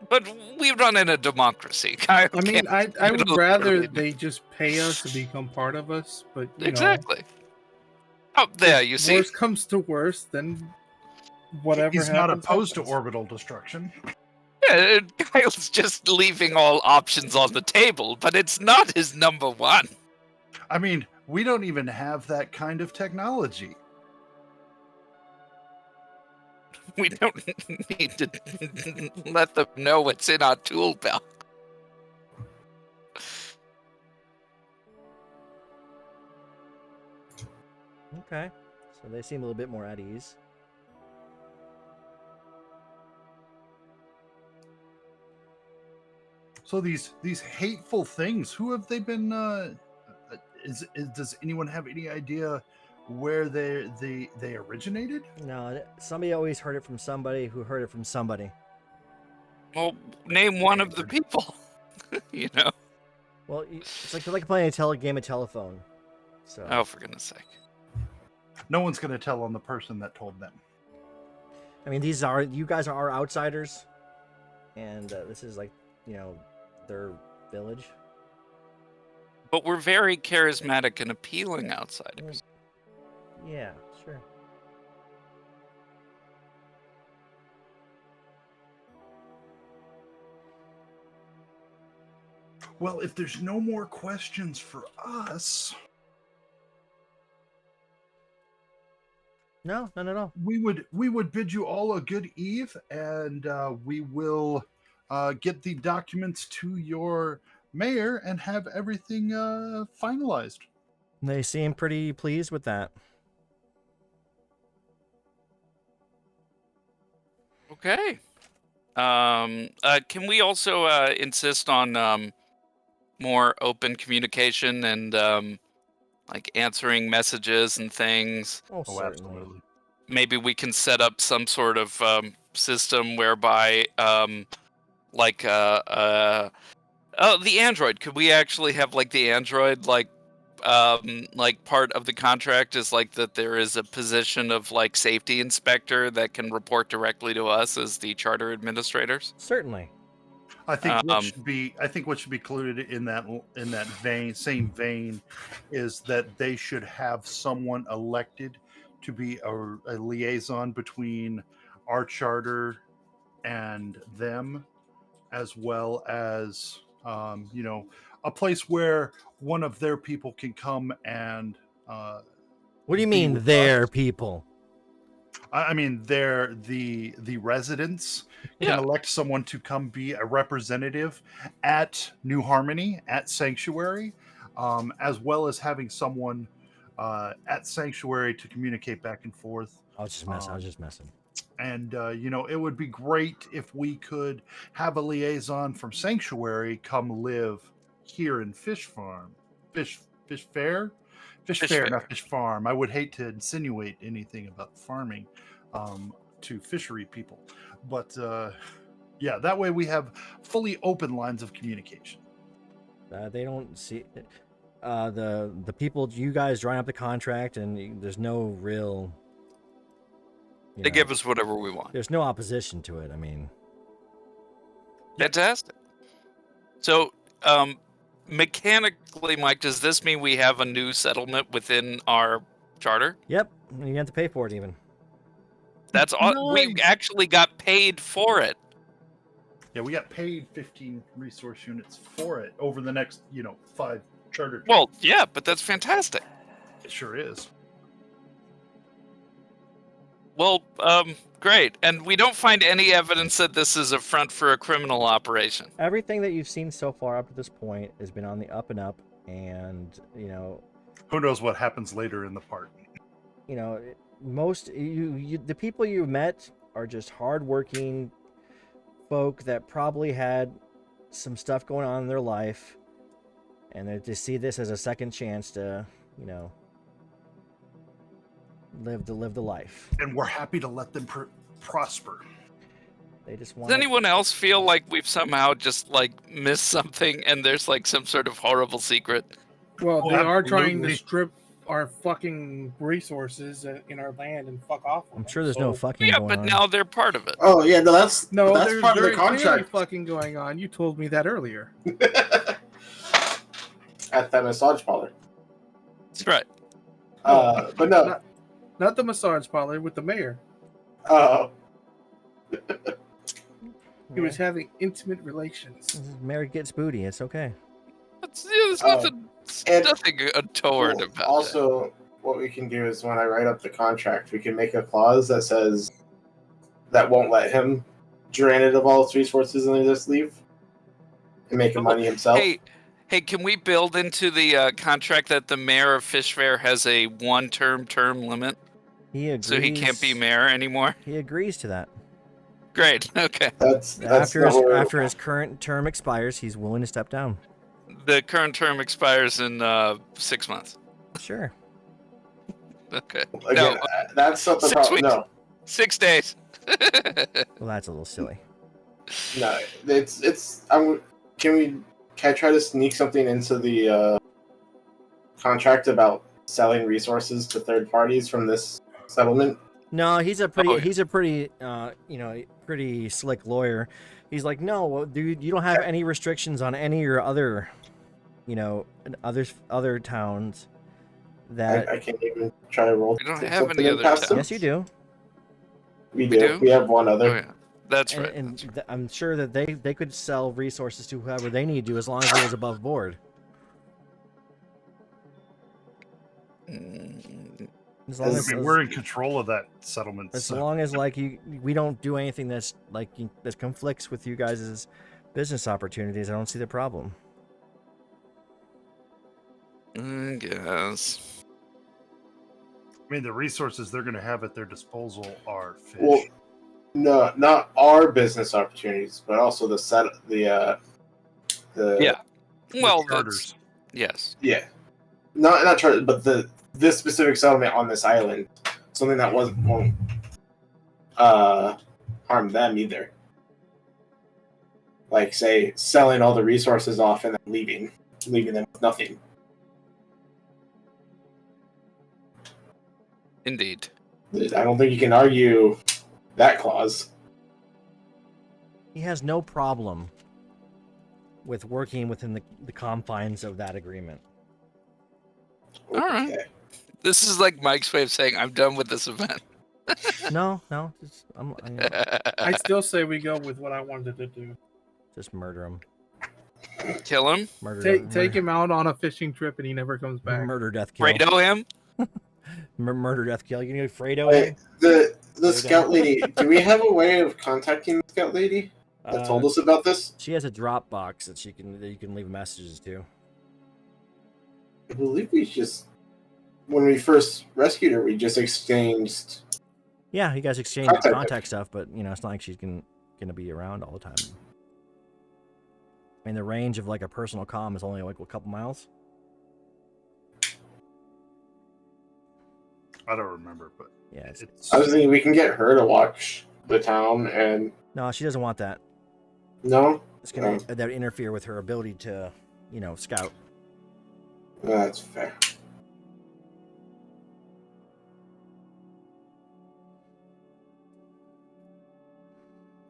But we run in a democracy. Kyle I mean, can't I would rather literally- they just pay us to become part of us, but you Exactly. Up there, you see. Worst comes to worst, then whatever He's not happens, opposed to happens. orbital destruction. Yeah, Kyle's just leaving all options on the table, but it's not his number one. I mean, we don't even have that kind of technology. We don't need to let them know what's in our tool belt. Okay. So they seem a little bit more at ease. So these hateful things, who have they been? Does anyone have any idea where they originated? No, somebody always heard it from somebody who heard it from somebody. Well, name one of the people. You know. Well, it's like they're like playing a game of telephone. So. Oh, for goodness sake. No one's going to tell on the person that told them. I mean, you guys are outsiders, and this is like, their village. But we're very charismatic and appealing outsiders. Yeah, sure. Well, if there's no more questions for us, no, none at all. We would bid you all a good eve, and we will get the documents to your mayor and have everything finalized. They seem pretty pleased with that. Okay. Can we also insist on more open communication and like answering messages and things? Oh, Oh, certainly. absolutely. Maybe we can set up some sort of system whereby, like, oh, the android. Could we actually have like the android like part of the contract is like that there is a position of like safety inspector that can report directly to us as the charter administrators? Certainly. I think what Um, should be included in that same vein is that they should have someone elected to be a liaison between our charter and them, as well as a place where one of their people can come and What do you be mean, with their us. people? I mean, they're the residents can Yeah. elect someone to come be a representative at New Harmony, at Sanctuary, as well as having someone at Sanctuary to communicate back and forth. I was just messing. And it would be great if we could have a liaison from Sanctuary come live here in Fishfair, Fishfair. not Fish Farm. I would hate to insinuate anything about farming to fishery people, but yeah, that way we have fully open lines of communication. They don't see the people. You guys drawing up the contract, and there's no real. They give us whatever we want. There's no opposition to it. I mean, Fantastic. So, mechanically, Mike, does this mean we have a new settlement within our charter? yep. You have to pay for it even. That's all. We Nice. actually got paid for it. Yeah, we got paid 15 resource units for it over the next 5 charter. Well, yeah, but that's fantastic. It sure is. Well, great. And we don't find any evidence that this is a front for a criminal operation. Everything that you've seen so far up to this point has been on the up and up, and Who knows what happens later in the part? most the people you met are just hardworking folk that probably had some stuff going on in their life, and they just see this as a second chance to live the life. And we're happy to let them prosper. They just want. Does anyone else feel like we've somehow just like missed something and there's like some sort of horrible secret? Well, Oh, they are trying to absolutely. strip our fucking resources in our land and fuck off. with I'm them, sure there's no so- fucking Yeah, going but on. now they're part of it. Oh yeah, no, that's part there's of the very clearly contract. fucking going on. You told me that earlier. At that massage parlor. That's right. But no. Not the massage parlor with the mayor. Oh. He was having intimate relations. Mary gets booty. It's okay. There's nothing untoward about that. Also, what we can do is when I write up the contract, we can make a clause that says that won't let him drain it of all its resources and then just leave and make money himself. Hey, can we build into the contract that the mayor of Fishfair has a one-term limit, He agrees. so he can't be mayor anymore? He agrees to that. Great. Okay. That's After his current term expires, he's willing to step down. The current term expires in 6 months. Sure. Okay. Again, that's something. 6 weeks. No, 6 days. Well, that's a little silly. no, it's. Can I try to sneak something into the contract about selling resources to third parties from this settlement? No, he's a pretty Oh, yeah. he's a pretty pretty slick lawyer. He's like, no, dude, you don't have any restrictions on any of your other other towns that. I can't even try to roll. We don't take have something any in other past towns. them. Yes, you do. We We do. do? We have one other. Oh, yeah. That's right. And that's right. I'm sure that they could sell resources to whoever they need to, as long as it was above board. As long I as, We're in control of that settlement. as so- long as we don't do anything that's that conflicts with you guys' business opportunities, I don't see the problem. I guess. I mean, the resources they're going to have at their disposal are fish. Well, No, not our business opportunities, but also the Yeah. Well, that's charters. yes. yeah, not charter, but this specific settlement on this island, something that won't harm them either. Like, say, selling all the resources off and then leaving them with nothing. Indeed. I don't think you can argue that clause. He has no problem with working within the confines of that agreement. All right. Okay. This is like Mike's way of saying, I'm done with this event. No, I still say we go with what I wanted to do. just murder him. Kill him? Take him out on a fishing trip and he never comes back. Murder, death, kill. Fredo him? Murder, death, kill. You know Fredo Wait, him? the scout lady. Do we have a way of contacting the scout lady that told us about this? She has a drop box that you can leave messages to. I believe when we first rescued her, we just exchanged. Yeah, you guys exchange contact stuff, but it's not like she's gonna be around all the time. I mean, the range of like a personal comm is only like a couple miles. I don't remember, but Yeah, I was thinking we can get her to watch the town, and no, she doesn't want that. no, It's gonna that would interfere with her ability to, scout. that's fair.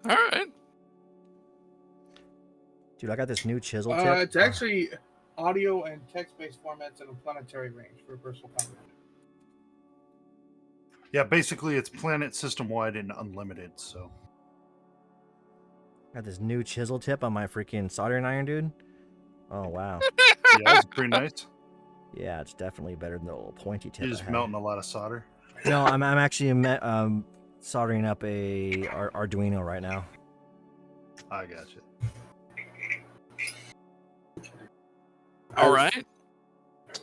All right. Dude, I got this new chisel tip. It's actually audio and text-based formats in a planetary range for personal contact. yeah, basically it's planet system wide and unlimited. So Got this new chisel tip on my freaking soldering iron, dude. Oh wow. yeah, it's pretty nice. Yeah, it's definitely better than the little pointy tip. You're I just had. melting a lot of solder. No, I'm actually soldering up a Arduino right now. I got you. All right.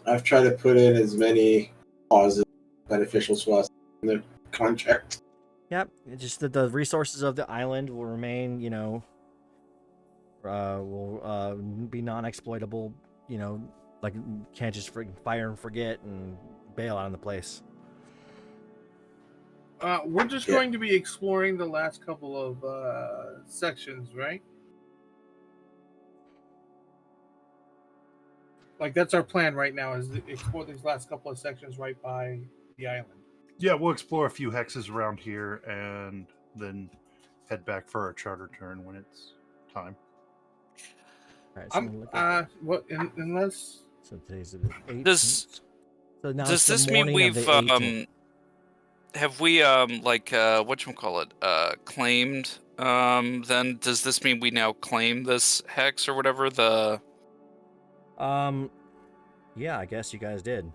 I've tried to put in as many clauses beneficial to us in the contract. Yep, it's just that the resources of the island will remain, will be non-exploitable. Like can't just freaking fire and forget and bail out on the place. We're just going to be exploring the last couple of sections, right? Like that's our plan right now: is to explore these last couple of sections right by the island. Yeah, we'll explore a few hexes around here and then head back for our charter turn when it's time. All right, so I'm gonna look at Unless so today's the 18th. Does So now does it's the this mean morning of we've the 18th. have we whatchamacallit, claimed then does this mean we now claim this hex or whatever Yeah, I guess you guys did.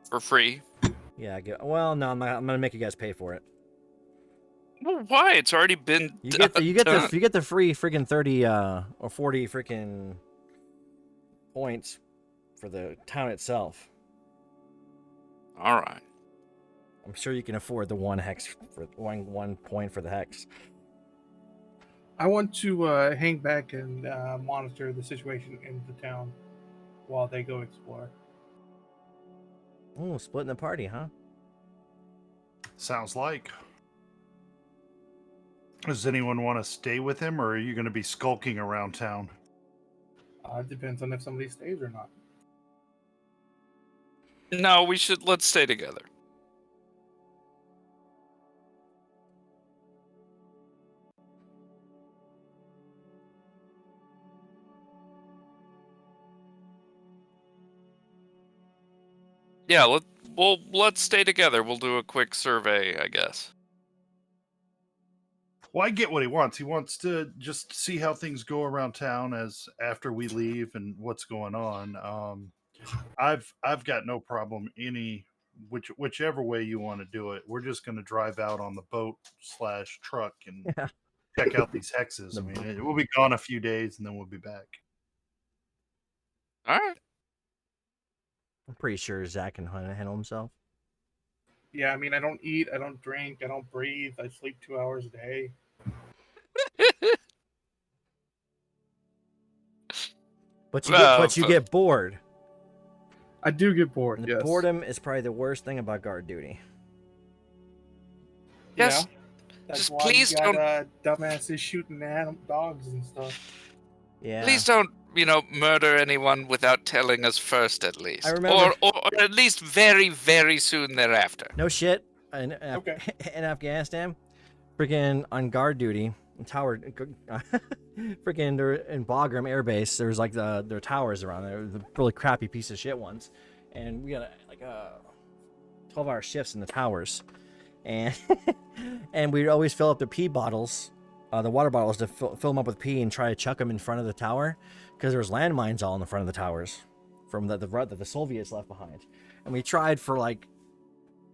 for free? Yeah, well, no, I'm gonna make you guys pay for it. Well, why? It's already been You get done. the free freaking 30 or 40 freaking points for the town itself. All right. I'm sure you can afford the one hex for one point for the hex. I want to hang back and monitor the situation in the town while they go explore. Oh, splitting the party, huh? Sounds like. Does anyone want to stay with him, or are you going to be skulking around town? It depends on if somebody stays or not. No, let's stay together. Yeah, let's stay together. We'll do a quick survey, I guess. Well, I get what he wants. He wants to just see how things go around town as after we leave and what's going on. I've got no problem whichever way you want to do it. We're just going to drive out on the boat/truck and check out these hexes. I mean, we'll be gone a few days and then we'll be back. All right. I'm pretty sure Zach can handle himself. Yeah, I mean, I don't eat, I don't drink, I don't breathe. I sleep 2 hours a day. But you get bored. I do get bored. And Yes. boredom is probably the worst thing about guard duty. Yes. That's Just why please you got, don't- dogbasses shooting dogs and stuff. Yeah. Please don't, murder anyone without telling us first, at least. I remember- Or at least very, very soon thereafter. No shit. In Okay. in Afghanistan, freaking on guard duty, tower, freaking they're in Bagram Air Base. There's like their towers around there, the really crappy piece of shit ones, and we got like 12-hour shifts in the towers, and and we'd always fill up the pee bottles, the water bottles, to fill them up with pee and try to chuck them in front of the tower, because there was landmines all in the front of the towers from the Soviets left behind, and we tried for like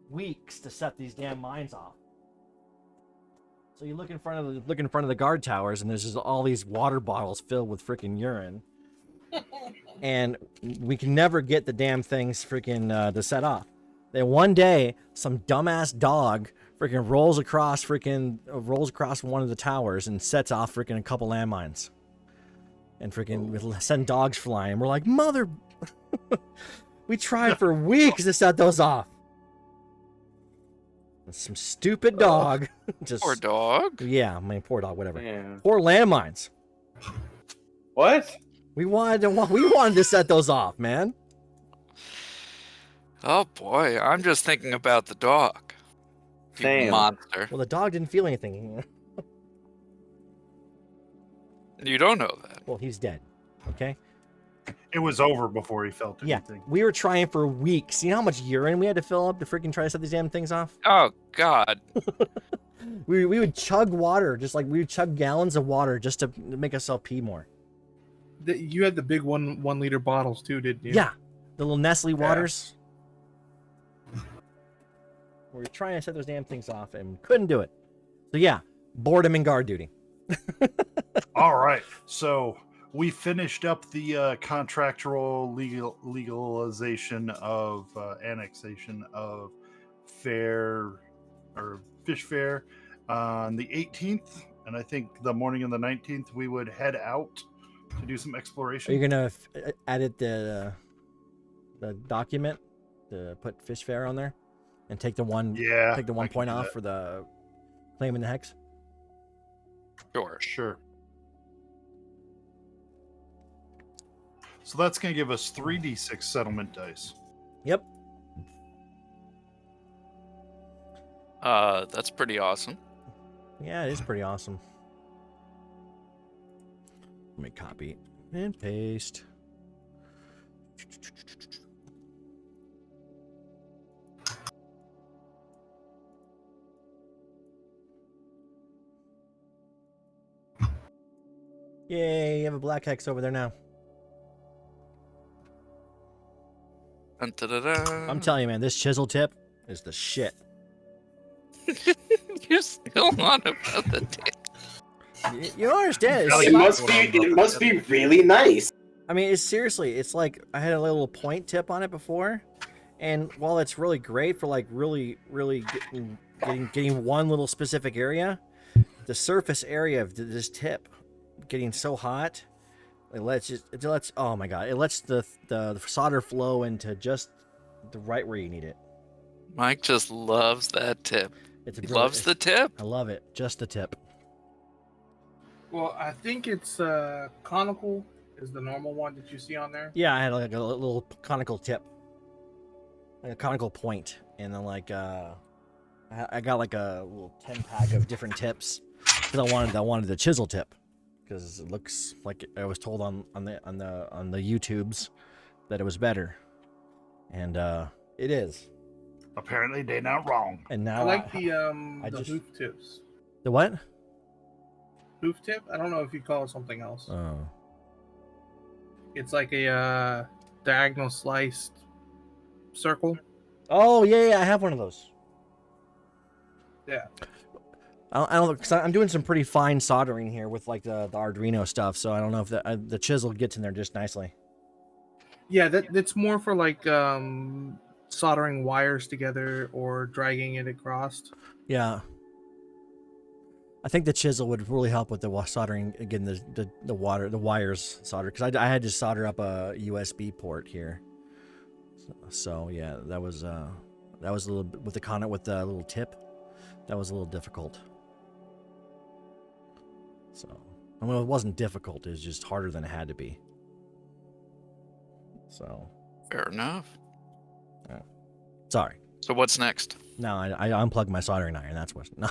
weeks to set these damn mines off. So you look in front of the guard towers, and there's just all these water bottles filled with freaking urine, and we can never get the damn things freaking to set off. Then one day, some dumbass dog freaking rolls across one of the towers and sets off freaking a couple landmines, and freaking we send dogs flying. We're like, mother, we tried for weeks to set those off. Some stupid dog. Just Poor dog. Yeah, I mean, poor dog, whatever. Yeah. Poor landmines. What? We wanted to set those off, man. Oh boy, I'm just thinking about the dog. You Same. monster. Well, the dog didn't feel anything. You don't know that. Well, he's dead. Okay. It was over before he felt Yeah, anything. we were trying for weeks. You know how much urine we had to fill up to freaking try to set these damn things off? Oh God. We would chug water, we would chug gallons of water just to make ourselves pee more. You had the big 1 liter bottles too, didn't you? Yeah, the little Nestle waters. We were trying to set those damn things off and couldn't do it. So yeah, boredom and guard duty. All right. So we finished up the contractual legalization of annexation of Fishfair on the 18th, and I think the morning of the 19th we would head out to do some Are exploration. you gonna edit the document to put Fishfair on there and take the one Yeah, take the I 1 can point do off that. for the claim in the hex? Sure. Sure. So that's going to give us 3d6 settlement dice. Yep. That's pretty awesome. Yeah, it is pretty awesome. Let me copy and paste. Yay, you have a black hex over there now. Dun-da-da-da. I'm telling you, man, this chisel tip is the shit. You're still on about the tip. You don't understand. It's Kelly, like- It must be really nice. I mean, it's like I had a little point tip on it before, and while it's really great for like really getting one little specific area, the surface area of this tip getting so hot, it lets oh my god, it lets the solder flow into just the right where you need it. Mike just loves that tip. It's He loves the tip. I love it, just the tip. Well, I think it's conical is the normal one that you see on there. Yeah, I had like a little conical tip, like a conical point, and then like I got like a little 10-pack of different tips because I wanted the chisel tip because it looks like I was told on the YouTubes that it was better, and it is. Apparently, they're not wrong. And now I like I the just- hoof tips. the what? Hoof tip? I don't know if you call it something else. Oh, It's like a diagonal sliced circle. oh yeah, I have one of those. Yeah. I don't because I'm doing some pretty fine soldering here with like the Arduino stuff, so I don't know if the chisel gets in there just nicely. Yeah, that's more for like soldering wires together or dragging it across. Yeah. I think the chisel would really help with the soldering, again, the wires soldered, because I had to solder up a USB port here. So yeah, that was a little bit with the little tip. That was a little difficult. So, I mean, it wasn't difficult. It was just harder than it had to be. So. Fair enough. Sorry. So what's next? No, I unplugged my soldering iron. That's what. No.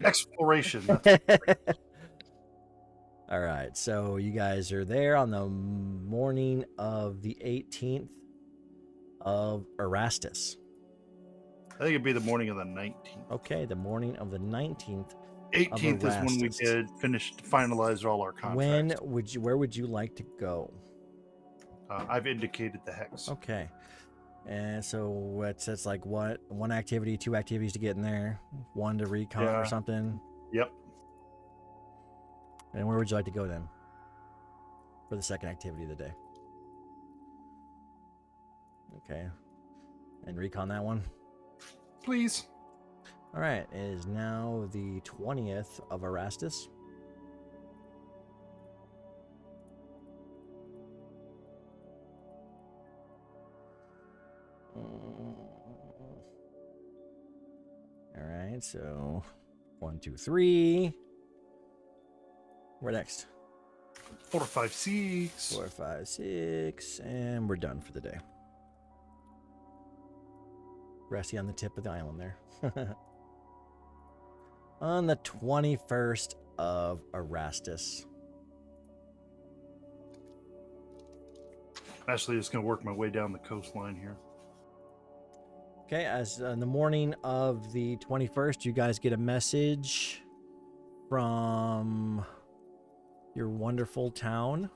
Exploration. All right. So you guys are there on the morning of the 18th of Erastus. I think it'd be the morning of the 19th. Okay, the morning of the 19th. 18th is when we did finalize all our contracts. Where would you like to go? I've indicated the hex. Okay. And so it's like what? One activity, two activities to get in there, one to recon or something? Yep. And where would you like to go then? For the second activity of the day. Okay. And recon that one? Please. All right. It is now the 20th of Erastus. All right, so 1, 2, 3. Where next? 4, 5, 6. 4, 5, 6, and we're done for the day. Resty on the tip of the island there. On the 21st of Erastus. Actually, just going to work my way down the coastline here. Okay, as in the morning of the 21st, you guys get a message from your wonderful town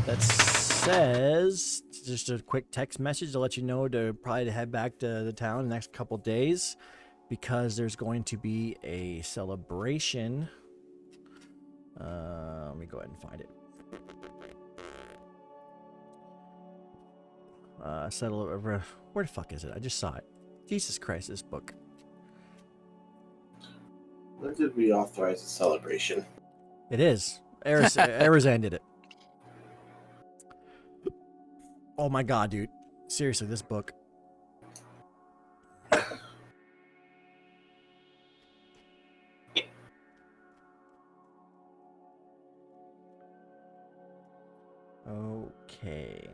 that says, just a quick text message to let you know to probably head back to the town the next couple days, because there's going to be a celebration. Let me go ahead and find it. Settle over. Where the fuck is it? I just saw it. Jesus Christ, this book. When did we authorize a celebration? It is. Arizan did it. Oh my god, dude. Seriously, this book. Okay.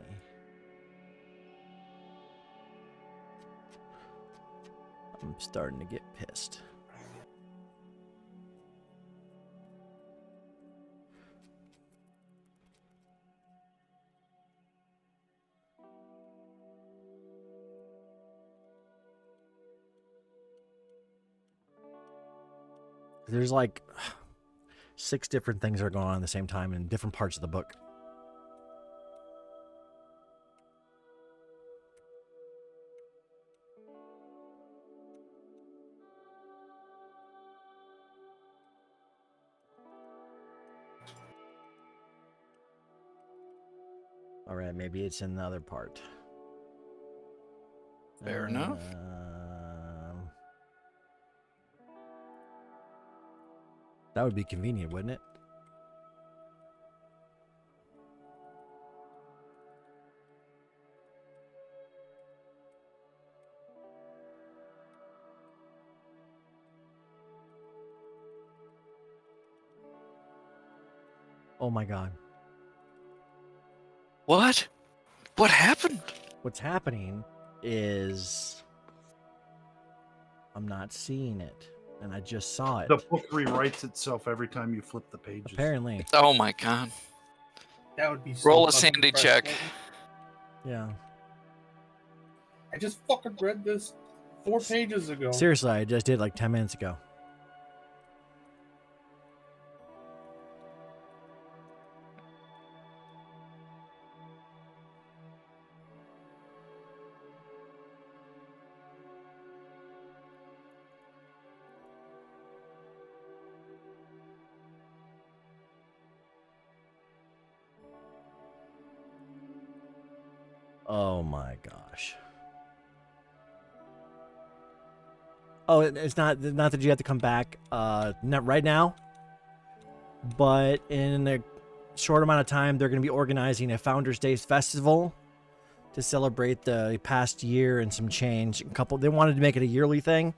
I'm starting to get pissed. There's like 6 different things that are going on at the same time in different parts of the book. All right, maybe it's in the other part. Fair enough. That would be convenient, wouldn't it? Oh my god. What? What happened? What's happening is I'm not seeing it, and I just saw it. The book rewrites itself every time you flip the pages. Apparently. Oh my god. That would be so Roll a fucking sandy check. frustrating. Yeah. I just fucking read this 4 pages ago. Seriously, I just did like 10 minutes ago. Oh my gosh. Oh, it's not that you have to come back not right now, but in a short amount of time they're going to be organizing a Founders Day festival to celebrate the past year and some change. They wanted to make it a yearly thing,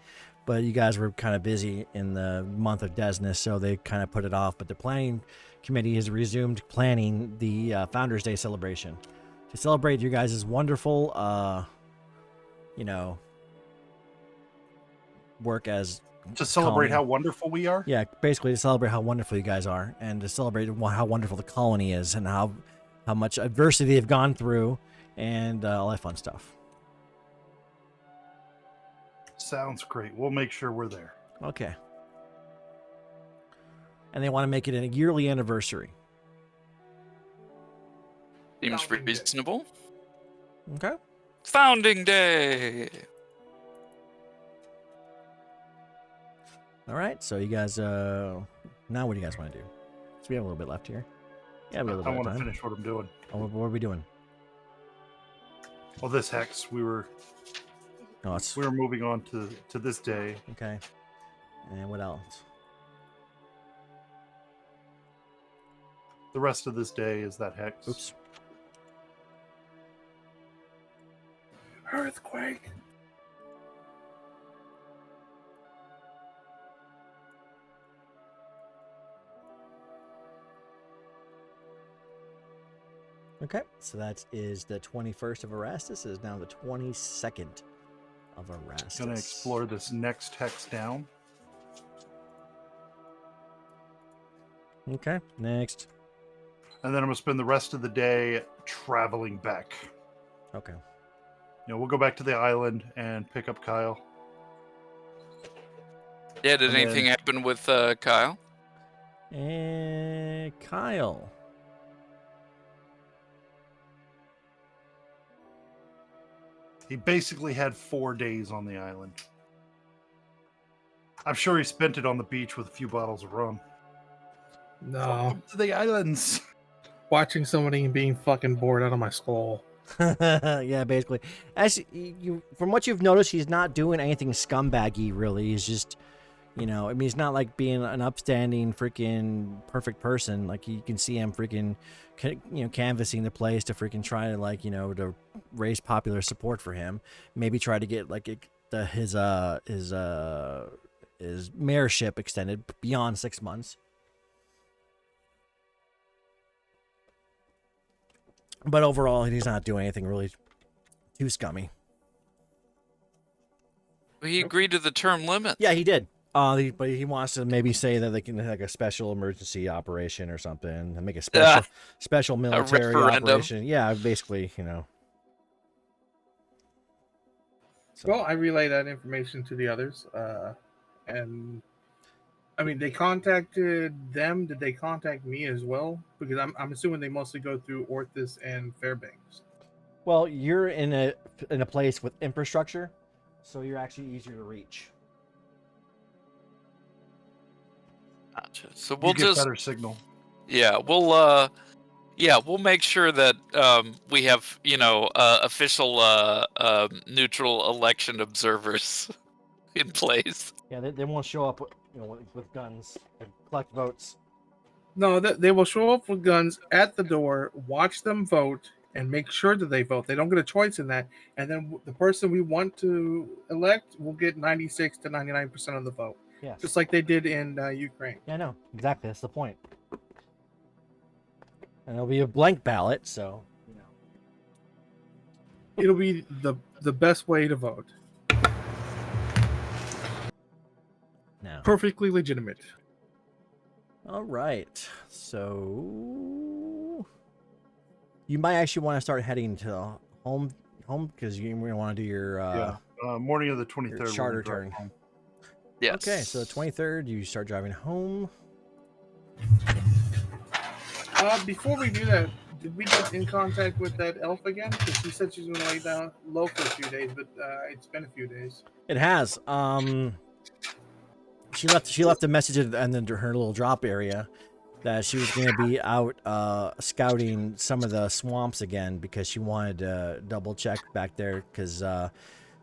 but you guys were kind of busy in the month of Desness, so they kind of put it off. But the planning committee has resumed planning the Founders Day celebration to celebrate you guys' wonderful, work as To celebrate colony. how wonderful we are? Yeah, basically to celebrate how wonderful you guys are, and to celebrate how wonderful the colony is, and how much adversity they've gone through, and all that fun stuff. Sounds great. We'll make sure we're there. Okay. And they want to make it a yearly anniversary. Seems Founding Day. reasonable. Okay. Founding Day. All right. So you guys, now what do you guys want to do? So we have a little bit left here. Yeah, we have a I little bit want of to time. finish what I'm doing. Oh, what are we doing? Well, this hex, we were Oh, it's moving on to this day. okay. And what else? The rest of this day is that hex. Oops. Earthquake. Okay. So that is the 21st of Erastus. This is now the 22nd of Erastus. Gonna explore this next hex down. Okay. Next. And then I'm gonna spend the rest of the day traveling back. Okay. We'll go back to the island and pick up Kyle. Yeah, did And anything then- happen with Kyle? And Kyle. He basically had 4 days on the island. I'm sure he spent it on the beach with a few bottles of rum. No. Welcome to the islands. Watching somebody being fucking bored out of my skull. Yeah, basically. As you, from what you've noticed, he's not doing anything scumbaggy. Really, he's just, he's not like being an upstanding, freaking perfect person. Like you can see him freaking, canvassing the place to freaking try to to raise popular support for him. Maybe try to get his mayorship extended beyond 6 months. But overall, he's not doing anything really too scummy. He agreed to the term limit. Yeah, he did. But he wants to maybe say that they can have a special emergency operation or something, and make a special military referendum. operation. Yeah, basically, So, Well, I relay that information to the others. And I mean, they contacted them. Did they contact me as well? Because I'm assuming they mostly go through Orthus and Fairbanks. well, you're in a place with infrastructure, so you're actually easier to reach. Gotcha. So We'll we'll get just better signal. we'll make sure that we have official neutral election observers in place. Yeah, they won't show up with guns and collect votes. No, they will show up with guns at the door, watch them vote, and make sure that they vote. They don't get a choice in that. And then the person we want to elect will get 96 to 99% of the vote, Yes. just like they did in Ukraine. Yeah, I know. Exactly. That's the point. And it'll be a blank ballot, so It'll be the best way to vote. now. Perfectly legitimate. All right. So you might actually want to start heading to home because you want to do your Morning of the 23rd. your we're charter gonna drive turn. home. Yes. Okay, so 23rd you start driving home. Before we do that, did we get in contact with that elf again? Because she said she's going to lay down low for a few days, but it's been a few days. It has. She left a message in her little drop area, that she was going to be out scouting some of the swamps again because she wanted to double check back there because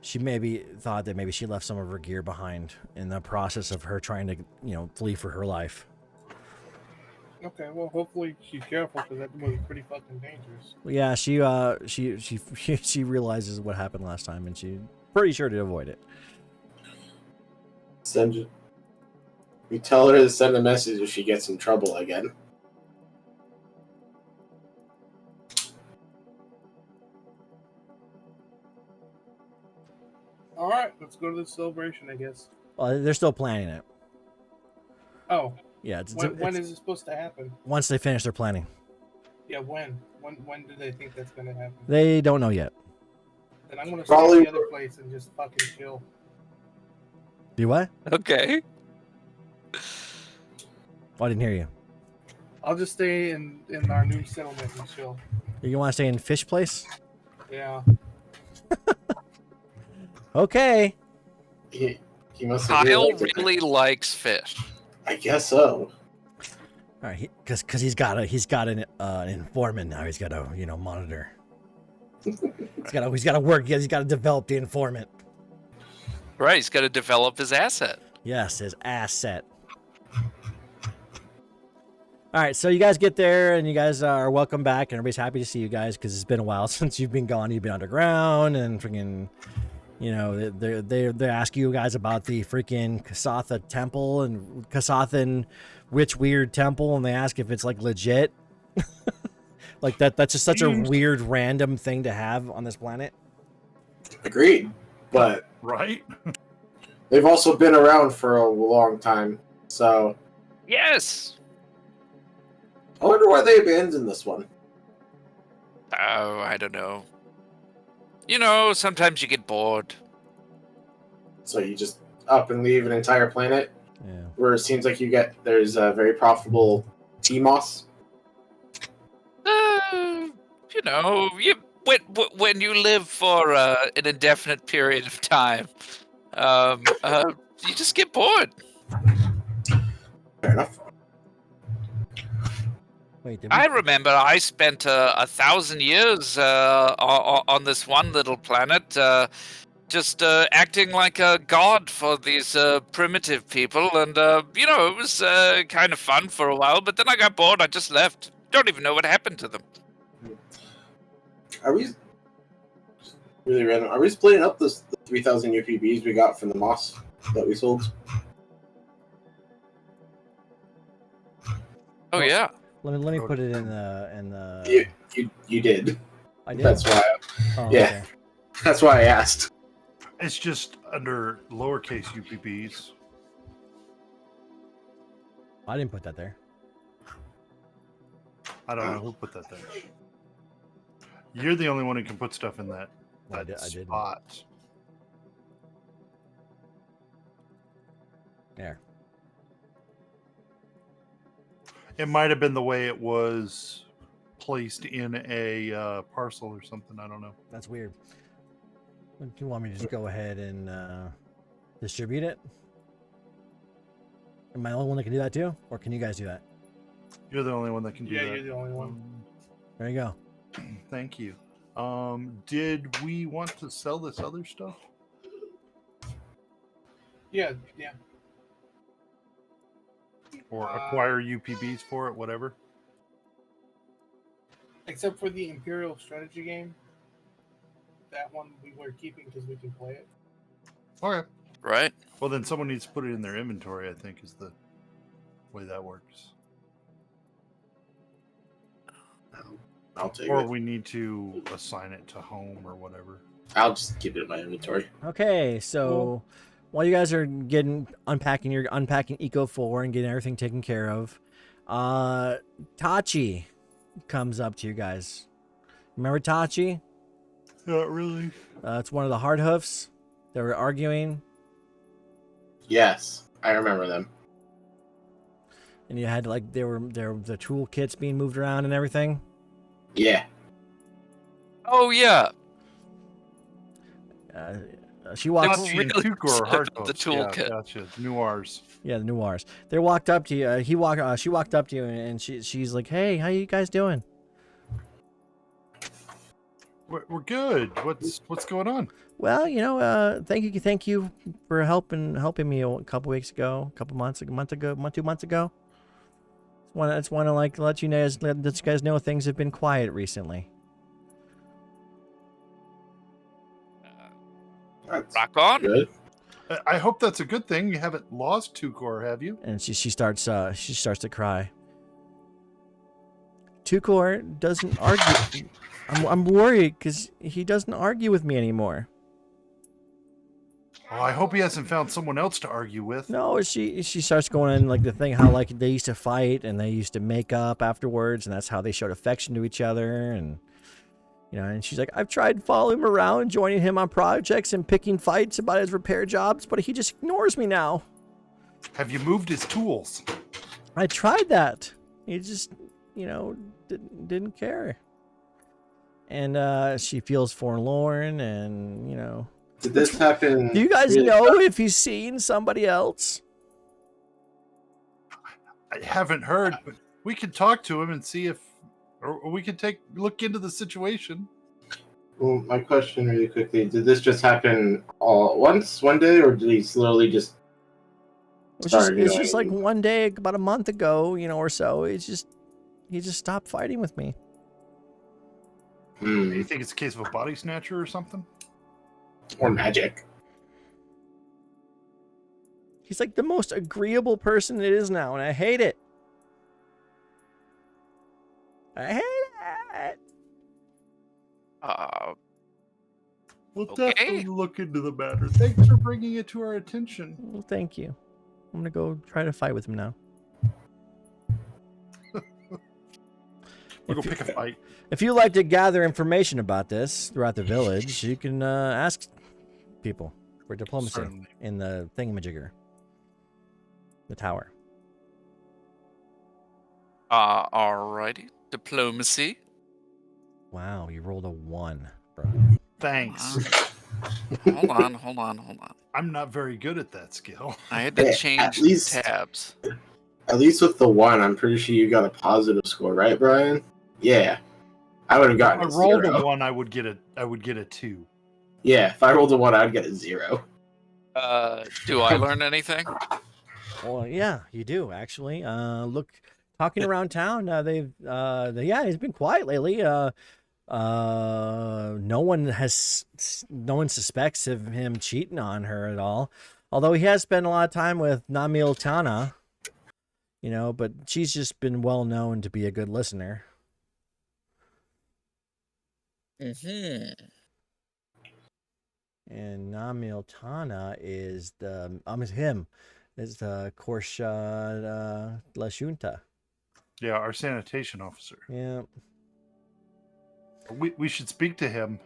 she maybe thought that maybe she left some of her gear behind in the process of her trying to, flee for her life. Okay, well, hopefully she's careful because that was pretty fucking dangerous. Well, yeah, she realizes what happened last time and she's pretty sure to avoid it. We tell her to send a message if she gets in trouble again. All right, let's go to the celebration, I guess. Well, they're still planning it. Oh, Yeah. when is it supposed to happen? Once they finish their planning. Yeah, when? When do they think that's gonna happen? They don't know yet. Then I'm gonna stay Probably- at the other place and just fucking chill. Do what? Okay. Oh, I didn't hear you. I'll just stay in our new settlement and chill. You want to stay in Fish Place? Yeah. Okay. He must have Kyle liked it. really likes fish. I guess so. All right, because he's got an informant now. He's got to monitor. He's got to work. He's got to develop the informant. Right, he's got to develop his asset. Yes, his asset. All right, so you guys get there and you guys are welcome back, and everybody's happy to see you guys because it's been a while since you've been gone. You've been underground and freaking, they ask you guys about the freaking Kasatha temple and Kasathan witch weird temple, and they ask if it's like legit. Like that's just such a weird random thing to have on this planet. Agreed. But Right? they've also been around for a long time, so Yes. I wonder why they abandoned this one. Oh, I don't know. Sometimes you get bored. So you just up and leave an entire planet Yeah. where it seems like there's a very profitable TMOS. When you live for an indefinite period of time, you just get bored. Fair enough. Wait, did I remember I spent 1,000 years on this one little planet, just acting like a god for these primitive people, and it was kind of fun for a while. But then I got bored. I just left. Don't even know what happened to them. Are we really random? Are we splitting up the 3,000 UPBs we got from the moss that we sold? Oh yeah. Let me put it in the. You did. I did. That's why. Oh, yeah. okay. That's why I asked. It's just under lowercase UPBs. I didn't put that there. I don't know who put that there. You're the only one who can put stuff in that, I that did. spot. There. It might have been the way it was placed in a parcel or something. I don't know. That's weird. Do you want me to just go ahead and distribute it? Am I the only one that can do that too? Or can you guys do that? You're the only one that can do Yeah, that. you're the only one. There you go. Thank you. Did we want to sell this other stuff? Yeah. Or acquire UPBs for it, whatever? Except for the Imperial strategy game. That one we were keeping because we can play it. Okay. Right. Well, then someone needs to put it in their inventory, I think, is the way that works. I'll take Or it. we need to assign it to home or whatever. I'll just keep it in my inventory. Okay, so while you guys are unpacking Eco 4 and getting everything taken care of, Tachi comes up to you guys. Remember Tachi? Not really. It's one of the hard hoofs. They were arguing, Yes, I remember them. and you had like there were the toolkits being moved around and everything. Yeah. Oh yeah. she walks. That's Gotchi and really Tukor are hard the folks. Yeah, toolkit. gotcha. Noirs. Yeah, the noirs. They walked up to you. She walked up to you, and she's like, "Hey, how you guys doing?" We're good. What's going on? Well, thank you for helping me a couple weeks ago, a month ago, 2 months ago. I just want to let you guys know things have been quiet recently. Rock on. Good. I hope that's a good thing. You haven't lost Tukor, have you? And she starts to cry. Tukor doesn't argue. I'm worried because he doesn't argue with me anymore. Oh, I hope he hasn't found someone else to argue with. No, she starts going in like the thing how like they used to fight and they used to make up afterwards, and that's how they showed affection to each other. And and she's like, I've tried following him around, joining him on projects and picking fights about his repair jobs, but he just ignores me now. Have you moved his tools? I tried that. He just didn't care. And she feels forlorn, and Did this happen? Do you guys really know if he's seen somebody else? I haven't heard, but we could talk to him and see if, or we could look into the situation. Well, my question really quickly, did this just happen all once, one day, or did he slowly just It's start just like one day, about a month ago, or so. He just stopped fighting with me. Do you think it's a case of a body snatcher or something? Or magic? He's like the most agreeable person it is now, and I hate it. I hate it. We'll Okay. definitely look into the matter. Thanks for bringing it to our attention. Well, thank you. I'm gonna go try to fight with him now. We'll go pick a fight. If you'd like to gather information about this throughout the village, you can ask people for diplomacy Certainly. in the thingamajigger, the tower. Alrighty. Diplomacy. Wow, you rolled a 1, bro. Thanks. Hold on. I'm not very good at that skill. I had to Yeah, change at least- tabs. At least with the 1, I'm pretty sure you got a positive score, right, Brian? Yeah. I would have If gotten I a rolled 0. a 1, I would get a 2. Yeah, if I rolled a 1, I'd get a 0. Do I learn anything? Well, yeah, you do actually. Look, talking around town, he's been quiet lately. No one suspects of him cheating on her at all. Although he has spent a lot of time with Namil Tana, but she's just been well known to be a good listener. Mm-hmm. And Namil Tana is the Korsha La Junta. Yeah, our sanitation officer. Yeah. We should speak to him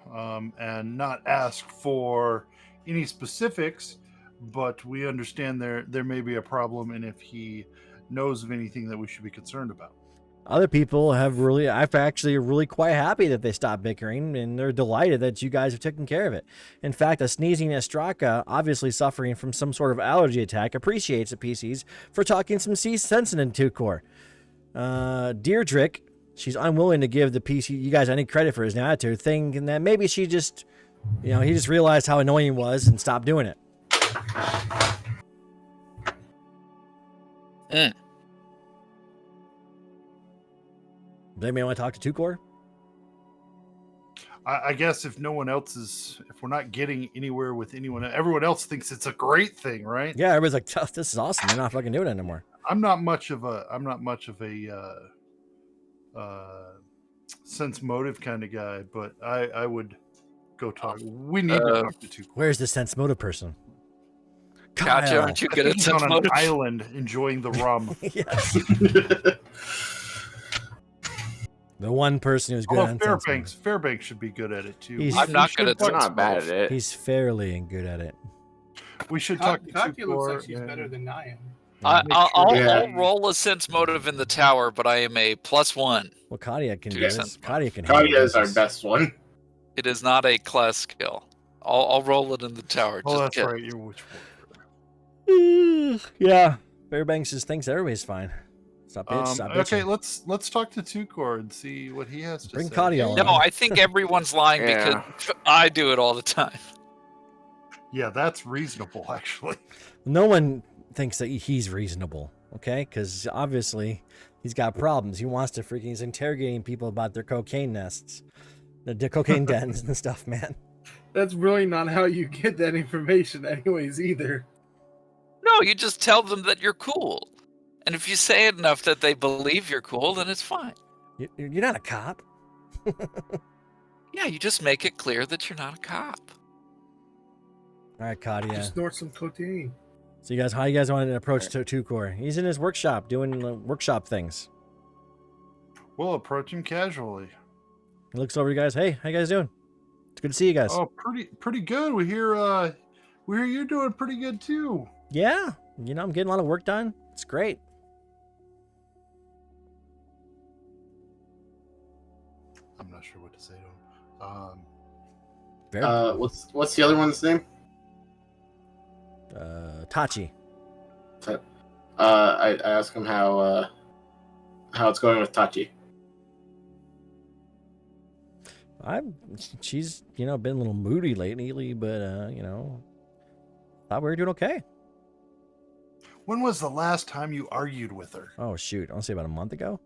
and not ask for any specifics, but we understand there may be a problem, and if he knows of anything that we should be concerned about. Other people I've actually really quite happy that they stopped bickering, and they're delighted that you guys have taken care of it. In fact, a sneezing Estraka, obviously suffering from some sort of allergy attack, appreciates the PCs for talking some sense into Tukor. Deirdrick, she's unwilling to give the PC you guys any credit for his attitude, thinking that maybe she just, he just realized how annoying he was and stopped doing it. Does anybody want to talk to Tukor? I guess if no one else if we're not getting anywhere with anyone, everyone else thinks it's a great thing, right? Yeah, everybody's like, "Tough, this is awesome. They're not fucking doing it anymore." I'm not much of a sense motive kind of guy, but I would go talk. We need to talk to Tukor. Where's the sense motive person? Gotcha, Kyle. aren't you I good think at he's sense on an motive? island enjoying the rum. Yes. The one person who's good Although at sense motive. Fairbanks should be good at it too. He's- I'm not good at We're sense not bad motive. at it. He's fairly good at it. We should talk to Katya looks like Tukor she's and- better than I am. I'll Yeah. roll a sense motive in the tower, but I am a +1. Well, Kadia can do Two this. sense Kadia can handle Kalia is our this. best one. It is not a class skill. I'll roll it in the tower. Oh, just that's kidding. right. You're witch. Yeah. Fairbanks just thinks everybody's fine. Stop bitch. Okay, let's talk to Tukor and see what he has to Bring say. Cardio No, on. I think everyone's lying Yeah. because I do it all the time. Yeah, that's reasonable, actually. No one thinks that he's reasonable, okay? Because obviously he's got problems. He wants to freaking. He's interrogating people about their cocaine nests, the cocaine dens and stuff, man. That's really not how you get that information, anyways, either. No, you just tell them that you're cool. And if you say it enough that they believe you're cool, then it's fine. You're not a cop. Yeah, you just make it clear that you're not a cop. All right, Kadia. Just snort some cocaine. So you guys, how you guys want to approach Tukor? He's in his workshop doing workshop things. We'll approach him casually. He looks over you guys. Hey, how you guys doing? It's good to see you guys. Oh, pretty good. We hear you're doing pretty good too. Yeah, I'm getting a lot of work done. It's great. I'm not sure what to say to him. Very, What's the other one's name? Tachi. I asked him how it's going with Tachi. She's been a little moody lately, but thought we were doing okay. When was the last time you argued with her? Oh shoot, I want to say about a month ago.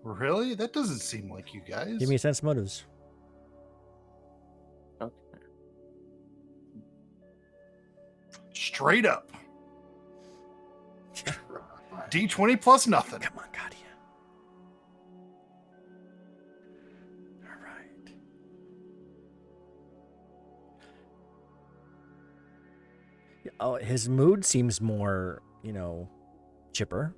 Really? That doesn't seem like you guys. Give me a sense of motives. Straight up. D20 plus nothing. Come on, Kadia. All right. Oh, his mood seems more, chipper,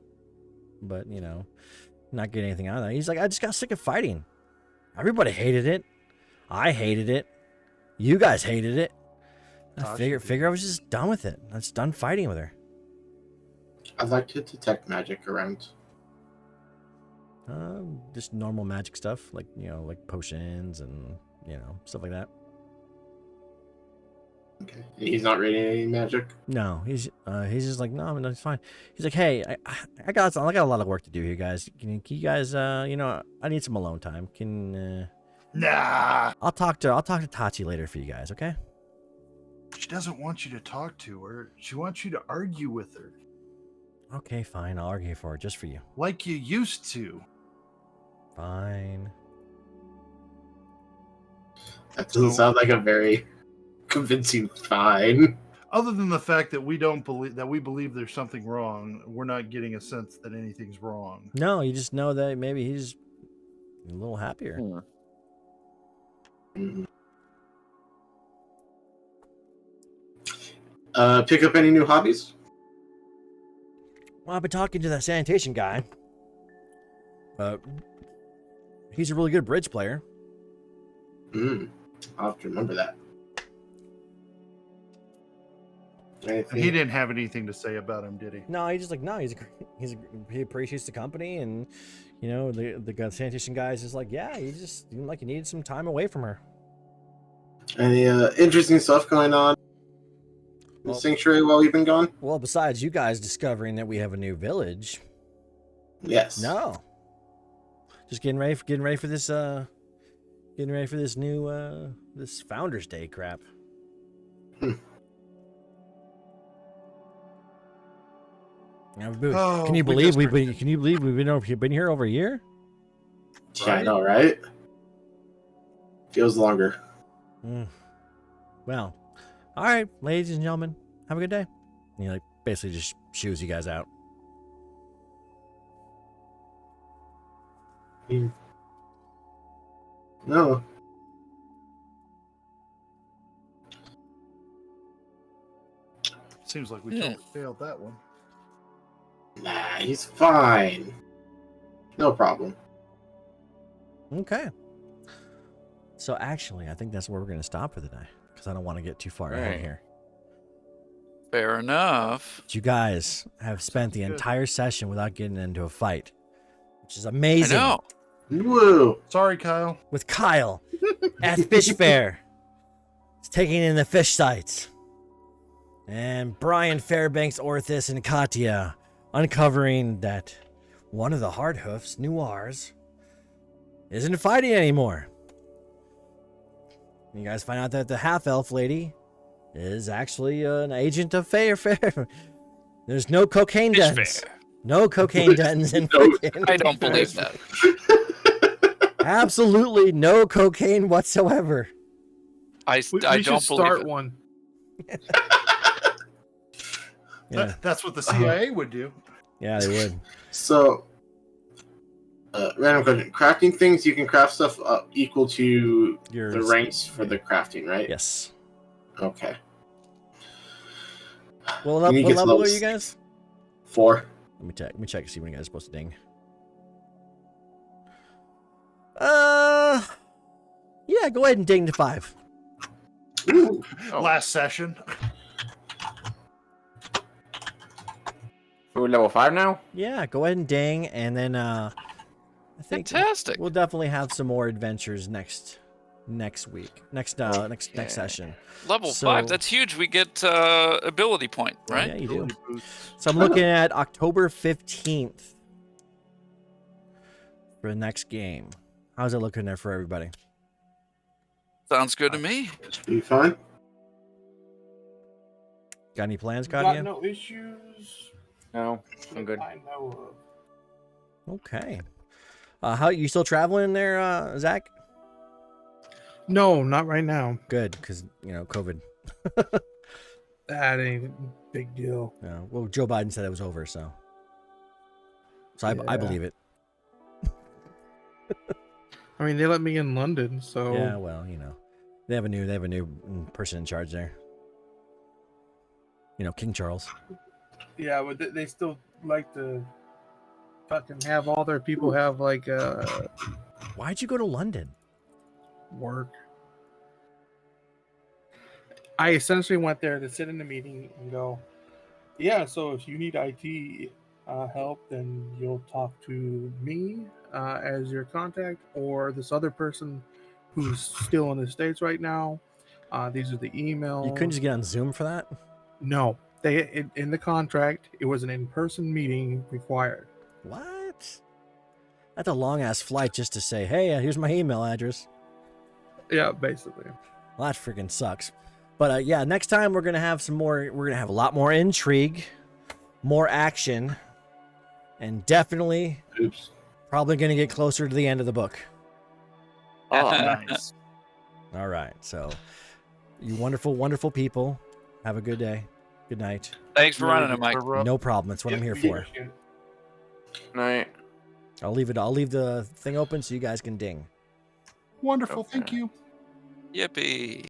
but not getting anything out of that. He's like, I just got sick of fighting. Everybody hated it. I hated it. You guys hated it. I figure I was just done with it. I was done fighting with her. I'd like to detect magic around. Just normal magic stuff, like like potions and stuff like that. Okay. He's not reading any magic. No, he's just like, no, it's fine. He's like, hey, I got a lot of work to do here, guys. Can you guys, I need some alone time. Nah. I'll talk to Tachi later for you guys, okay? She doesn't want you to talk to her. She wants you to argue with her. Okay, fine. I'll argue for her just for you. Like you used to. Fine. That doesn't sound like a very convincing fine. Other than the fact that we believe there's something wrong, we're not getting a sense that anything's wrong. No, you just know that maybe he's a little happier. Mhm. Pick up any new hobbies? Well, I've been talking to that sanitation guy. He's a really good bridge player. I'll have to remember that. He didn't have anything to say about him, did he? No, he's just like, no, he appreciates the company, and the sanitation guy's just like, yeah, he just seemed like he needed some time away from her. Any interesting stuff going on in the sanctuary while we've been gone? Well, besides you guys discovering that we have a new village. Yes. No. Just getting ready for this new this Founders Day crap. Can you believe we've been here over a year? Yeah, I know, right? Feels longer. Well, all right, ladies and gentlemen, have a good day. And he basically just shoos you guys out. No. Seems like we totally failed that one. Nah, he's fine. No problem. Okay. So actually, I think that's where we're going to stop for the day, because I don't want to get too far ahead here. Fair enough. But you guys have spent the entire session without getting into a fight, which is amazing. I know. Woo! Sorry, Kyle. With Kyle at Fishfair. is taking in the fish sites. And Brian Fairbanks, Orthis, and Katya uncovering that one of the Hardhoofs, Noirs, isn't fighting anymore. You guys find out that the half-elf lady is actually an agent of Fishfair. There's no cocaine dens. Fishfair. No cocaine dens in No. freaking I don't believe that. Absolutely no cocaine whatsoever. I We don't should believe start it. one. Yeah, That's what the CIA would do. yeah, they would. So, random question. Crafting things, you can craft stuff equal to Yours. the ranks for the crafting, right? Yes. Okay. Well, You need what to get to level are level you guys? 4. Let me check. See when you guys are supposed to ding. Yeah, go ahead and ding to 5. Ooh. Last session. We're level 5 now? Yeah, go ahead and ding, and then I think Fantastic. we'll definitely have some more adventures next week, next session. Level So- 5. That's huge. We get ability point, right? Yeah, you do. So I'm looking at October 15th for the next game. How's it looking there for everybody? Sounds good to me. Should be fine. Got any plans, Got Katya? no issues. No, I'm good. I know of. Okay. How you still traveling in there, Zach? No, not right now. Good, because COVID. That ain't a big deal. Well, Joe Biden said it was over, so I Yeah. believe it. I mean, they let me in London, so Yeah, well, they have a new person in charge there. King Charles. yeah, but they still like to fucking have all their people have like Why'd you go to London? work. I essentially went there to sit in the meeting and go, yeah, so if you need IT help, then you'll talk to me as your contact, or this other person who's still in the States right now. These are the emails. You couldn't just get on Zoom for that? No, in the contract, it was an in-person meeting required. What? That's a long ass flight just to say, hey, here's my email address. Yeah, basically. Well, that freaking sucks. But yeah, next time we're gonna have we're gonna have a lot more intrigue, more action, and definitely Oops. probably gonna get closer to the end of the book. Oh, Nice. All right, so you wonderful, wonderful people, have a good day, good night. Thanks for running it, Mike. No problem. That's what I'm here for. night. I'll leave the thing open so you guys can ding. Wonderful. Okay. Thank you. Yippee.